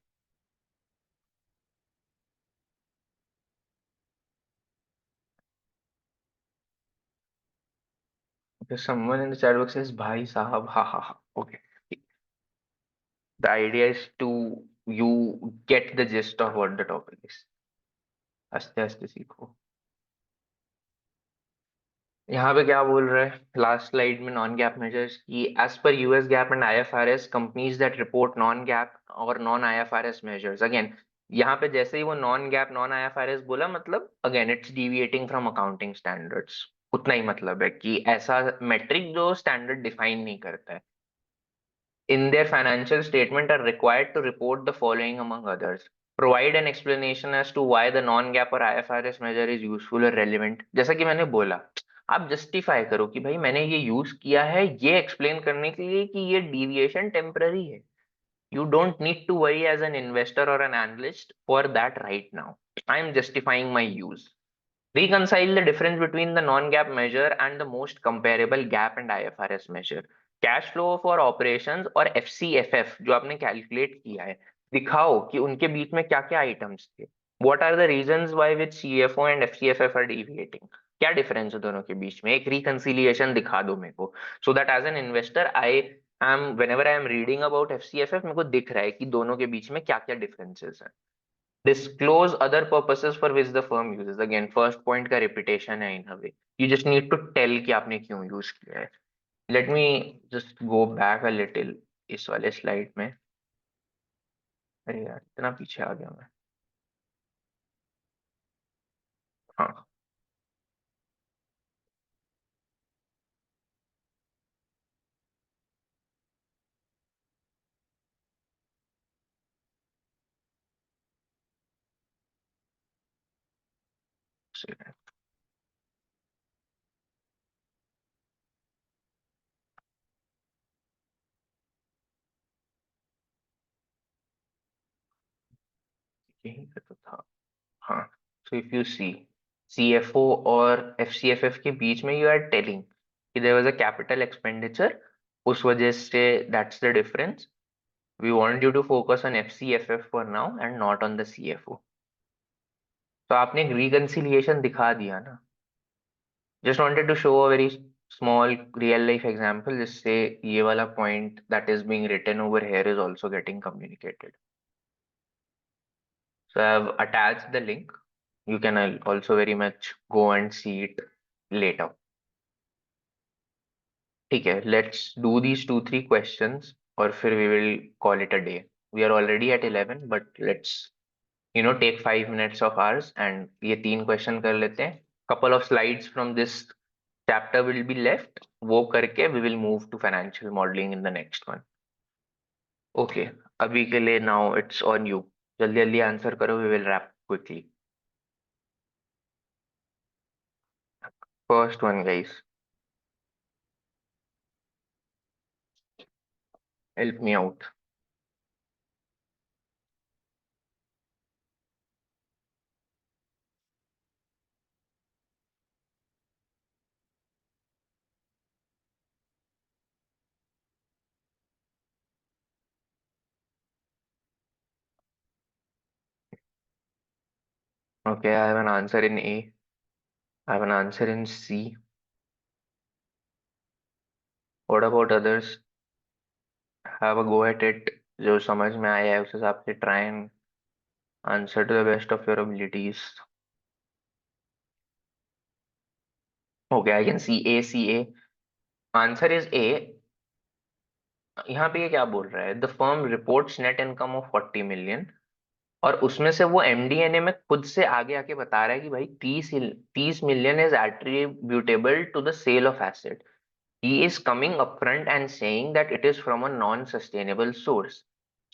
okay, someone in the chat box says, Bhai Sahab, ha ha ha. Okay. The idea is to you get the gist of what the topic is. आस्ते आस्ते सीखो. यहाँ पे क्या बोल रहा है last slide में नॉन गैप मेजर्स की as per US GAAP and IFRS companies that report non GAAP और नॉन आईएफआरएस मेजर्स अगेन यहाँ पे जैसे ही वो नॉन गैप नॉन आईएफआरएस बोला मतलब again it's deviating from accounting standards उतना ही मतलब है कि ऐसा मेट्रिक जो स्टैंडर्ड डिफाइन नहीं करता है in their financial statement are required to report the following among others. Provide an explanation as to why the non-GAAP और IFRS measure is useful or relevant. जैसा कि मैंने बोला आप जस्टिफाई करो कि भाई मैंने ये यूज किया है ये एक्सप्लेन करने के लिए कि ये डिविएशन टेम्पररी है. You don't need to worry as an investor or an analyst for that right now. I am justifying my use. Reconcile the difference between the non-GAAP measure and the most comparable GAAP and IFRS measure. Cash flow for operations और एफसीएफएफ जो आपने calculate किया है दिखाओ कि उनके बीच में क्या क्या आइटम्स थे. What are the reasons why which CFO and FCFF are deviating. क्या डिफरेंस है दोनों के बीच में एक रिकंसिलिएशन दिखा दो मेरे को so that as an investor I am whenever I am reading about FCFF मेरे को दिख रहा है कि दोनों के बीच में क्या क्या डिफरेंसेस हैं. Disclose other purposes for which the firm uses. Again, first point का repetition है in a way. You just need to tell कि आपने क्यों use किया है. Let me just go back a little इस वाले slide में. अरे यार इतना पीछे आ गया मैं. हाँ. यही पे तो था. हाँ. So if you see CFO और FCFF के बीच में you are telling कि there was a capital expenditure उस वजह से that's the difference. We want you to focus on FCFF for now and not on the CFO. तो आपने एक रिकंसिलिएशन दिखा दिया ना. Just wanted to show a very small real life example जिससे ये वाला point that is being written over here is also getting communicated. So I have attached the link. You can also very much go and see it later. ठीक है, let's do these 2-3 questions और फिर we will call it a day. We are already at 11 but let's take 5 minutes of ours and ये 3 question कर लेते हैं. Couple of slides from this chapter will be left. वो करके we will move to financial modeling in the next one. Okay, अभी के लिए now it's on you. जल्दी जल्दी आंसर करो, we will wrap quickly. First one, guys. Help me out. Okay, I have an answer in A. I have an answer in C. What about others? Have a go at it. जो समझ में आया है उस हिसाब से try and answer to the best of your abilities. Okay, I can see A, C, A. Answer is A. यहाँ पे ये क्या बोल रहा है the firm reports net income of 40 million और उसमें से वो एमडीएनए में खुद से आगे आके बता रहा है कि भाई 30 million is attributable to the sale of asset. He is coming upfront and saying that it is from a non-sustainable source.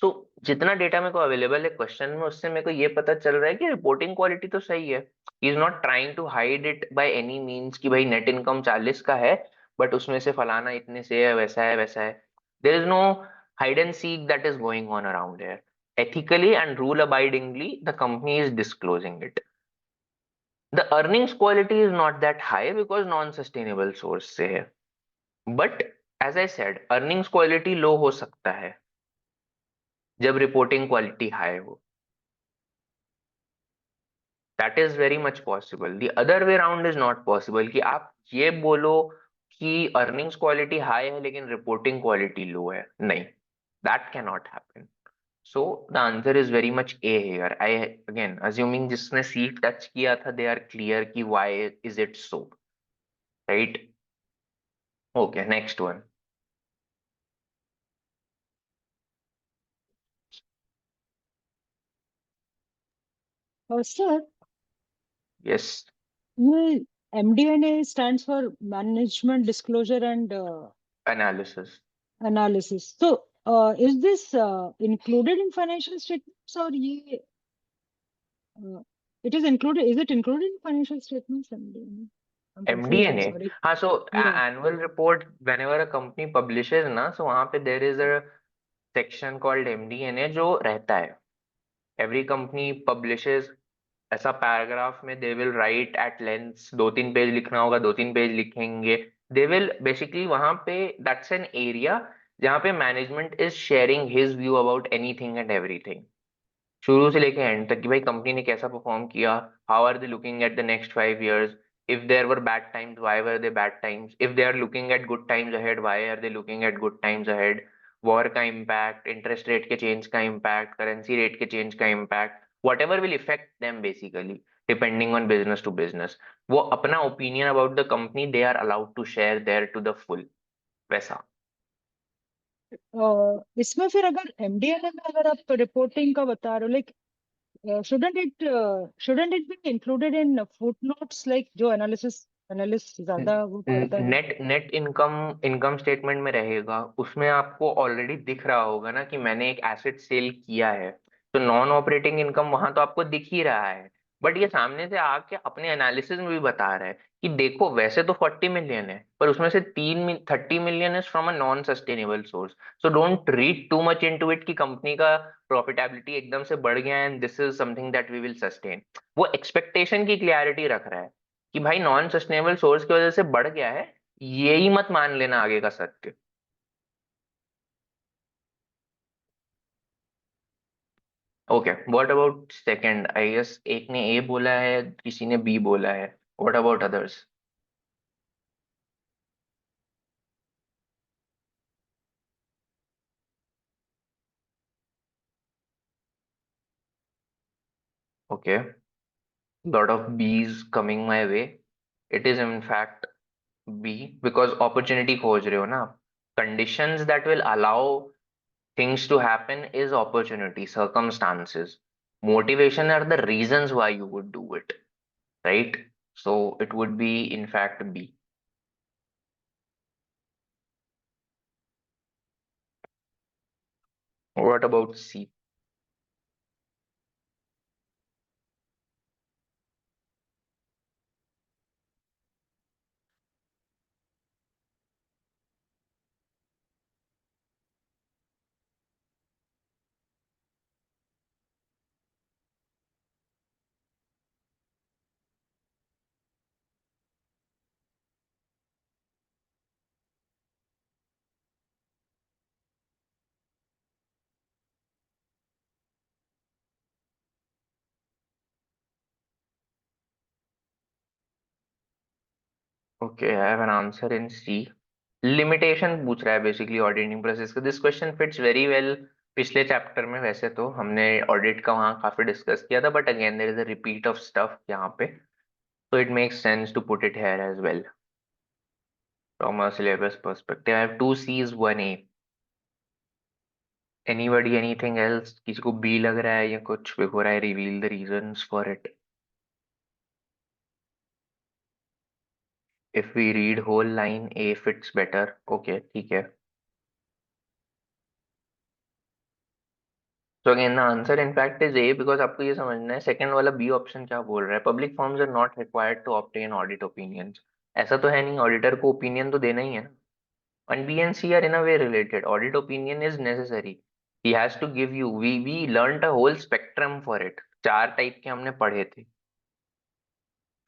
So जितना डेटा मेरे को अवेलेबल है क्वेश्चन में उससे मेरे को ये पता चल रहा है कि रिपोर्टिंग क्वालिटी तो सही है. He is not trying to hide it by any means कि भाई नेट इनकम 40 का है बट उसमें से फलाना इतने से है वैसा है वैसा है. There is no hide and seek that is going on around here. Ethically and rule abidingly the company is disclosing it. The earnings quality is not that high because non-sustainable source से है. But as I said earnings quality low हो सकता है जब reporting quality high हो. That is very much possible. The other way round is not possible कि आप ये बोलो कि अर्निंग्स क्वालिटी हाई है लेकिन रिपोर्टिंग क्वालिटी लो है. नहीं, that can not happen. So the answer is very much A here. I again assuming जिसने C टच किया था they are clear कि why is it so, right? Okay, next one. Sir, Yes, ये MD&A stands for Management Disclosure and analysis. Analysis. So, is this included in financial statements or ये it is included? Is it included in financial statements? I'm confused. I'm MD&A. sorry. हाँ, so Yeah. annual report whenever a company publishes ना, so वहाँ पे there is a section called MD&A जो रहता है. Every company publishes ऐसा paragraph में they will write at length. 2-3 page लिखना होगा, 2-3 पेज लिखेंगे. दे विल बेसिकली वहां पे दैट्स एन एरिया जहाँ पे management is sharing his view about anything and everything, शुरू से लेके एंड तक कि भाई कंपनी ने कैसा परफॉर्म किया. How are they looking at the next 5 years. If there were bad times why were they bad times. If they are looking at good times ahead why are they looking at good times ahead. War का impact, interest rate के change का impact, currency rate के change का impact, whatever will affect them basically depending on business to business. वो अपना opinion about the company they are allowed to share their to the full, वैसा. इसमें फिर अगर MD&A में अगर आप रिपोर्टिंग का बता रहे हो, like shouldn't it be included in footnotes, like जो एनालिस्ट ज्यादा वो करता है? Net net income income statement में रहेगा. उसमें आपको ऑलरेडी दिख रहा होगा ना कि मैंने एक एसेट सेल किया है. तो नॉन ऑपरेटिंग इनकम वहां तो आपको दिख ही रहा है. बट ये सामने से आके अपने एनालिसिस में भी बता रहा है कि देखो वैसे तो 40 million है पर उसमें से 30 million is from a non sustainable source. So don't read too much into it कि कंपनी का प्रॉफिटेबिलिटी एकदम से बढ़ गया and this is something that we will sustain. वो एक्सपेक्टेशन की क्लियरिटी रख रहा है कि भाई नॉन सस्टेनेबल सोर्स की वजह से बढ़ गया है, यही मत मान लेना आगे का सत्य. Okay, what about second? I guess एक ने ए बोला है, किसी ने बी बोला है. What about others? Okay, lot of B's coming my way. It is in fact B because opportunity खोज रहे हो ना आप. Conditions that will allow things to happen is opportunity, circumstances. Motivation are the reasons why you would do it, right? So it would be in fact B. What about C? Okay, I have an answer in C. Limitation पूछ रहा है basically auditing process का. This question fits very well पिछले chapter में. वैसे तो हमने audit का वहाँ काफी डिस्कस किया था but again there is a repeat of stuff यहाँ पे. So it makes sense to put it here as well. From a syllabus perspective, I have two C's, one A. Anybody, anything else? किसी को B लग रहा है या कुछ? Before I reveal the reasons for it. If we read whole line, A fits better. Okay, ठीक है. So again, the answer in fact is A because आपको ये समझना है सेकंड वाला B ऑप्शन क्या बोल रहा है. Public firms are not required to obtain audit opinions. ऐसा तो है नहीं, ऑडिटर को ओपिनियन तो देना ही है ना. And B and C are in a way related. Audit opinion is necessary. He has to give you. We learned a whole spectrum for it. 4 type के हमने पढ़े थे,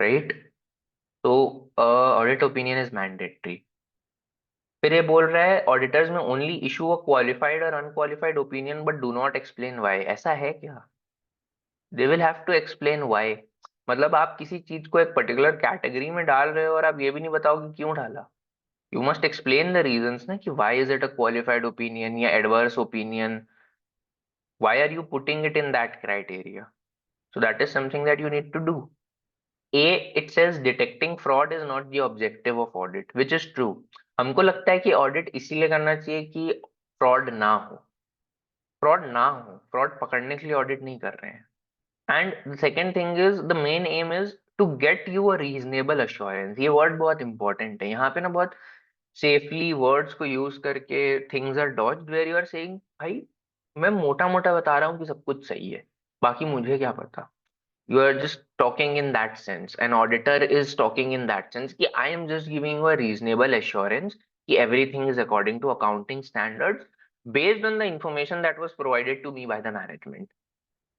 right? So audit opinion is mandatory. फिर ये बोल रहा है auditors में ओनली इशू अ क्वालिफाइड और unqualified opinion but do not explain why. ऐसा है क्या? They will have to explain why. मतलब आप किसी चीज को एक पर्टिकुलर कैटेगरी में डाल रहे हो और आप ये भी नहीं बताओगे क्यों डाला। You must explain the reasons ना, कि why is it a qualified opinion या adverse opinion, why are you putting it in that criteria. So that is something that you need to do. A, it says detecting fraud is not the objective of audit, which is true. हमको लगता है कि audit इसीलिए करना चाहिए कि fraud ना हो। फ्रॉड ना हो, फ्रॉड पकड़ने के लिए ऑडिट नहीं कर रहे हैं। And the second thing is the main aim is to get you a reasonable assurance. ये वर्ड बहुत इंपॉर्टेंट है यहाँ पे ना, बहुत सेफली वर्ड्स को यूज करके things are dodged where you are saying भाई मैं मोटा मोटा बता रहा हूँ कि सब कुछ सही है, बाकी मुझे क्या पता। You are just talking in that sense. An auditor is talking in that sense कि I am just giving you a reasonable assurance कि everything is according to accounting standards based on the information that was provided to me by the management.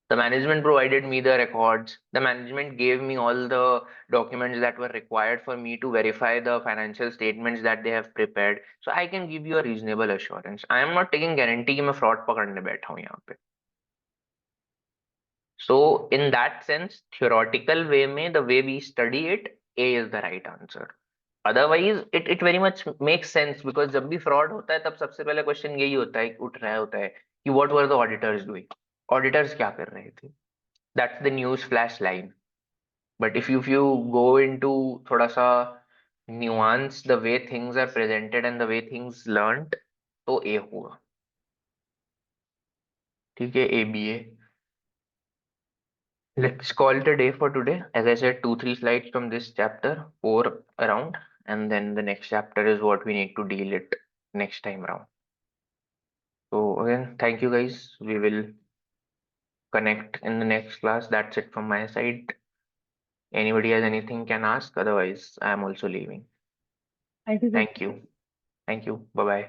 The management provided me the records. The management gave me all the documents that were required for me to verify the financial statements that they have prepared. So I can give you a reasonable assurance. I am not taking guarantee कि मैं fraud पकड़ने बैठा हूँ यहाँ पे. So in that sense, theoretical way में, the way we study it, A is the right answer. Otherwise, it very much makes sense because जब भी fraud होता है तब सबसे पहले क्वेश्चन यही होता है, उठ रहा होता है कि what were the auditors doing? Auditors क्या कर रहे थे? That's the news flash line. But if you go into थोड़ा सा nuance the way things are presented and the way things learned, तो A होगा। ठीक है, ABA। Let's call it a day for today. As I said, 2, 3 slides from this chapter, four around, and then the next chapter is what we need to deal it next time around. So again, thank you guys. We will connect in the next class. That's it from my side. Anybody has anything can ask. Otherwise, I am also leaving. Thank you, sir. Thank you. Thank you. Bye bye.